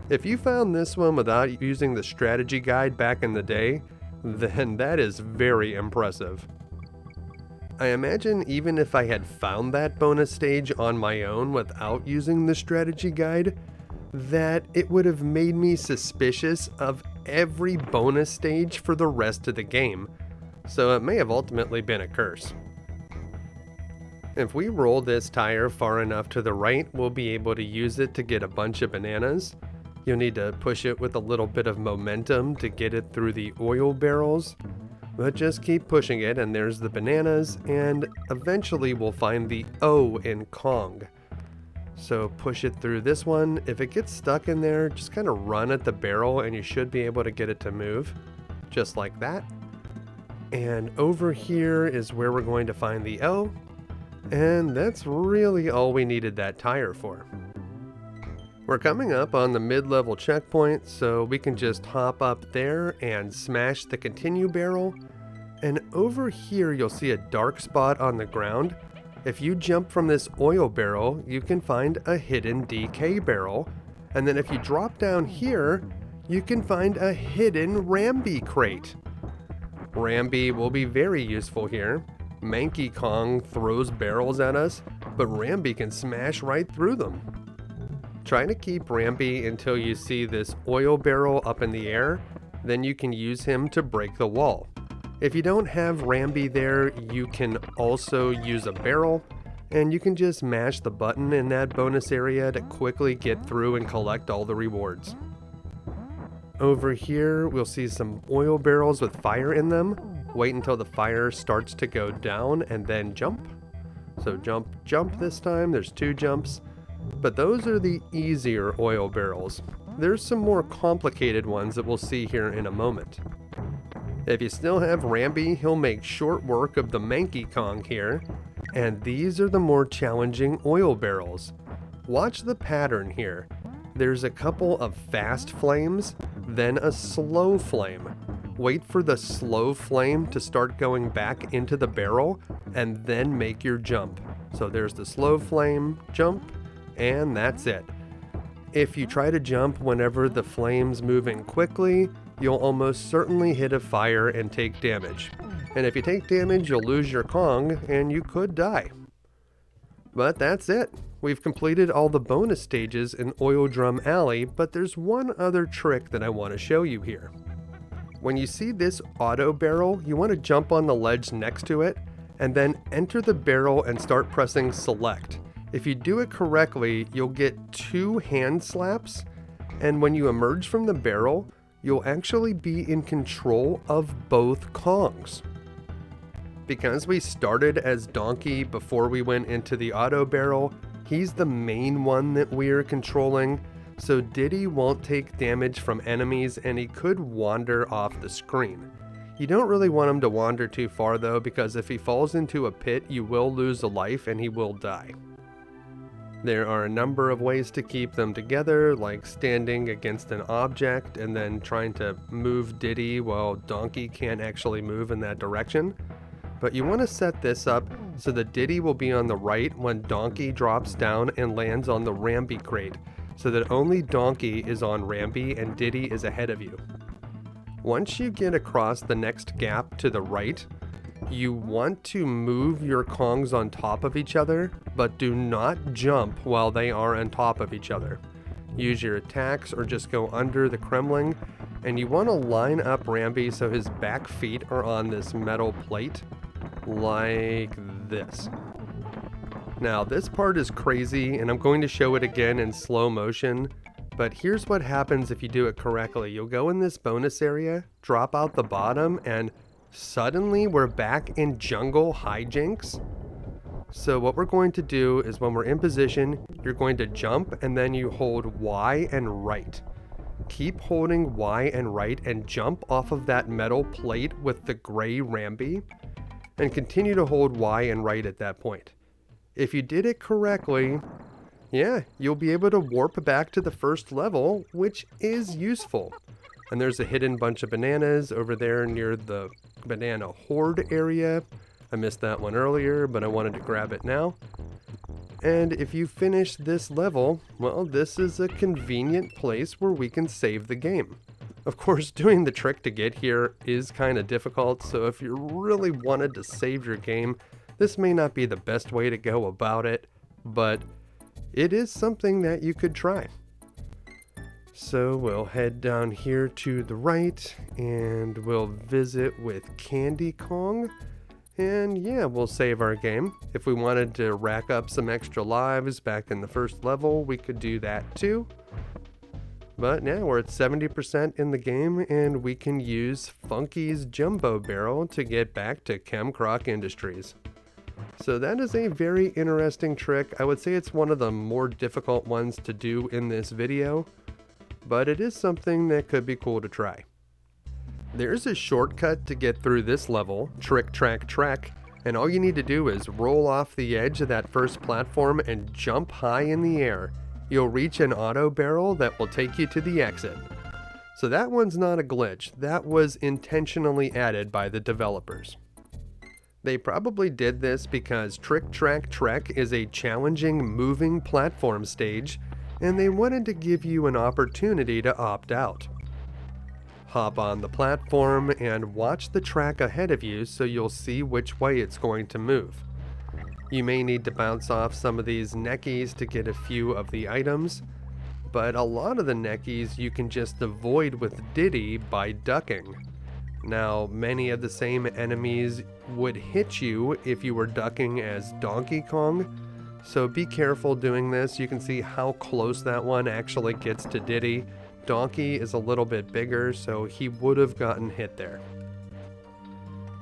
If you found this one without using the strategy guide back in the day, then that is very impressive. I imagine even if I had found that bonus stage on my own without using the strategy guide, that it would have made me suspicious of every bonus stage for the rest of the game, so it may have ultimately been a curse. If we roll this tire far enough to the right, we'll be able to use it to get a bunch of bananas. You'll need to push it with a little bit of momentum to get it through the oil barrels, but just keep pushing it and there's the bananas, and eventually we'll find the O in Kong. So push it through this one. If it gets stuck in there, just kind of run at the barrel and you should be able to get it to move, just like that. And over here is where we're going to find the O, and that's really all we needed that tire for. We're coming up on the mid-level checkpoint, so we can just hop up there and smash the continue barrel. And over here you'll see a dark spot on the ground. If you jump from this oil barrel, you can find a hidden DK barrel. And then if you drop down here, you can find a hidden Rambi crate. Rambi will be very useful here. Manky Kong throws barrels at us, but Rambi can smash right through them. Try to keep Rambi until you see this oil barrel up in the air, then you can use him to break the wall. If you don't have Rambi there, you can also use a barrel, and you can just mash the button in that bonus area to quickly get through and collect all the rewards. Over here, we'll see some oil barrels with fire in them. Wait until the fire starts to go down and then jump. So jump, jump this time. There's 2 jumps. But those are the easier oil barrels. There's some more complicated ones that we'll see here in a moment. If you still have Rambi, he'll make short work of the Manky Kong here. And these are the more challenging oil barrels. Watch the pattern here. There's a couple of fast flames, then a slow flame. Wait for the slow flame to start going back into the barrel, and then make your jump. So there's the slow flame, jump, and that's it. If you try to jump whenever the flame's moving quickly, you'll almost certainly hit a fire and take damage. And if you take damage, you'll lose your Kong, and you could die. But that's it. We've completed all the bonus stages in Oil Drum Alley, but there's one other trick that I want to show you here. When you see this auto barrel, you want to jump on the ledge next to it, and then enter the barrel and start pressing select. If you do it correctly, you'll get 2 hand slaps, and when you emerge from the barrel, you'll actually be in control of both Kongs. Because we started as Donkey before we went into the auto barrel, he's the main one that we're controlling, so Diddy won't take damage from enemies and he could wander off the screen. You don't really want him to wander too far though, because if he falls into a pit, you will lose a life and he will die. There are a number of ways to keep them together, like standing against an object and then trying to move Diddy while Donkey can't actually move in that direction. But you want to set this up so that Diddy will be on the right when Donkey drops down and lands on the Rambi crate, so that only Donkey is on Rambi and Diddy is ahead of you. Once you get across the next gap to the right, you want to move your Kongs on top of each other, but do not jump while they are on top of each other. Use your attacks or just go under the Kremling, and you want to line up Rambi so his back feet are on this metal plate, like this. Now this part is crazy, and I'm going to show it again in slow motion, but here's what happens if you do it correctly. You'll go in this bonus area, drop out the bottom, and suddenly we're back in jungle hijinks. So what we're going to do is when we're in position, you're going to jump and then you hold Y and right. Keep holding Y and right and jump off of that metal plate with the gray Rambi, and continue to hold Y and right at that point. If you did it correctly, yeah, you'll be able to warp back to the first level, which is useful. And there's a hidden bunch of bananas over there near the banana hoard area. I missed that one earlier, but I wanted to grab it now. And if you finish this level, well, this is a convenient place where we can save the game. Of course, doing the trick to get here is kind of difficult, so if you really wanted to save your game, this may not be the best way to go about it, but it is something that you could try. So we'll head down here to the right, and we'll visit with Candy Kong. And yeah, we'll save our game. If we wanted to rack up some extra lives back in the first level, we could do that too. But now we're at 70% in the game, and we can use Funky's Jumbo Barrel to get back to Kemkroc Industries. So that is a very interesting trick. I would say it's one of the more difficult ones to do in this video, but it is something that could be cool to try. There's a shortcut to get through this level, Trick Track Trek, and all you need to do is roll off the edge of that first platform and jump high in the air. You'll reach an auto barrel that will take you to the exit. So that one's not a glitch, that was intentionally added by the developers. They probably did this because Trick Track Trek is a challenging moving platform stage, and they wanted to give you an opportunity to opt out. Hop on the platform and watch the track ahead of you so you'll see which way it's going to move. You may need to bounce off some of these Neckies to get a few of the items, but a lot of the Neckies you can just avoid with Diddy by ducking. Now, many of the same enemies would hit you if you were ducking as Donkey Kong, so be careful doing this. You can see how close that one actually gets to Diddy. Donkey is a little bit bigger, so he would have gotten hit there.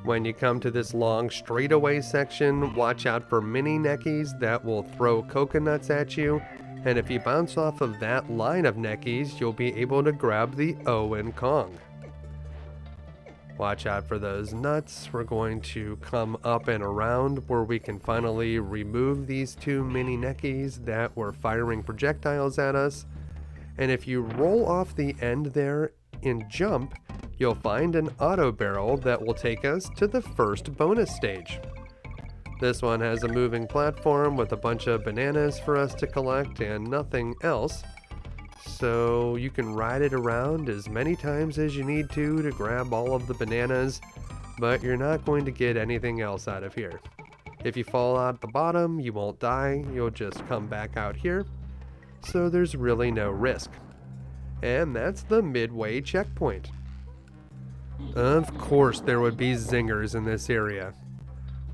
When you come to this long straightaway section, watch out for mini Neckies that will throw coconuts at you, and if you bounce off of that line of Neckies, you'll be able to grab the O in Kong. Watch out for those nuts. We're going to come up and around where we can finally remove these two mini Neckies that were firing projectiles at us. And if you roll off the end there and jump, you'll find an auto barrel that will take us to the first bonus stage. This one has a moving platform with a bunch of bananas for us to collect and nothing else. So you can ride it around as many times as you need to grab all of the bananas, but you're not going to get anything else out of here. If you fall out at the bottom, you won't die, you'll just come back out here. So there's really no risk. And that's the midway checkpoint. Of course there would be zingers in this area.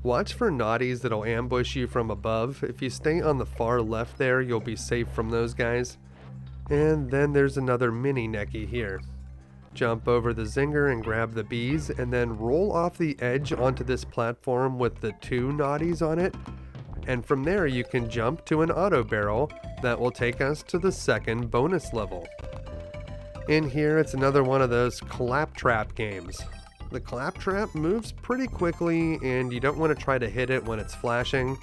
Watch for Gnawties that'll ambush you from above. If you stay on the far left there, you'll be safe from those guys. And then there's another mini Necky here. Jump over the zinger and grab the bees, and then roll off the edge onto this platform with the two Gnawties on it. And from there you can jump to an auto barrel that will take us to the second bonus level. In here it's another one of those claptrap games. The claptrap moves pretty quickly and you don't want to try to hit it when it's flashing.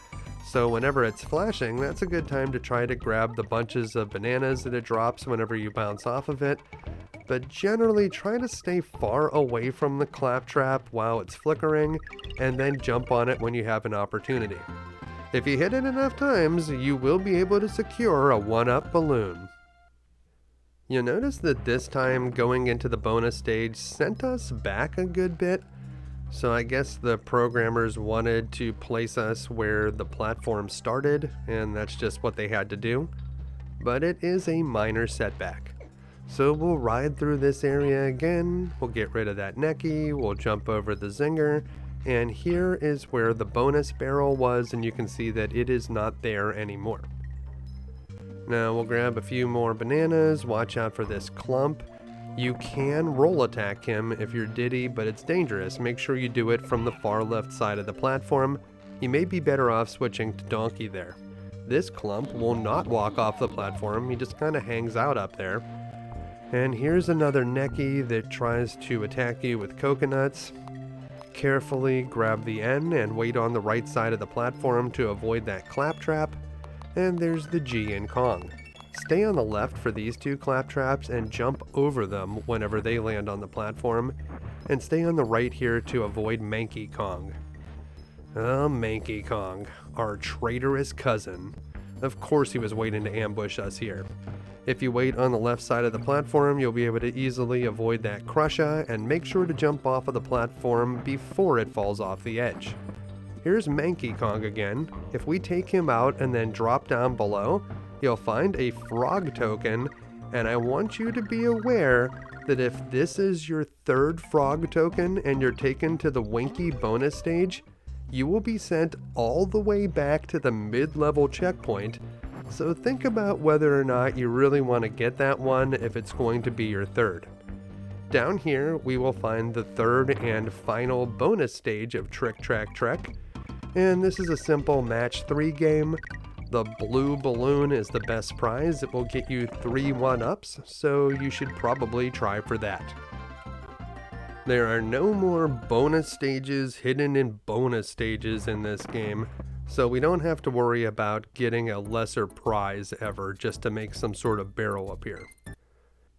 So whenever it's flashing, that's a good time to try to grab the bunches of bananas that it drops whenever you bounce off of it. But generally try to stay far away from the claptrap while it's flickering and then jump on it when you have an opportunity. If you hit it enough times, you will be able to secure a 1-up balloon. You'll notice that this time going into the bonus stage sent us back a good bit. So I guess the programmers wanted to place us where the platform started, and that's just what they had to do. But it is a minor setback. So we'll ride through this area again, we'll get rid of that Necky, we'll jump over the zinger, and here is where the bonus barrel was, and you can see that it is not there anymore. Now we'll grab a few more bananas, watch out for this clump. You can roll attack him if you're Diddy, but it's dangerous. Make sure you do it from the far left side of the platform. You may be better off switching to Donkey there. This clump will not walk off the platform, he just kind of hangs out up there. And here's another Necky that tries to attack you with coconuts. Carefully grab the N and wait on the right side of the platform to avoid that claptrap. And there's the G in Kong. Stay on the left for these two claptraps and jump over them whenever they land on the platform, and stay on the right here to avoid Manky Kong. Oh, Manky Kong, our traitorous cousin. Of course he was waiting to ambush us here. If you wait on the left side of the platform, you'll be able to easily avoid that crusher, and make sure to jump off of the platform before it falls off the edge. Here's Manky Kong again. If we take him out and then drop down below, you'll find a frog token, and I want you to be aware that if this is your third frog token and you're taken to the Winky bonus stage, you will be sent all the way back to the mid-level checkpoint, so think about whether or not you really want to get that one if it's going to be your third. Down here, we will find the third and final bonus stage of Trick Track Trek, and this is a simple match 3 game. The blue balloon is the best prize. It will get you 3 1-ups, so you should probably try for that. There are no more bonus stages hidden in bonus stages in this game, so we don't have to worry about getting a lesser prize ever just to make some sort of barrel appear.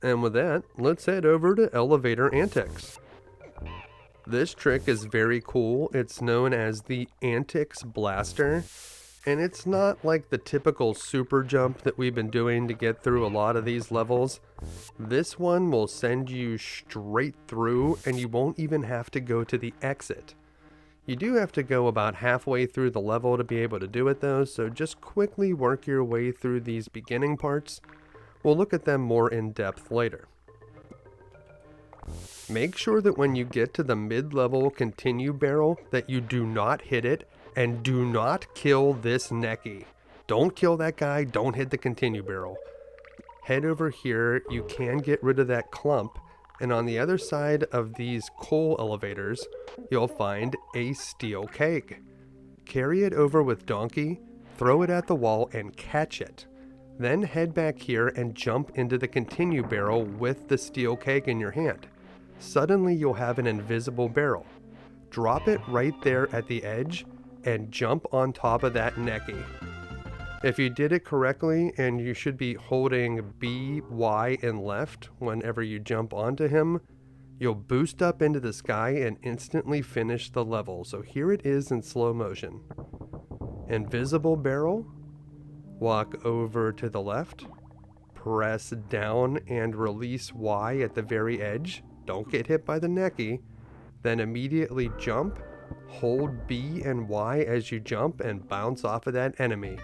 And with that, let's head over to Elevator Antics. This trick is very cool. It's known as the Antics Blaster, and it's not like the typical super jump that we've been doing to get through a lot of these levels. This one will send you straight through, and you won't even have to go to the exit. You do have to go about halfway through the level to be able to do it though, so just quickly work your way through these beginning parts. We'll look at them more in depth later. Make sure that when you get to the mid-level continue barrel that you do not hit it, and do not kill this Necky. Don't kill that guy, don't hit the continue barrel. Head over here, you can get rid of that clump, and on the other side of these coal elevators, you'll find a steel keg. Carry it over with Donkey, throw it at the wall, and catch it. Then head back here and jump into the continue barrel with the steel keg in your hand. Suddenly you'll have an invisible barrel. Drop it right there at the edge, and jump on top of that Necky. If you did it correctly, and you should be holding B, Y, and left whenever you jump onto him, you'll boost up into the sky and instantly finish the level. So here it is in slow motion. Invisible barrel, walk over to the left, press down and release Y at the very edge, don't get hit by the Necky, then immediately jump, hold B and Y as you jump and bounce off of that enemy.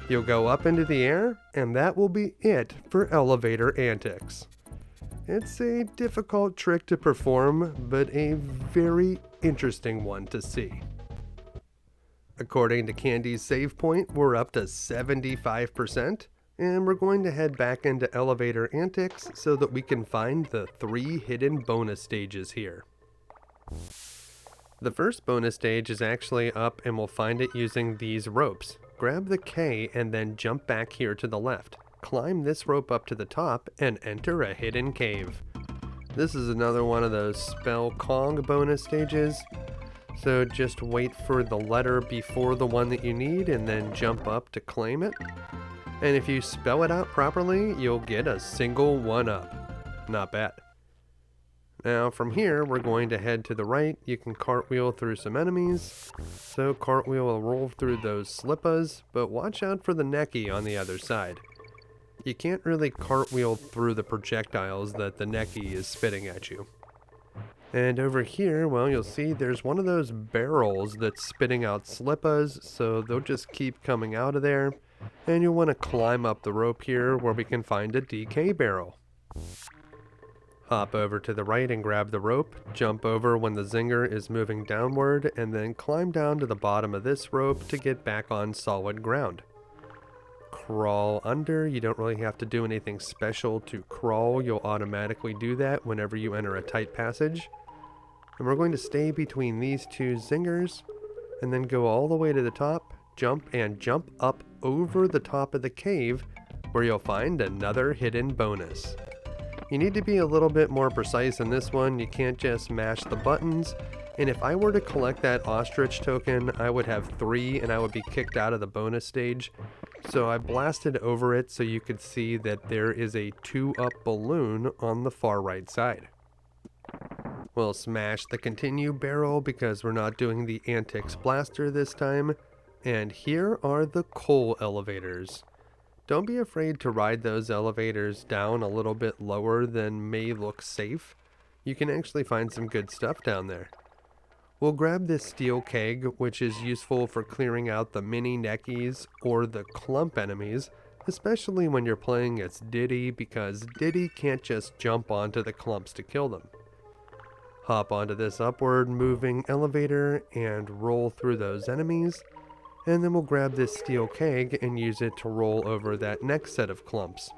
You'll go up into the air, and that will be it for Elevator Antics. It's a difficult trick to perform, but a very interesting one to see. According to Candy's save point, we're up to 75%, and we're going to head back into Elevator Antics so that we can find the 3 hidden bonus stages here. The first bonus stage is actually up, and we'll find it using these ropes. Grab the K and then jump back here to the left. Climb this rope up to the top and enter a hidden cave. This is another one of those spell Kong bonus stages. So just wait for the letter before the one that you need and then jump up to claim it. And if you spell it out properly, you'll get a single 1-up. Not bad. Now from here, we're going to head to the right. You can cartwheel through some enemies. So cartwheel will roll through those slippas, but watch out for the Necky on the other side. You can't really cartwheel through the projectiles that the Necky is spitting at you. And over here, well, you'll see there's one of those barrels that's spitting out slippas, so they'll just keep coming out of there. And you'll want to climb up the rope here where we can find a DK barrel. Hop over to the right and grab the rope, jump over when the zinger is moving downward, and then climb down to the bottom of this rope to get back on solid ground. Crawl under. You don't really have to do anything special to crawl. You'll automatically do that whenever you enter a tight passage. And we're going to stay between these 2 zingers, and then go all the way to the top, jump up over the top of the cave, where you'll find another hidden bonus. You need to be a little bit more precise in this one. You can't just mash the buttons. And if I were to collect that Ostrich token, I would have 3 and I would be kicked out of the bonus stage. So I blasted over it so you could see that there is a 2-up balloon on the far right side. We'll smash the continue barrel because we're not doing the Antics blaster this time. And here are the coal elevators. Don't be afraid to ride those elevators down a little bit lower than may look safe. You can actually find some good stuff down there. We'll grab this steel keg, which is useful for clearing out the mini Neckies or the clump enemies, especially when you're playing as Diddy, because Diddy can't just jump onto the clumps to kill them. Hop onto this upward moving elevator and roll through those enemies, and then we'll grab this steel keg and use it to roll over that next set of clumps.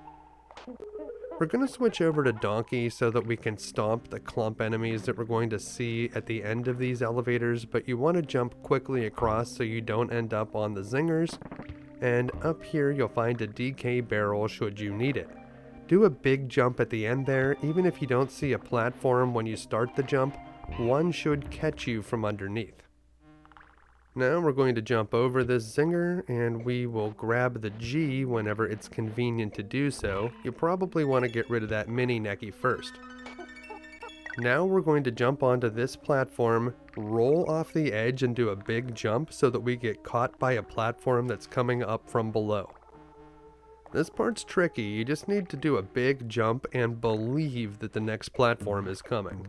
We're going to switch over to Donkey so that we can stomp the clump enemies that we're going to see at the end of these elevators, but you want to jump quickly across so you don't end up on the zingers. And up here you'll find a DK barrel should you need it. Do a big jump at the end there. Even if you don't see a platform when you start the jump, one should catch you from underneath. Now we're going to jump over this zinger, and we will grab the G whenever it's convenient to do so. You probably want to get rid of that mini Necky first. Now we're going to jump onto this platform, roll off the edge and do a big jump so that we get caught by a platform that's coming up from below. This part's tricky. You just need to do a big jump and believe that the next platform is coming.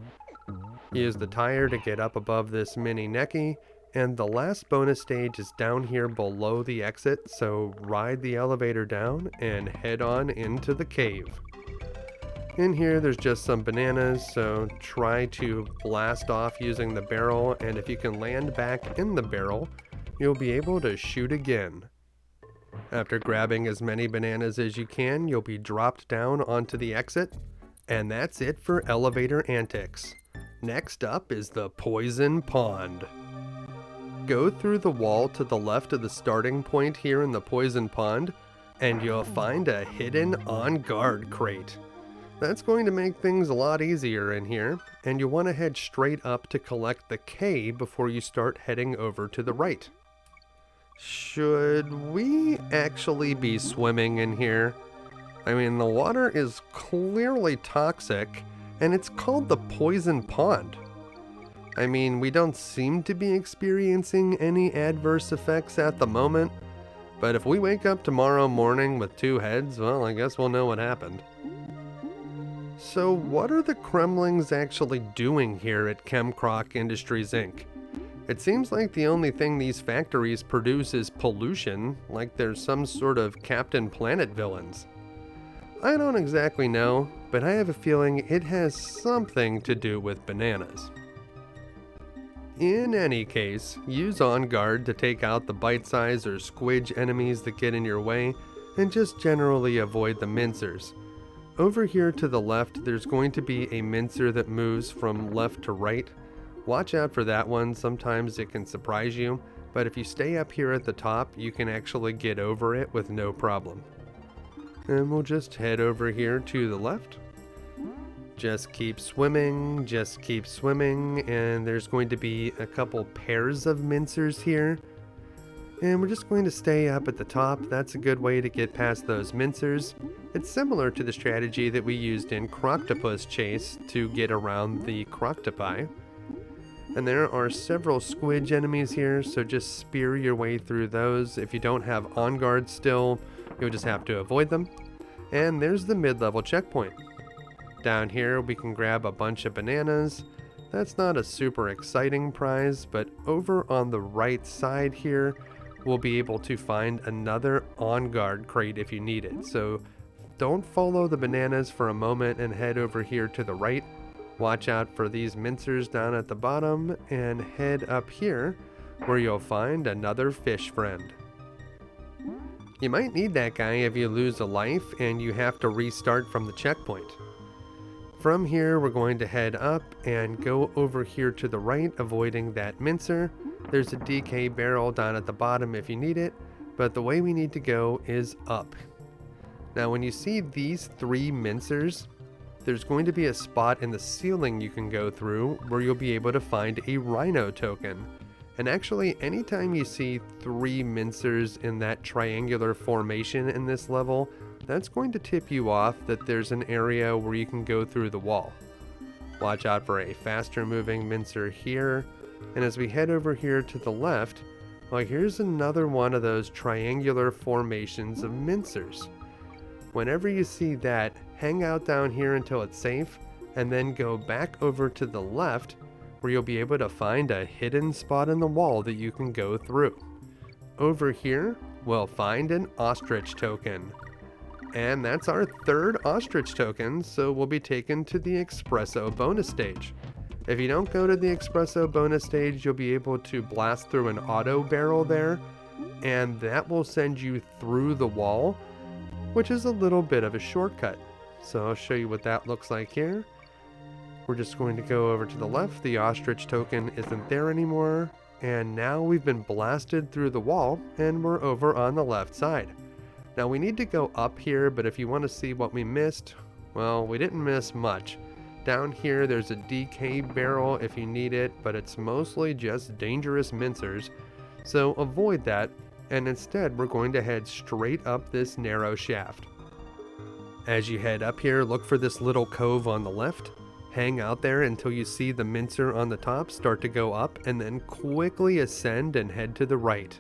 Use the tire to get up above this mini Necky. And the last bonus stage is down here below the exit, so ride the elevator down and head on into the cave. In here there's just some bananas, so try to blast off using the barrel, and if you can land back in the barrel, you'll be able to shoot again. After grabbing as many bananas as you can, you'll be dropped down onto the exit, and that's it for elevator antics. Next up is the poison pond. Go through the wall to the left of the starting point here in the poison pond, and you'll find a hidden on-guard crate. That's going to make things a lot easier in here, and you want to head straight up to collect the K before you start heading over to the right. Should we actually be swimming in here? I mean, the water is clearly toxic, and it's called the poison pond. I mean, we don't seem to be experiencing any adverse effects at the moment, but if we wake up tomorrow morning with 2 heads, well, I guess we'll know what happened. So what are the Kremlings actually doing here at Kemkroc Industries Inc.? It seems like the only thing these factories produce is pollution, like they're some sort of Captain Planet villains. I don't exactly know, but I have a feeling it has something to do with bananas. In any case, use On Guard to take out the bite-size or squidge enemies that get in your way, and just generally avoid the mincers. Over here to the left, there's going to be a mincer that moves from left to right. Watch out for that one, sometimes it can surprise you, but if you stay up here at the top, you can actually get over it with no problem. And we'll just head over here to the left. Just keep swimming, and there's going to be a couple pairs of mincers here. And we're just going to stay up at the top. That's a good way to get past those mincers. It's similar to the strategy that we used in Croctopus Chase to get around the Croctopi. And there are several squidge enemies here, so just spear your way through those. If you don't have On Guard still, you'll just have to avoid them. And there's the mid-level checkpoint. Down here we can grab a bunch of bananas. That's not a super exciting prize, but over on the right side here, we'll be able to find another On Guard crate if you need it. So don't follow the bananas for a moment and head over here to the right. Watch out for these mincers down at the bottom and head up here where you'll find another fish friend. You might need that guy if you lose a life and you have to restart from the checkpoint. From here, we're going to head up and go over here to the right, avoiding that mincer. There's a DK barrel down at the bottom if you need it, but the way we need to go is up. Now, when you see these 3 mincers, there's going to be a spot in the ceiling you can go through where you'll be able to find a rhino token. And actually, anytime you see 3 mincers in that triangular formation in this level, that's going to tip you off that there's an area where you can go through the wall. Watch out for a faster moving mincer here, and as we head over here to the left, well, here's another one of those triangular formations of mincers. Whenever you see that, hang out down here until it's safe, and then go back over to the left, where you'll be able to find a hidden spot in the wall that you can go through. Over here, we'll find an Ostrich token. And that's our 3rd Ostrich token, so we'll be taken to the Expresso bonus stage. If you don't go to the Expresso bonus stage, you'll be able to blast through an auto barrel there, and that will send you through the wall, which is a little bit of a shortcut. So I'll show you what that looks like here. We're just going to go over to the left. The Ostrich token isn't there anymore, and now we've been blasted through the wall, and we're over on the left side. Now we need to go up here, but if you want to see what we missed, well, we didn't miss much. Down here there's a DK barrel if you need it, but it's mostly just dangerous mincers, so avoid that, and instead we're going to head straight up this narrow shaft. As you head up here, look for this little cove on the left, hang out there until you see the mincer on the top start to go up, and then quickly ascend and head to the right.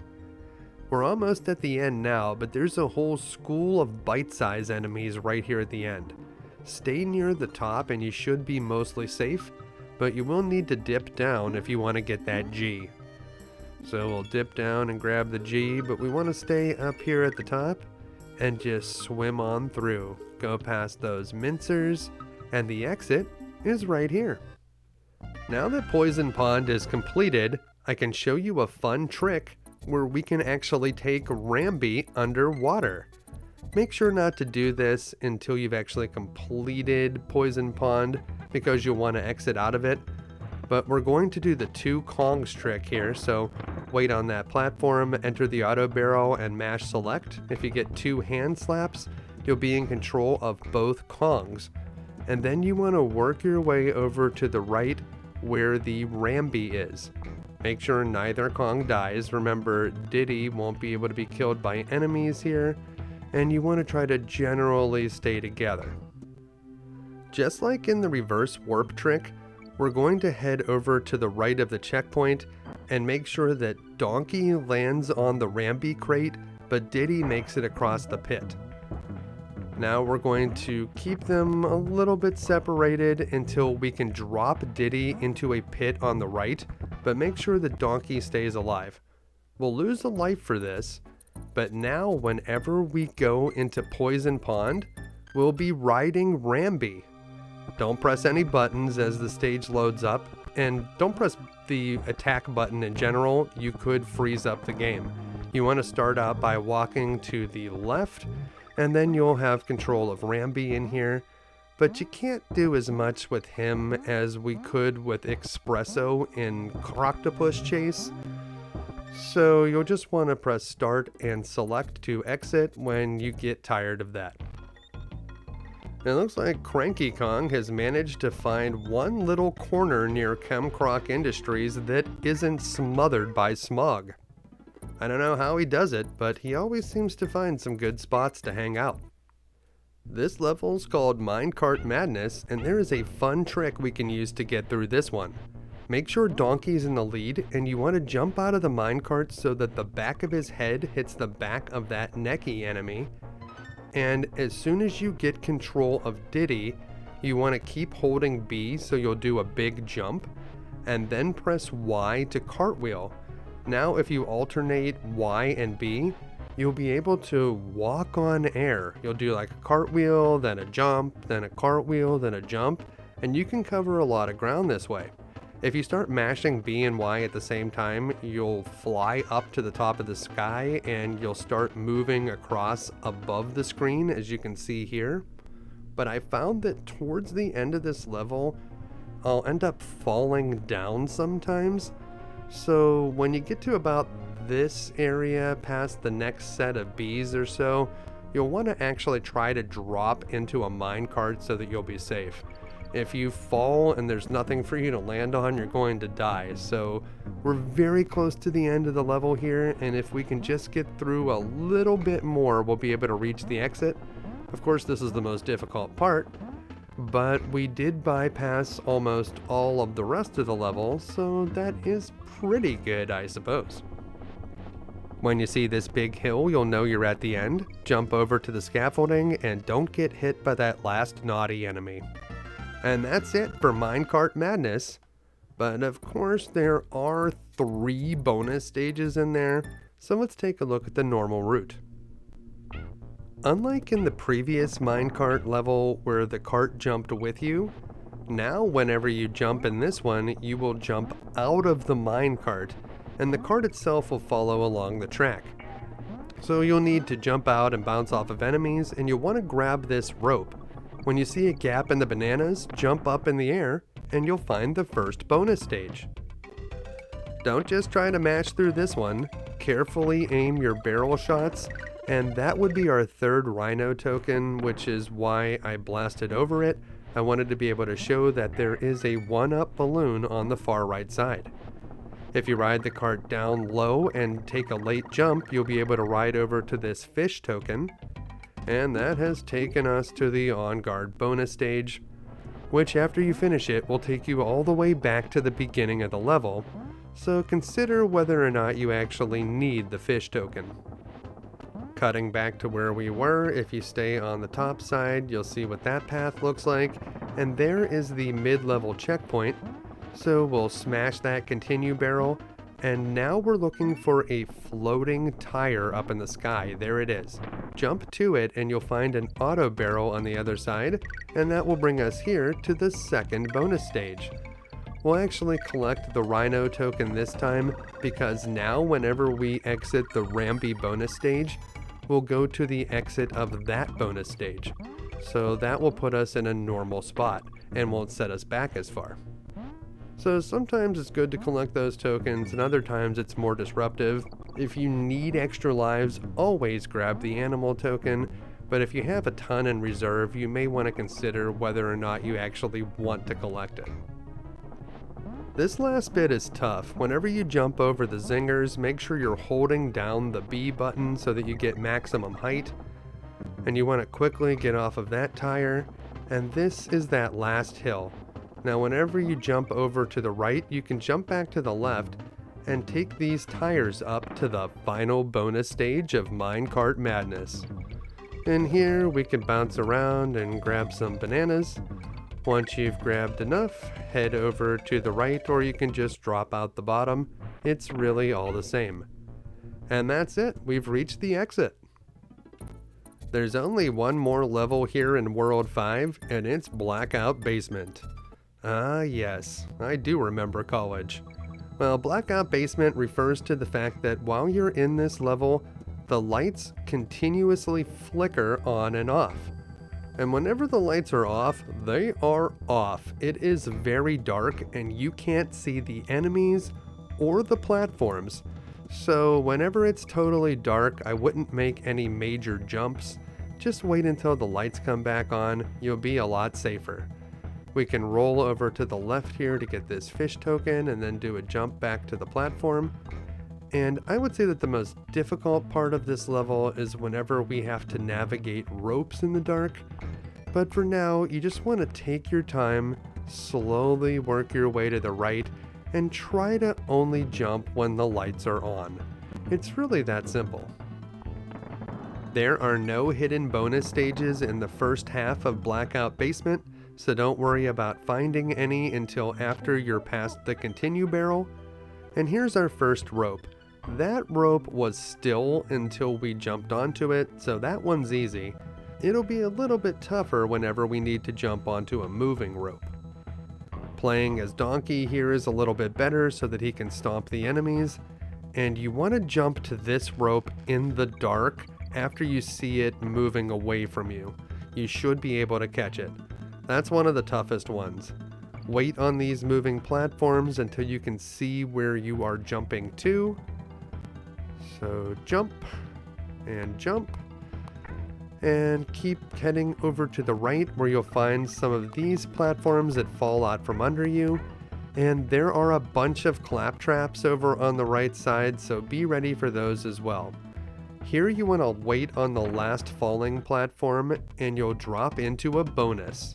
We're almost at the end now, but there's a whole school of bite-sized enemies right here at the end. Stay near the top and you should be mostly safe, but you will need to dip down if you want to get that G. So we'll dip down and grab the G, but we want to stay up here at the top and just swim on through. Go past those mincers, and the exit is right here. Now that Poison Pond is completed, I can show you a fun trick where we can actually take Rambi underwater. Make sure not to do this until you've actually completed Poison Pond, because you'll want to exit out of it. But we're going to do the 2 Kongs trick here, so wait on that platform, enter the auto barrel, and mash select. If you get 2 hand slaps, you'll be in control of both Kongs. And then you want to work your way over to the right where the Rambi is. Make sure neither Kong dies. Remember, Diddy won't be able to be killed by enemies here, and you want to try to generally stay together. Just like in the reverse warp trick, we're going to head over to the right of the checkpoint and make sure that Donkey lands on the Rambi crate, but Diddy makes it across the pit. Now we're going to keep them a little bit separated until we can drop Diddy into a pit on the right, but make sure the Donkey stays alive. We'll lose a life for this, but now whenever we go into Poison Pond, we'll be riding Rambi. Don't press any buttons as the stage loads up, and don't press the attack button in general. You could freeze up the game. You want to start out by walking to the left, and then you'll have control of Rambi in here, but you can't do as much with him as we could with Expresso in Croctopus Chase. So you'll just want to press start and select to exit when you get tired of that. It looks like Cranky Kong has managed to find one little corner near Kemkroc Industries that isn't smothered by smog. I don't know how he does it, but he always seems to find some good spots to hang out. This level's called Minecart Madness, and there is a fun trick we can use to get through this one. Make sure Donkey's in the lead, and you want to jump out of the minecart so that the back of his head hits the back of that Necky enemy. And as soon as you get control of Diddy, you want to keep holding B so you'll do a big jump, and then press Y to cartwheel. Now if you alternate Y and B, you'll be able to walk on air. You'll do like a cartwheel, then a jump, then a cartwheel, then a jump, and you can cover a lot of ground this way. If you start mashing B and Y at the same time, you'll fly up to the top of the sky and you'll start moving across above the screen, as you can see here. But I found that towards the end of this level, I'll end up falling down sometimes. So when you get to about this area past the next set of Bs or so, you'll want to actually try to drop into a minecart so that you'll be safe. If you fall and there's nothing for you to land on, you're going to die. So we're very close to the end of the level here, and if we can just get through a little bit more, we'll be able to reach the exit. Of course, this is the most difficult part, but we did bypass almost all of the rest of the level, so that is pretty good, I suppose. When you see this big hill, you'll know you're at the end. Jump over to the scaffolding and don't get hit by that last Gnawty enemy. And that's it for Minecart Madness. But of course, there are 3 bonus stages in there, so let's take a look at the normal route. Unlike in the previous minecart level where the cart jumped with you, now whenever you jump in this one, you will jump out of the minecart, and the cart itself will follow along the track. So you'll need to jump out and bounce off of enemies, and you'll want to grab this rope. When you see a gap in the bananas, jump up in the air, and you'll find the first bonus stage. Don't just try to mash through this one, carefully aim your barrel shots, and that would be our 3rd rhino token, which is why I blasted over it. I wanted to be able to show that there is a 1-up balloon on the far right side. If you ride the cart down low and take a late jump, you'll be able to ride over to this fish token, and that has taken us to the On Guard bonus stage, which after you finish it will take you all the way back to the beginning of the level, so consider whether or not you actually need the fish token. Cutting back to where we were, if you stay on the top side, you'll see what that path looks like, and there is the mid-level checkpoint, so we'll smash that continue barrel, and now we're looking for a floating tire up in the sky. There it is. Jump to it and you'll find an auto barrel on the other side, and that will bring us here to the 2nd bonus stage. We'll actually collect the rhino token this time, because now whenever we exit the Rambi bonus stage, we'll go to the exit of that bonus stage. So that will put us in a normal spot and won't set us back as far. So sometimes it's good to collect those tokens, and other times it's more disruptive. If you need extra lives, always grab the animal token, but if you have a ton in reserve, you may want to consider whether or not you actually want to collect it. This last bit is tough. Whenever you jump over the zingers, make sure you're holding down the B button so that you get maximum height, and you want to quickly get off of that tire, and this is that last hill. Now whenever you jump over to the right, you can jump back to the left and take these tires up to the final bonus stage of Minecart Madness. In here we can bounce around and grab some bananas. Once you've grabbed enough, head over to the right, or you can just drop out the bottom. It's really all the same. And that's it, we've reached the exit. There's only one more level here in World 5, and it's Blackout Basement. Ah yes, I do remember college. Well, Blackout Basement refers to the fact that while you're in this level, the lights continuously flicker on and off. And whenever the lights are off, they are off. It is very dark and you can't see the enemies or the platforms. So whenever it's totally dark, I wouldn't make any major jumps. Just wait until the lights come back on, you'll be a lot safer. We can roll over to the left here to get this fish token and then do a jump back to the platform. And I would say that the most difficult part of this level is whenever we have to navigate ropes in the dark. But for now, you just want to take your time, slowly work your way to the right, and try to only jump when the lights are on. It's really that simple. There are no hidden bonus stages in the first half of Blackout Basement, so don't worry about finding any until after you're past the continue barrel. And here's our first rope. That rope was still until we jumped onto it, so that one's easy. It'll be a little bit tougher whenever we need to jump onto a moving rope. Playing as Donkey here is a little bit better so that he can stomp the enemies, and you want to jump to this rope in the dark after you see it moving away from you. You should be able to catch it. That's one of the toughest ones. Wait on these moving platforms until you can see where you are jumping to. So jump, and and keep heading over to the right where you'll find some of these platforms that fall out from under you. And there are a bunch of clap traps over on the right side, so be ready for those as well. Here you want to wait on the last falling platform and you'll drop into a bonus.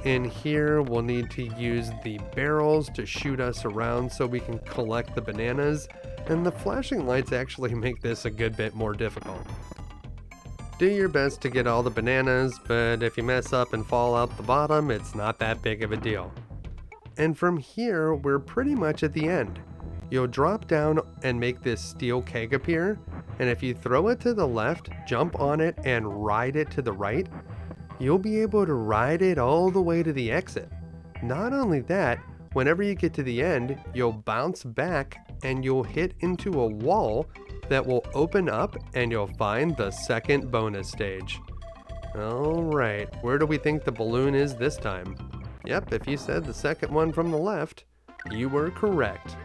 In here we'll need to use the barrels to shoot us around so we can collect the bananas, and the flashing lights actually make this a good bit more difficult. Do your best to get all the bananas, but if you mess up and fall out the bottom, it's not that big of a deal. And from here, we're pretty much at the end. You'll drop down and make this steel keg appear, and if you throw it to the left, jump on it and ride it to the right, you'll be able to ride it all the way to the exit. Not only that, whenever you get to the end, you'll bounce back and you'll hit into a wall that will open up and you'll find the second bonus stage. Alright, where do we think the balloon is this time? Yep, if you said the second one from the left, you were correct.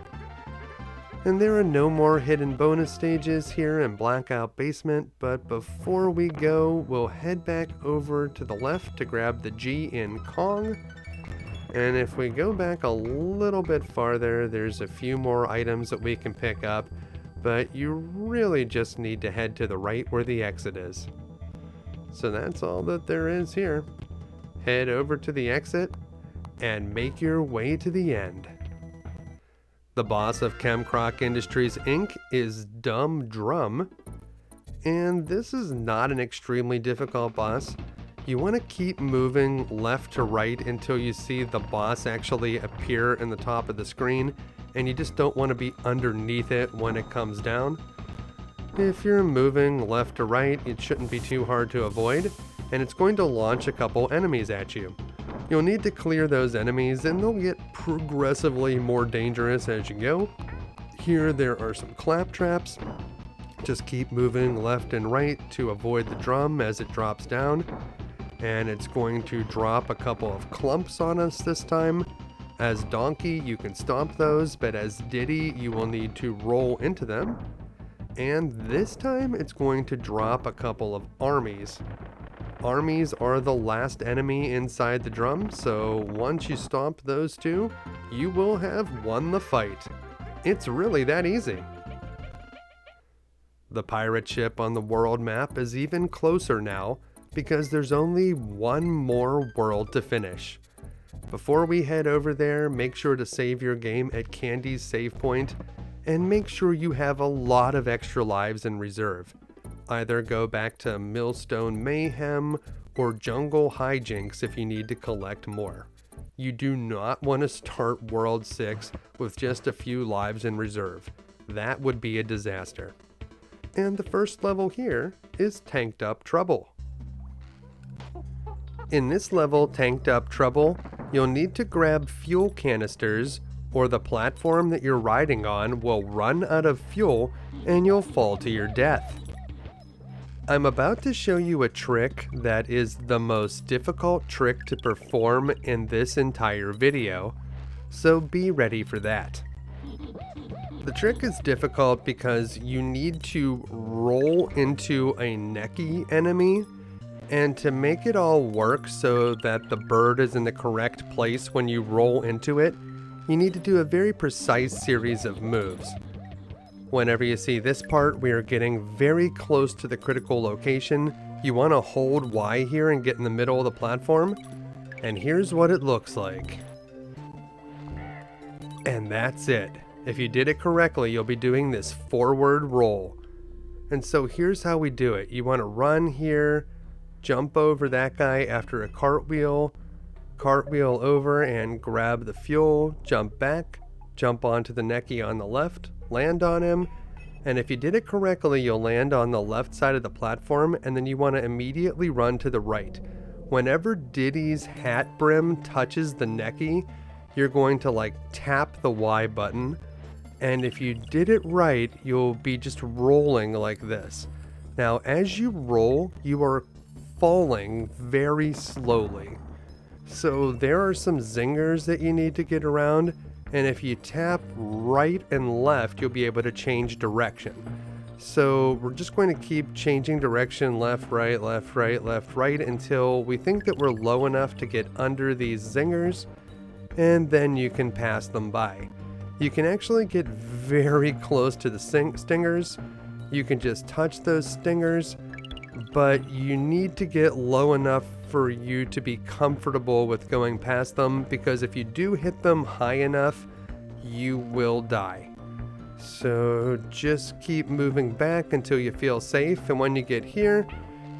And there are no more hidden bonus stages here in Blackout Basement, but before we go, we'll head back over to the left to grab the G in Kong. And if we go back a little bit farther, there's a few more items that we can pick up, but you really just need to head to the right where the exit is. So that's all that there is here. Head over to the exit and make your way to the end. The boss of Kemkroc Industries Inc. is Dumb Drum, and this is not an extremely difficult boss. You want to keep moving left to right until you see the boss actually appear in the top of the screen, and you just don't want to be underneath it when it comes down. If you're moving left to right, it shouldn't be too hard to avoid, and it's going to launch a couple enemies at you. You'll need to clear those enemies, and they'll get progressively more dangerous as you go. Here there are some clap traps. Just keep moving left and right to avoid the drum as it drops down. And it's going to drop a couple of clumps on us this time. As Donkey, you can stomp those, but as Diddy, you will need to roll into them. And this time, it's going to drop a couple of armies. Armies are the last enemy inside the drum, so once you stomp those two, you will have won the fight. It's really that easy. The pirate ship on the world map is even closer now, because there's only one more world to finish. Before we head over there, make sure to save your game at Candy's save point, and make sure you have a lot of extra lives in reserve. Either go back to Millstone Mayhem or Jungle Hijinx if you need to collect more. You do not want to start World 6 with just a few lives in reserve. That would be a disaster. And the first level here is Tanked Up Trouble. In this level, Tanked Up Trouble, you'll need to grab fuel canisters, or the platform that you're riding on will run out of fuel and you'll fall to your death. I'm about to show you a trick that is the most difficult trick to perform in this entire video, so be ready for that. The trick is difficult because you need to roll into a Necky enemy, and to make it all work so that the bird is in the correct place when you roll into it, you need to do a very precise series of moves. Whenever you see this part, we are getting very close to the critical location. You want to hold Y here and get in the middle of the platform. And here's what it looks like. And that's it. If you did it correctly, you'll be doing this forward roll. And so here's how we do it. You want to run here, jump over that guy after a cartwheel over and grab the fuel, jump back, jump onto the Necky on the left, land on him, and if you did it correctly, you'll land on the left side of the platform, and then you want to immediately run to the right. Whenever Diddy's hat brim touches the Necky, you're going to tap the Y button, and if you did it right, you'll be just rolling like this. Now, as you roll, you are falling very slowly. So there are some zingers that you need to get around, and if you tap right and left, you'll be able to change direction. So we're just going to keep changing direction, left, right, left, right, left, right, until we think that we're low enough to get under these zingers, and then you can pass them by. You can actually get very close to the stingers. You can just touch those stingers, but you need to get low enough for you to be comfortable with going past them, because if you do hit them high enough, you will die. So just keep moving back until you feel safe, and when you get here,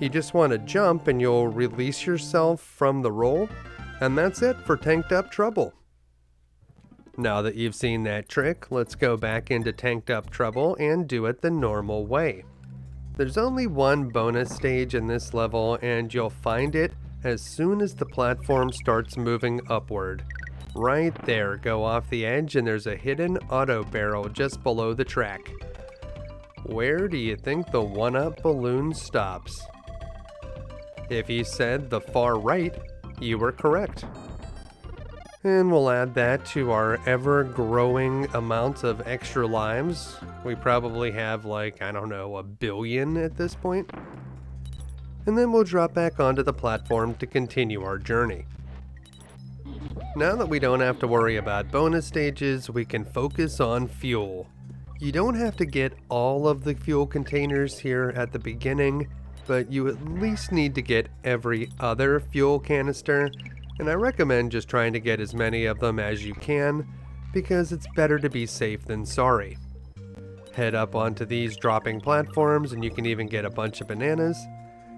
you just want to jump and you'll release yourself from the roll, and that's it for Tanked Up Trouble. Now that you've seen that trick, let's go back into Tanked Up Trouble and do it the normal way. There's only one bonus stage in this level, and you'll find it as soon as the platform starts moving upward. Right there, go off the edge and there's a hidden auto barrel just below the track. Where do you think the 1-up balloon stops? If you said the far right, you were correct. And we'll add that to our ever-growing amount of extra lives. We probably have like, I don't know, 1 billion at this point. And then we'll drop back onto the platform to continue our journey. Now that we don't have to worry about bonus stages, we can focus on fuel. You don't have to get all of the fuel containers here at the beginning, but you at least need to get every other fuel canister, and I recommend just trying to get as many of them as you can, because it's better to be safe than sorry. Head up onto these dropping platforms and you can even get a bunch of bananas,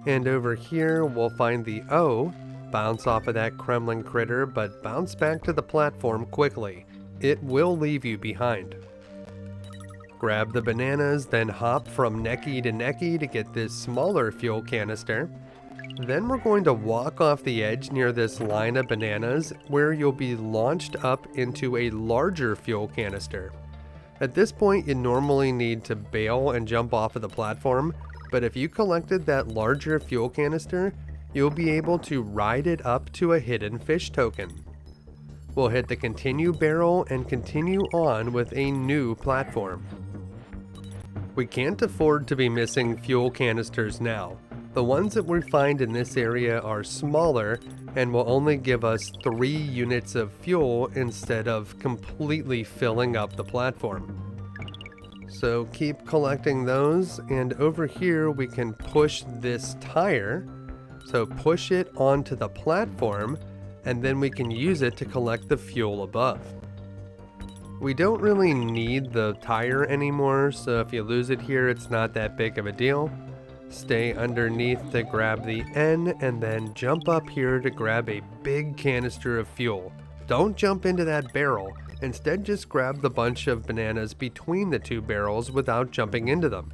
and over here we'll find the O. Bounce off of that Kremlin critter, but bounce back to the platform quickly. It will leave you behind. Grab the bananas, then hop from Necky to Necky to get this smaller fuel canister. Then we're going to walk off the edge near this line of bananas where you'll be launched up into a larger fuel canister. At this point, you normally need to bail and jump off of the platform, but if you collected that larger fuel canister, you'll be able to ride it up to a hidden fish token. We'll hit the continue barrel and continue on with a new platform. We can't afford to be missing fuel canisters now. The ones that we find in this area are smaller and will only give us 3 units of fuel instead of completely filling up the platform. So keep collecting those, and over here we can push this tire. So push it onto the platform, and then we can use it to collect the fuel above. We don't really need the tire anymore, so if you lose it here, it's not that big of a deal. Stay underneath to grab the N, and then jump up here to grab a big canister of fuel. Don't jump into that barrel. Instead, just grab the bunch of bananas between the 2 barrels without jumping into them.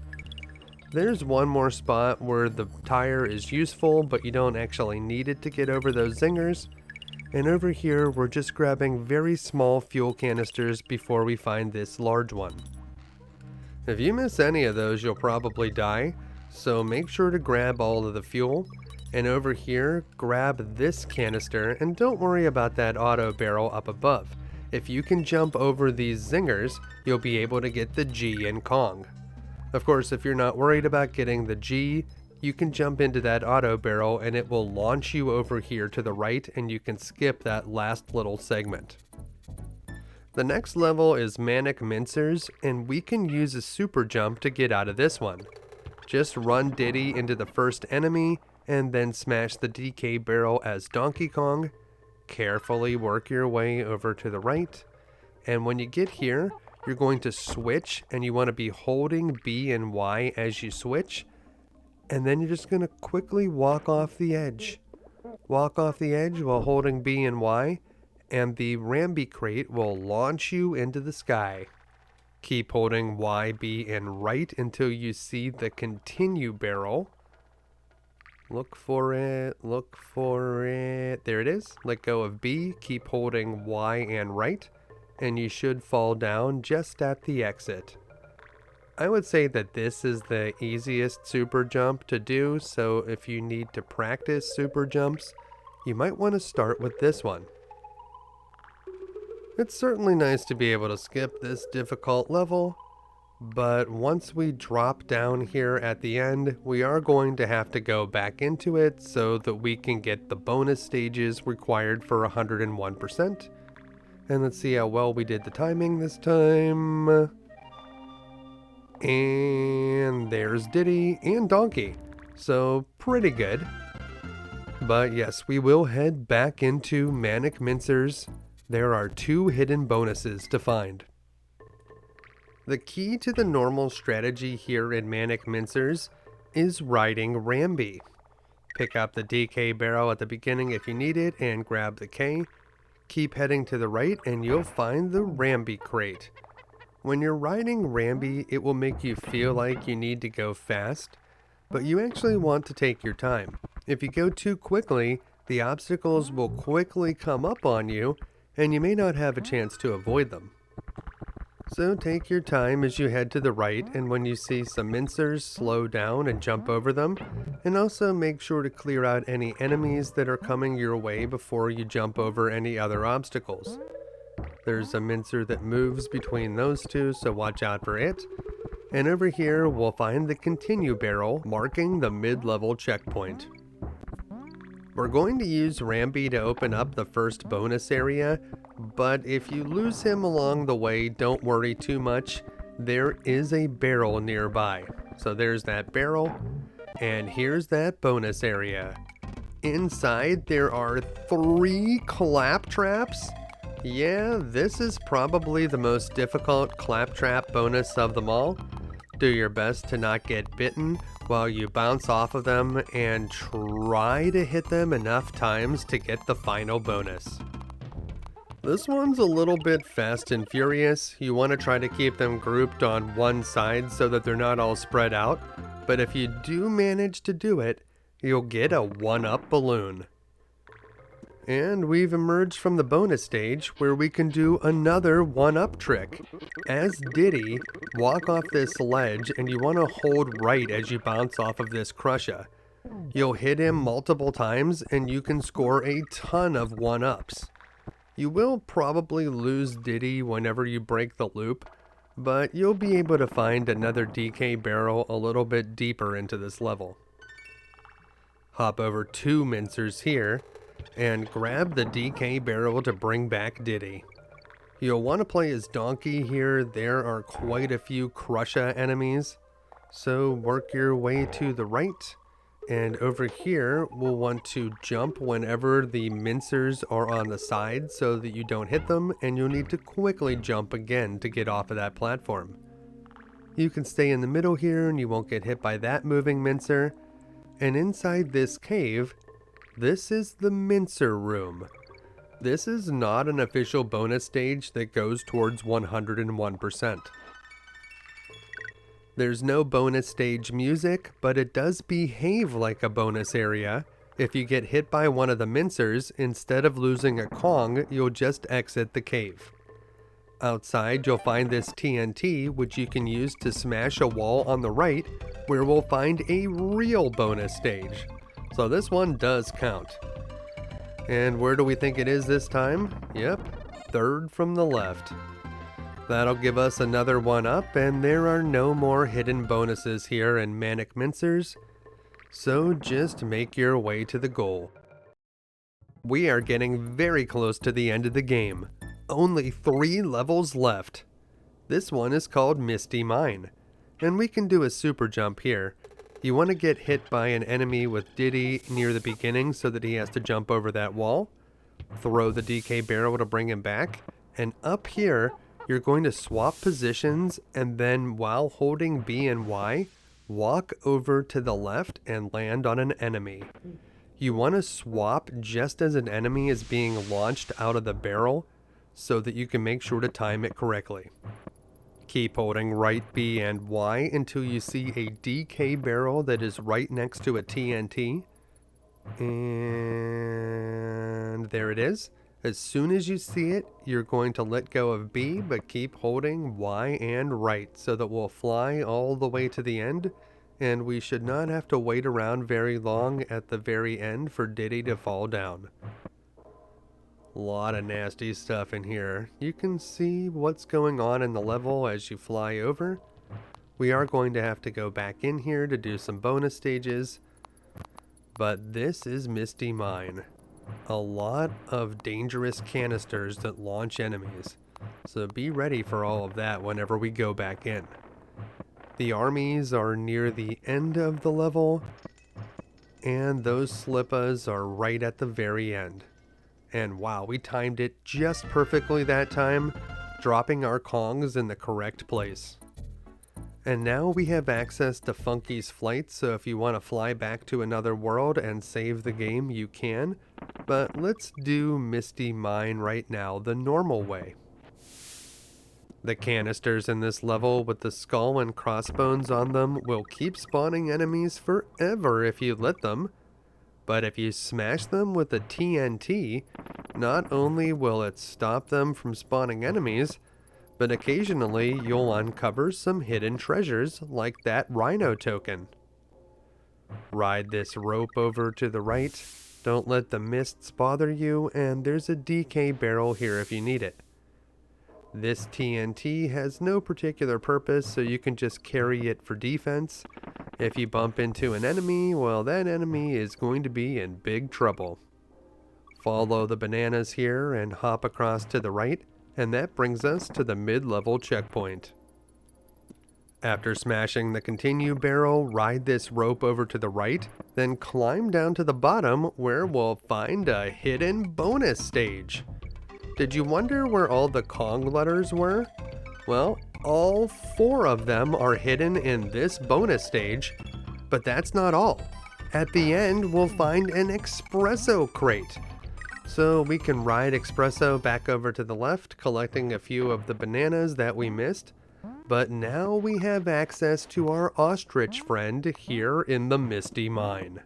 There's one more spot where the tire is useful, but you don't actually need it to get over those zingers. And over here, we're just grabbing very small fuel canisters before we find this large one. If you miss any of those, you'll probably die, so make sure to grab all of the fuel. And over here, grab this canister, and don't worry about that auto barrel up above. If you can jump over these zingers, you'll be able to get the G in Kong. Of course, if you're not worried about getting the G, you can jump into that auto barrel and it will launch you over here to the right, and you can skip that last little segment. The next level is Manic Mincers, and we can use a super jump to get out of this one. Just run Diddy into the first enemy and then smash the DK barrel as Donkey Kong. Carefully work your way over to the right, and when you get here, you're going to switch, and you want to be holding B and Y as you switch, and then you're just going to quickly walk off the edge. Walk off the edge while holding B and Y, and the Rambi crate will launch you into the sky. Keep holding Y, B, and right until you see the continue barrel. Look for it, look for it. There it is. Let go of B, keep holding Y and right, and you should fall down just at the exit. I would say that this is the easiest super jump to do, so if you need to practice super jumps, you might want to start with this one. It's certainly nice to be able to skip this difficult level, but once we drop down here at the end, we are going to have to go back into it so that we can get the bonus stages required for 101%. And let's see how well we did the timing this time. And there's Diddy and Donkey. So pretty good. But yes, we will head back into Manic Mincers. There are 2 hidden bonuses to find. The key to the normal strategy here in Manic Mincers is riding Rambi. Pick up the DK barrel at the beginning if you need it and grab the K. Keep heading to the right and you'll find the Rambi crate. When you're riding Rambi, it will make you feel like you need to go fast, but you actually want to take your time. If you go too quickly, the obstacles will quickly come up on you and you may not have a chance to avoid them. So take your time as you head to the right, and when you see some mincers, slow down and jump over them, and also make sure to clear out any enemies that are coming your way before you jump over any other obstacles. There's a mincer that moves between those two, so watch out for it. And over here we'll find the continue barrel marking the mid-level checkpoint. We're going to use Rambi to open up the first bonus area, but if you lose him along the way, don't worry too much. There is a barrel nearby. So there's that barrel, and here's that bonus area. Inside there are 3 claptraps. Yeah, this is probably the most difficult claptrap bonus of them all. Do your best to not get bitten while you bounce off of them and try to hit them enough times to get the final bonus. This one's a little bit fast and furious. You want to try to keep them grouped on one side so that they're not all spread out, but if you do manage to do it, you'll get a 1-up balloon. And we've emerged from the bonus stage where we can do another 1-up trick. As Diddy, walk off this ledge and you want to hold right as you bounce off of this crusher. You'll hit him multiple times and you can score a ton of 1-ups. You will probably lose Diddy whenever you break the loop, but you'll be able to find another DK barrel a little bit deeper into this level. Hop over 2 mincers here, and grab the DK barrel to bring back Diddy. You'll want to play as Donkey here. There are quite a few Crusher enemies, so work your way to the right, and over here we'll want to jump whenever the mincers are on the side so that you don't hit them, and you'll need to quickly jump again to get off of that platform. You can stay in the middle here and you won't get hit by that moving mincer, and inside this cave, this is the mincer room. This is not an official bonus stage that goes towards 101%. There's no bonus stage music, but it does behave like a bonus area. If you get hit by one of the mincers, instead of losing a Kong, you'll just exit the cave. Outside, you'll find this TNT, which you can use to smash a wall on the right, where we'll find a real bonus stage. So this one does count. And where do we think it is this time? Yep, 3rd from the left. That'll give us another 1-up, and there are no more hidden bonuses here in Manic Mincers, so just make your way to the goal. We are getting very close to the end of the game. Only 3 levels left. This one is called Misty Mine, and we can do a super jump here. You want to get hit by an enemy with Diddy near the beginning so that he has to jump over that wall. Throw the DK barrel to bring him back. And up here, you're going to swap positions and then while holding B and Y, walk over to the left and land on an enemy. You want to swap just as an enemy is being launched out of the barrel so that you can make sure to time it correctly. Keep holding right B and Y until you see a DK barrel that is right next to a TNT. And there it is. As soon as you see it, you're going to let go of B, but keep holding Y and right so that we'll fly all the way to the end. And we should not have to wait around very long at the very end for Diddy to fall down. Lot of nasty stuff in here. You can see what's going on in the level as you fly over. We are going to have to go back in here to do some bonus stages, but this is Misty Mine. A lot of dangerous canisters that launch enemies, so be ready for all of that whenever we go back in. The armies are near the end of the level, and those slippas are right at the very end. And wow, we timed it just perfectly that time, dropping our Kongs in the correct place. And now we have access to Funky's flight, so if you want to fly back to another world and save the game, you can. But let's do Misty Mine right now, the normal way. The canisters in this level with the skull and crossbones on them will keep spawning enemies forever if you let them. But if you smash them with a TNT, not only will it stop them from spawning enemies, but occasionally you'll uncover some hidden treasures like that rhino token. Ride this rope over to the right, don't let the mists bother you, and there's a DK barrel here if you need it. This TNT has no particular purpose, so you can just carry it for defense. If you bump into an enemy, well, that enemy is going to be in big trouble. Follow the bananas here and hop across to the right, and that brings us to the mid-level checkpoint. After smashing the continue barrel, ride this rope over to the right, then climb down to the bottom where we'll find a hidden bonus stage. Did you wonder where all the Kong letters were? Well, all 4 of them are hidden in this bonus stage, but that's not all. At the end, we'll find an Expresso crate. So we can ride Expresso back over to the left, collecting a few of the bananas that we missed. But now we have access to our Ostrich friend here in the Misty Mine.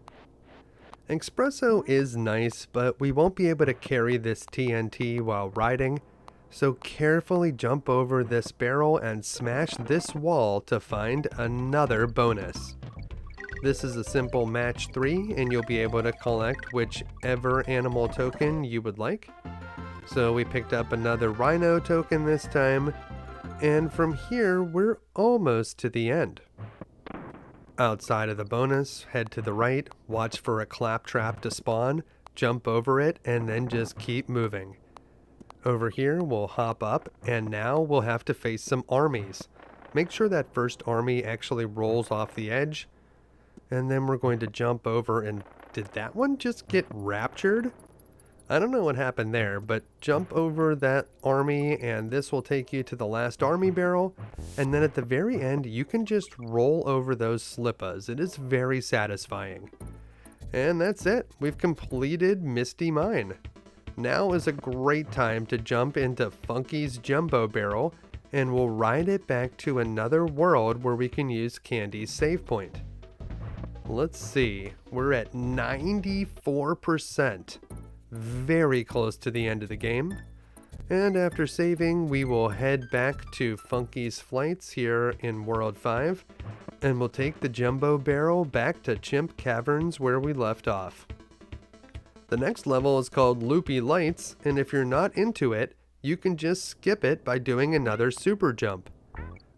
Expresso is nice, but we won't be able to carry this TNT while riding, so carefully jump over this barrel and smash this wall to find another bonus. This is a simple match 3, and you'll be able to collect whichever animal token you would like. So we picked up another rhino token this time, and from here we're almost to the end. Outside of the bonus, head to the right, watch for a claptrap to spawn, jump over it, and then just keep moving. Over here we'll hop up, and now we'll have to face some armies. Make sure that first army actually rolls off the edge, and then we're going to jump over, and did that one just get raptured? I don't know what happened there, but jump over that army and this will take you to the last army barrel, and then at the very end you can just roll over those slippas. It is very satisfying. And that's it. We've completed Misty Mine. Now is a great time to jump into Funky's Jumbo Barrel, and we'll ride it back to another world where we can use Candy's save point. Let's see, we're at 94%. Very close to the end of the game. And after saving, we will head back to Funky's flights here in World 5, and we'll take the Jumbo Barrel back to Chimp Caverns where we left off. The next level is called Loopy Lights, and if you're not into it, you can just skip it by doing another super jump.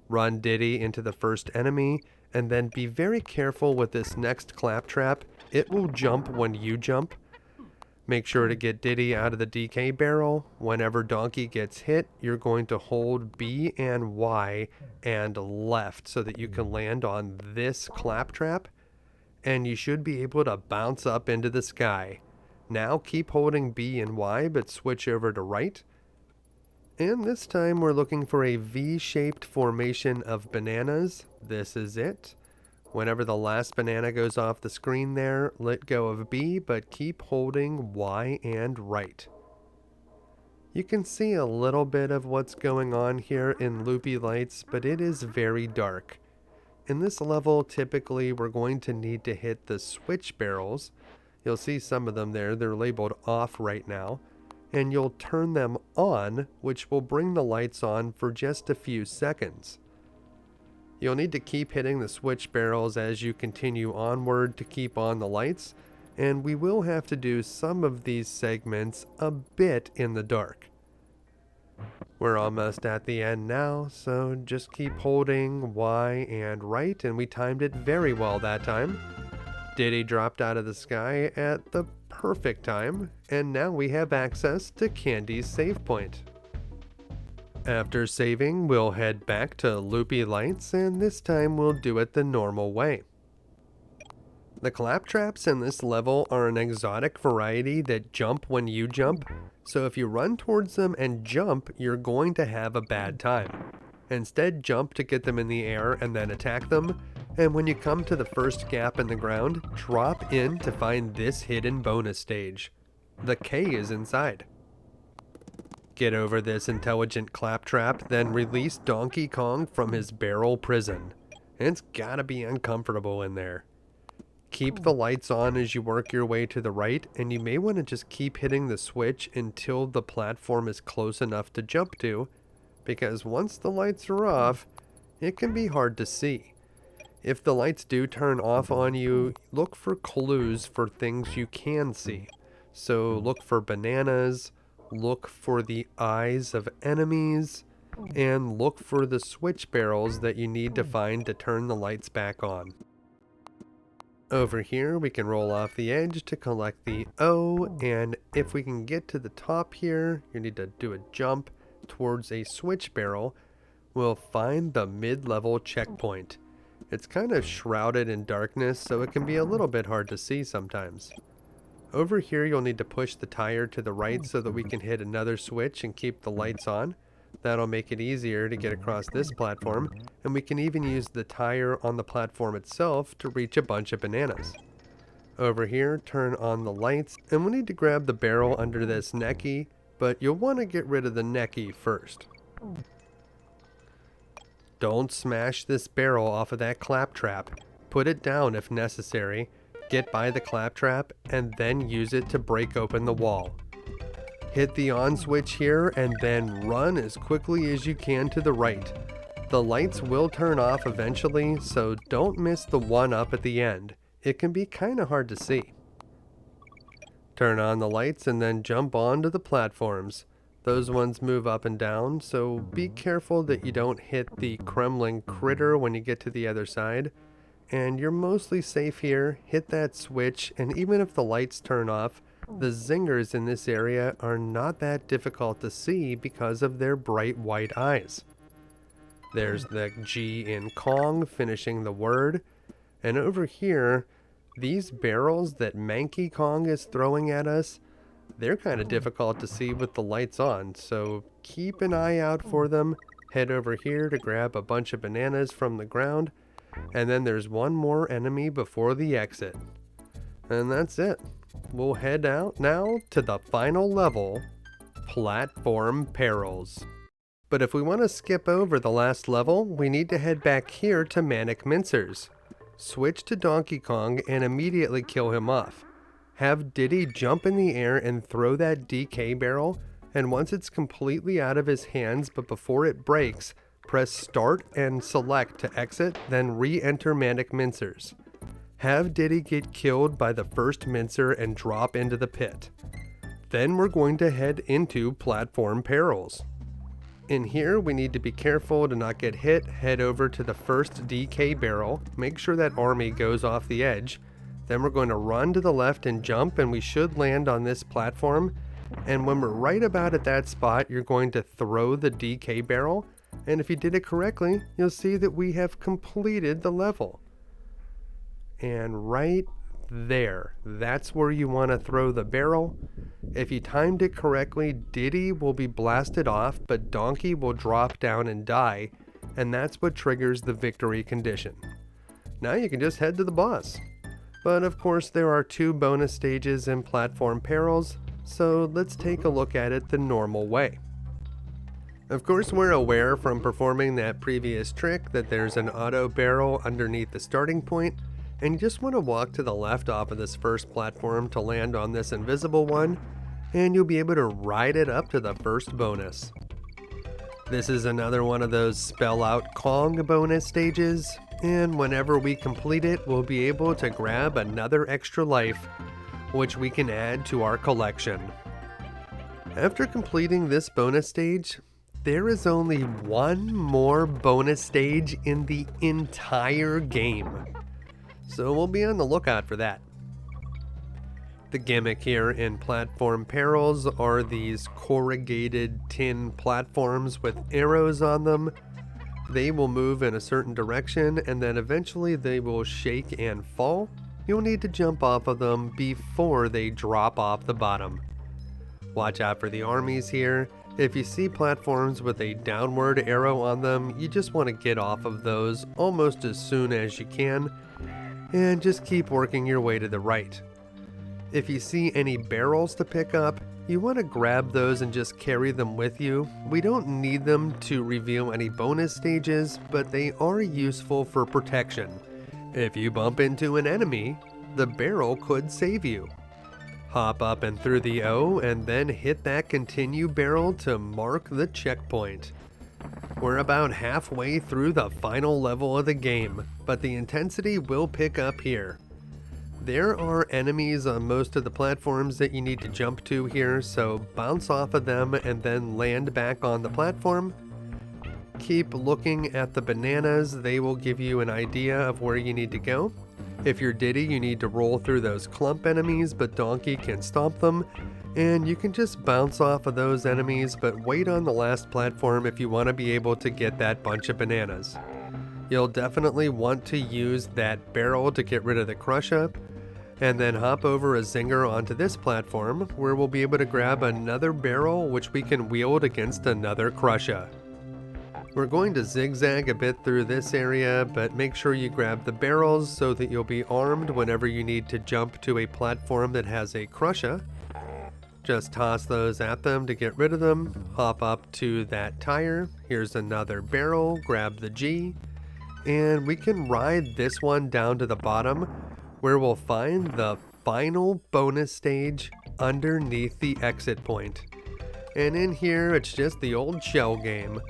Run Diddy into the first enemy, and then be very careful with this next claptrap. It will jump when you jump. Make sure to get Diddy out of the DK barrel. Whenever Donkey gets hit, you're going to hold B and Y and left so that you can land on this claptrap, and you should be able to bounce up into the sky. Now keep holding B and Y, but switch over to right. And this time we're looking for a V-shaped formation of bananas. This is it. Whenever the last banana goes off the screen there, let go of B, but keep holding Y and right. You can see a little bit of what's going on here in Loopy Lights, but it is very dark. In this level, typically we're going to need to hit the switch barrels. You'll see some of them there, they're labeled off right now. And you'll turn them on, which will bring the lights on for just a few seconds. You'll need to keep hitting the switch barrels as you continue onward to keep on the lights, and we will have to do some of these segments a bit in the dark. We're almost at the end now, so just keep holding Y and right, and we timed it very well that time. Diddy dropped out of the sky at the perfect time, and now we have access to Candy's save point. After saving, we'll head back to Loopy Lights, and this time we'll do it the normal way. The claptraps in this level are an exotic variety that jump when you jump, so if you run towards them and jump, you're going to have a bad time. Instead, jump to get them in the air and then attack them, and when you come to the first gap in the ground, drop in to find this hidden bonus stage. The K is inside. Get over this intelligent claptrap, then release Donkey Kong from his barrel prison. It's gotta be uncomfortable in there. Keep the lights on as you work your way to the right, and you may want to just keep hitting the switch until the platform is close enough to jump to, because once the lights are off, it can be hard to see. If the lights do turn off on you, look for clues for things you can see. So look for bananas, look for the eyes of enemies, and look for the switch barrels that you need to find to turn the lights back on. Over here, we can roll off the edge to collect the O, and if we can get to the top here, you need to do a jump towards a switch barrel. We'll find the mid-level checkpoint. It's kind of shrouded in darkness, so it can be a little bit hard to see sometimes. Over here, you'll need to push the tire to the right so that we can hit another switch and keep the lights on. That'll make it easier to get across this platform, and we can even use the tire on the platform itself to reach a bunch of bananas. Over here, turn on the lights, and we need to grab the barrel under this Necky, but you'll want to get rid of the Necky first. Don't smash this barrel off of that claptrap. Put it down if necessary, get by the claptrap, and then use it to break open the wall. Hit the on switch here and then run as quickly as you can to the right. The lights will turn off eventually, so don't miss the one up at the end. It can be kinda hard to see. Turn on the lights and then jump onto the platforms. Those ones move up and down, so be careful that you don't hit the Kremlin critter when you get to the other side. And you're mostly safe here. Hit that switch, and even if the lights turn off, the zingers in this area are not that difficult to see because of their bright white eyes. There's the G in Kong finishing the word. And over here, these barrels that Manky Kong is throwing at us, they're kind of difficult to see with the lights on, so keep an eye out for them. Head over here to grab a bunch of bananas from the ground, and then there's one more enemy before the exit. And that's it. We'll head out now to the final level, Platform Perils. But if we want to skip over the last level, we need to head back here to Manic Mincers. Switch to Donkey Kong and immediately kill him off. Have Diddy jump in the air and throw that DK barrel, and once it's completely out of his hands but before it breaks, press start and select to exit, then re-enter Manic Mincers. Have Diddy get killed by the first mincer and drop into the pit. Then we're going to head into Platform Perils. In here, we need to be careful to not get hit. Head over to the first DK barrel, make sure that army goes off the edge. Then we're going to run to the left and jump, and we should land on this platform. And when we're right about at that spot, you're going to throw the DK barrel. And if you did it correctly, you'll see that we have completed the level. And right there, that's where you want to throw the barrel. If you timed it correctly, Diddy will be blasted off, but Donkey will drop down and die, and that's what triggers the victory condition. Now you can just head to the boss. But of course there are 2 bonus stages in Platform Perils, so let's take a look at it the normal way. Of course, we're aware from performing that previous trick that there's an auto barrel underneath the starting point, and you just want to walk to the left off of this first platform to land on this invisible one, and you'll be able to ride it up to the first bonus. This is another one of those spell out Kong bonus stages, and whenever we complete it, we'll be able to grab another extra life, which we can add to our collection. After completing this bonus stage, there is only one more bonus stage in the entire game. So we'll be on the lookout for that. The gimmick here in Platform Perils are these corrugated tin platforms with arrows on them. They will move in a certain direction and then eventually they will shake and fall. You'll need to jump off of them before they drop off the bottom. Watch out for the armies here. If you see platforms with a downward arrow on them, you just want to get off of those almost as soon as you can and just keep working your way to the right. If you see any barrels to pick up, you want to grab those and just carry them with you. We don't need them to reveal any bonus stages, but they are useful for protection. If you bump into an enemy, the barrel could save you. Hop up and through the O and then hit that continue barrel to mark the checkpoint. We're about halfway through the final level of the game, but the intensity will pick up here. There are enemies on most of the platforms that you need to jump to here, so bounce off of them and then land back on the platform. Keep looking at the bananas, they will give you an idea of where you need to go. If you're Diddy, you need to roll through those clump enemies, but Donkey can stomp them. And you can just bounce off of those enemies, but wait on the last platform if you want to be able to get that bunch of bananas. You'll definitely want to use that barrel to get rid of the crush up. And then hop over a zinger onto this platform where we'll be able to grab another barrel which we can wield against another crusher. We're going to zigzag a bit through this area, but make sure you grab the barrels so that you'll be armed whenever you need to jump to a platform that has a crusher. Just toss those at them to get rid of them, hop up to that tire, here's another barrel, grab the G, and we can ride this one down to the bottom where we'll find the final bonus stage underneath the exit point. And in here, it's just the old shell game.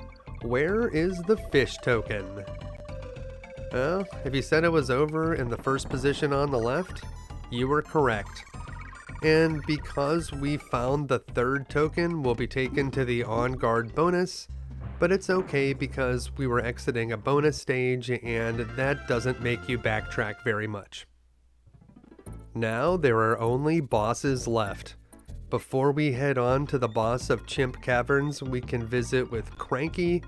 Where is the fish token? Well, if you said it was over in the first position on the left, you were correct. And because we found the third token, we'll be taken to the on guard bonus, but it's okay because we were exiting a bonus stage and that doesn't make you backtrack very much. Now there are only bosses left. Before we head on to the boss of Chimp Caverns, we can visit with Cranky,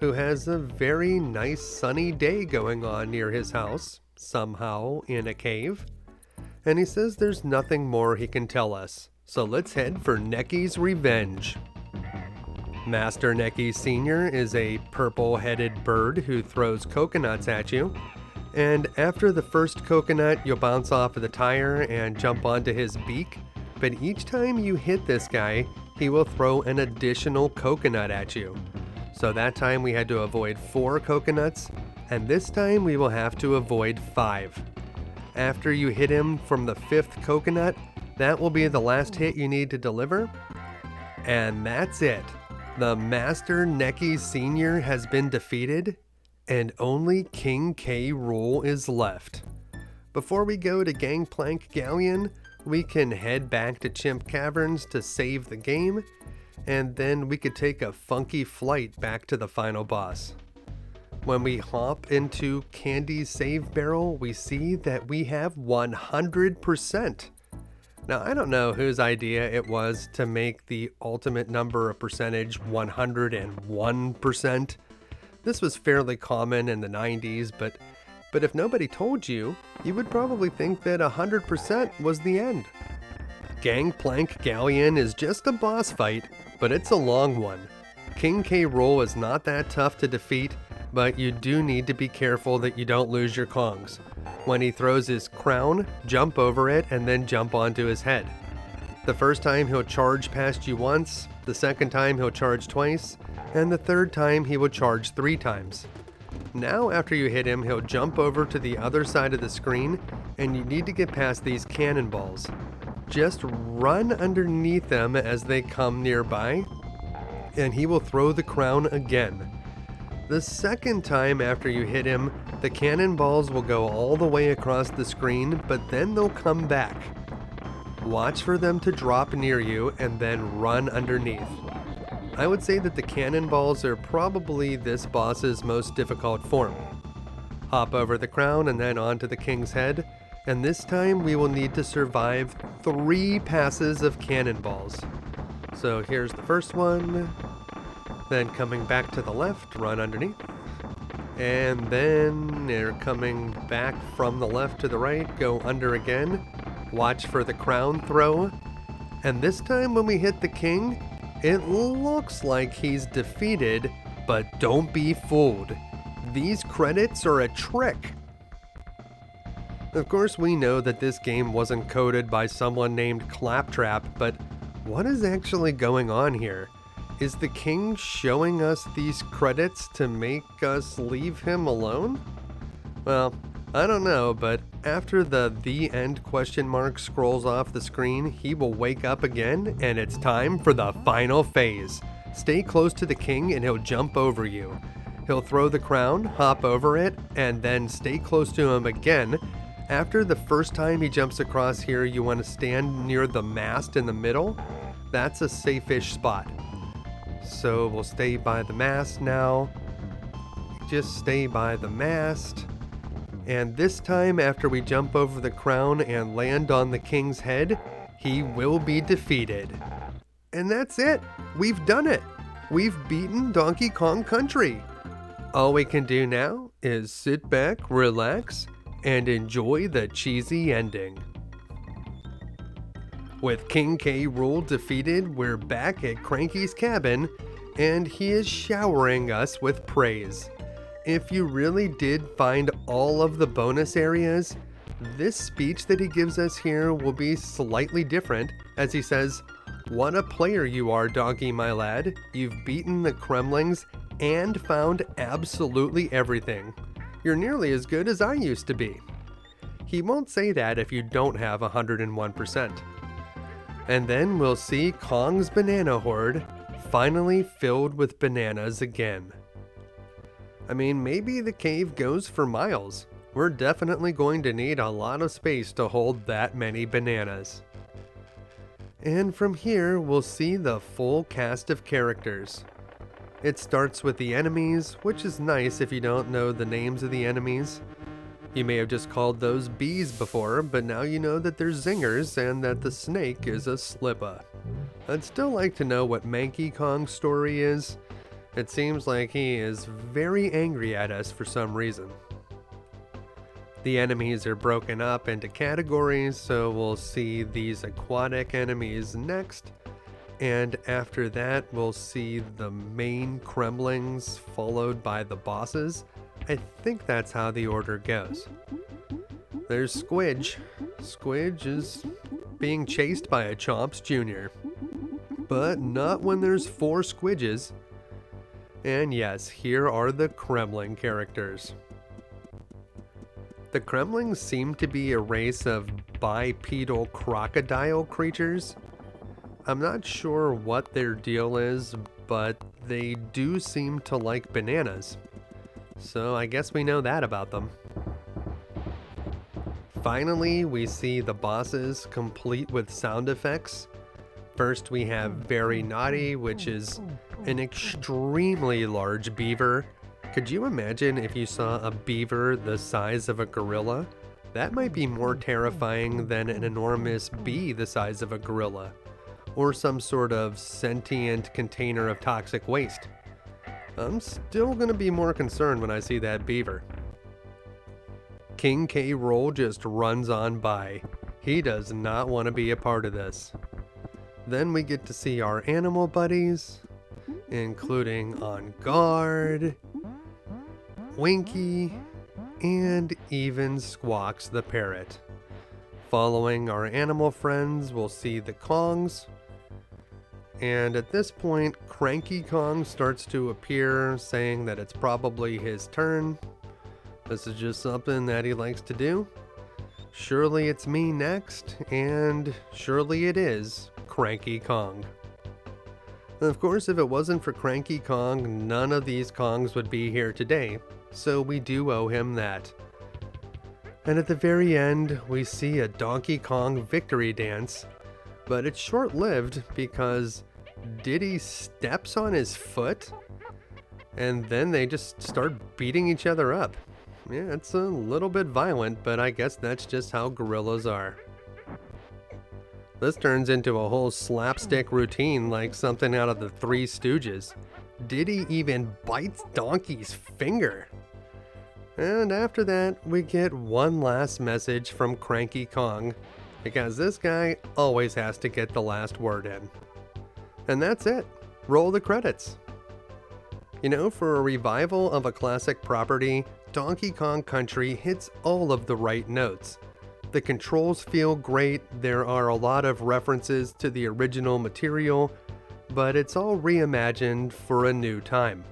who has a very nice sunny day going on near his house, somehow in a cave. And he says there's nothing more he can tell us, so let's head for Necky's revenge. Master Necky Sr. is a purple-headed bird who throws coconuts at you. And after the first coconut, you'll bounce off of the tire and jump onto his beak. But each time you hit this guy, he will throw an additional coconut at you. So that time we had to avoid 4 coconuts, and this time we will have to avoid 5. After you hit him from the 5th coconut, that will be the last hit you need to deliver. And that's it. The Master Necky Sr. has been defeated, and only King K. Rool is left. Before we go to Gangplank Galleon, we can head back to Chimp Caverns to save the game, and then we could take a funky flight back to the final boss. When we hop into Candy's save barrel, we see that we have 100%. Now, I don't know whose idea it was to make the ultimate number of percentage 101%. This was fairly common in the 90s, but if nobody told you, you would probably think that 100% was the end. Gangplank Galleon is just a boss fight, but it's a long one. King K. Rool is not that tough to defeat, but you do need to be careful that you don't lose your Kongs. When he throws his crown, jump over it and then jump onto his head. The first time he'll charge past you once, the second time he'll charge twice, and the third time he will charge 3 times. Now after you hit him, he'll jump over to the other side of the screen, and you need to get past these cannonballs. Just run underneath them as they come nearby, and he will throw the crown again. The second time after you hit him, the cannonballs will go all the way across the screen, but then they'll come back. Watch for them to drop near you and then run underneath. I would say that the cannonballs are probably this boss's most difficult form. Hop over the crown and then onto the king's head, and this time we will need to survive 3 passes of cannonballs. So here's the first one, then coming back to the left, run underneath, and then they're coming back from the left to the right, go under again, watch for the crown throw, and this time when we hit the king, it looks like he's defeated, but don't be fooled. These credits are a trick. Of course, we know that this game wasn't coded by someone named Claptrap, but what is actually going on here? Is the king showing us these credits to make us leave him alone? Well, I don't know, but after the end question mark scrolls off the screen, he will wake up again, and it's time for the final phase. Stay close to the king and he'll jump over you. He'll throw the crown, hop over it, and then stay close to him again. After the first time he jumps across here, you want to stand near the mast in the middle. That's a safe-ish spot. So we'll stay by the mast now. Just stay by the mast. And this time, after we jump over the crown and land on the king's head, he will be defeated. And that's it. We've done it. We've beaten Donkey Kong Country. All we can do now is sit back, relax, and enjoy the cheesy ending. With King K. Rool defeated, we're back at Cranky's cabin, and he is showering us with praise. If you really did find all of the bonus areas, this speech that he gives us here will be slightly different, as he says, "What a player you are, Donkey my lad. You've beaten the Kremlings and found absolutely everything. You're nearly as good as I used to be." He won't say that if you don't have 101%. And then we'll see Kong's banana hoard finally filled with bananas again. I mean, maybe the cave goes for miles. We're definitely going to need a lot of space to hold that many bananas. And from here, we'll see the full cast of characters. It starts with the enemies, which is nice if you don't know the names of the enemies. You may have just called those bees before, but now you know that they're zingers and that the snake is a slippa. I'd still like to know what Manky Kong's story is. It seems like he is very angry at us for some reason. The enemies are broken up into categories, so we'll see these aquatic enemies next. And after that, we'll see the main Kremlings followed by the bosses. I think that's how the order goes. There's Squidge. Squidge is being chased by a Chomps Jr. But not when there's 4 Squidges. And yes, here are the Kremling characters. The Kremlings seem to be a race of bipedal crocodile creatures. I'm not sure what their deal is, but they do seem to like bananas. So I guess we know that about them. Finally, we see the bosses complete with sound effects. First we have Very Gnawty, which is an extremely large beaver. Could you imagine if you saw a beaver the size of a gorilla? That might be more terrifying than an enormous bee the size of a gorilla, or some sort of sentient container of toxic waste. I'm still gonna be more concerned when I see that beaver. King K. Rool just runs on by. He does not want to be a part of this. Then we get to see our animal buddies, including On Guard, Winky, and even Squawks the parrot. Following our animal friends, we'll see the Kongs. And at this point, Cranky Kong starts to appear, saying that it's probably his turn. This is just something that he likes to do. Surely it's me next, and surely it is Cranky Kong. And of course, if it wasn't for Cranky Kong, none of these Kongs would be here today, so we do owe him that. And at the very end, we see a Donkey Kong victory dance, but it's short-lived because Diddy steps on his foot, and then they just start beating each other up. Yeah, it's a little bit violent, but I guess that's just how gorillas are. This turns into a whole slapstick routine like something out of the Three Stooges. Diddy even bites Donkey's finger. And after that, we get one last message from Cranky Kong, because this guy always has to get the last word in. And that's it. Roll the credits. You know, for a revival of a classic property, Donkey Kong Country hits all of the right notes. The controls feel great, there are a lot of references to the original material, but it's all reimagined for a new time.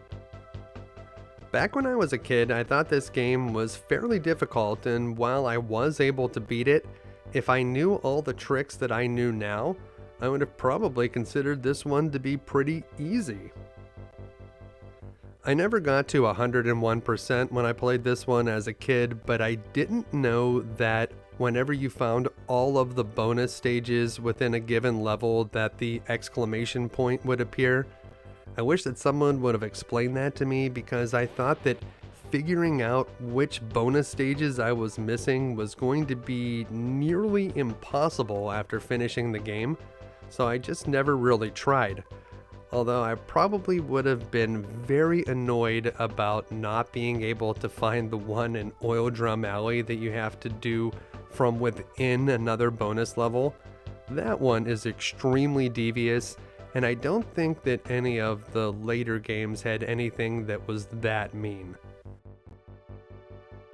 Back when I was a kid, I thought this game was fairly difficult, and while I was able to beat it, if I knew all the tricks that I knew now, I would have probably considered this one to be pretty easy. I never got to 101% when I played this one as a kid, but I didn't know that whenever you found all of the bonus stages within a given level that the exclamation point would appear. I wish that someone would have explained that to me, because I thought that figuring out which bonus stages I was missing was going to be nearly impossible after finishing the game, so I just never really tried. Although I probably would have been very annoyed about not being able to find the one in Oil Drum Alley that you have to do from within another bonus level. That one is extremely devious, and I don't think that any of the later games had anything that was that mean.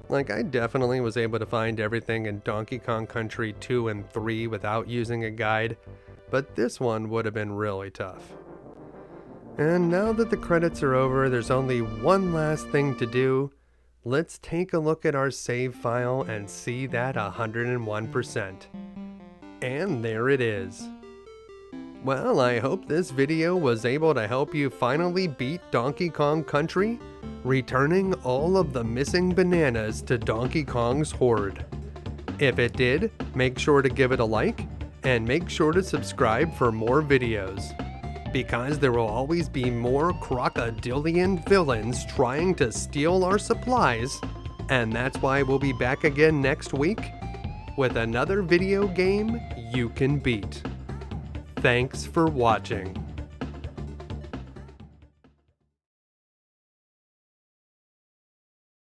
Like, I definitely was able to find everything in Donkey Kong Country 2 and 3 without using a guide, but this one would have been really tough. And now that the credits are over, there's only one last thing to do. Let's take a look at our save file and see that 101%. And there it is. Well, I hope this video was able to help you finally beat Donkey Kong Country, returning all of the missing bananas to Donkey Kong's hoard. If it did, make sure to give it a like, and make sure to subscribe for more videos. Because there will always be more crocodilian villains trying to steal our supplies, and that's why we'll be back again next week with another video game you can beat. Thanks for watching.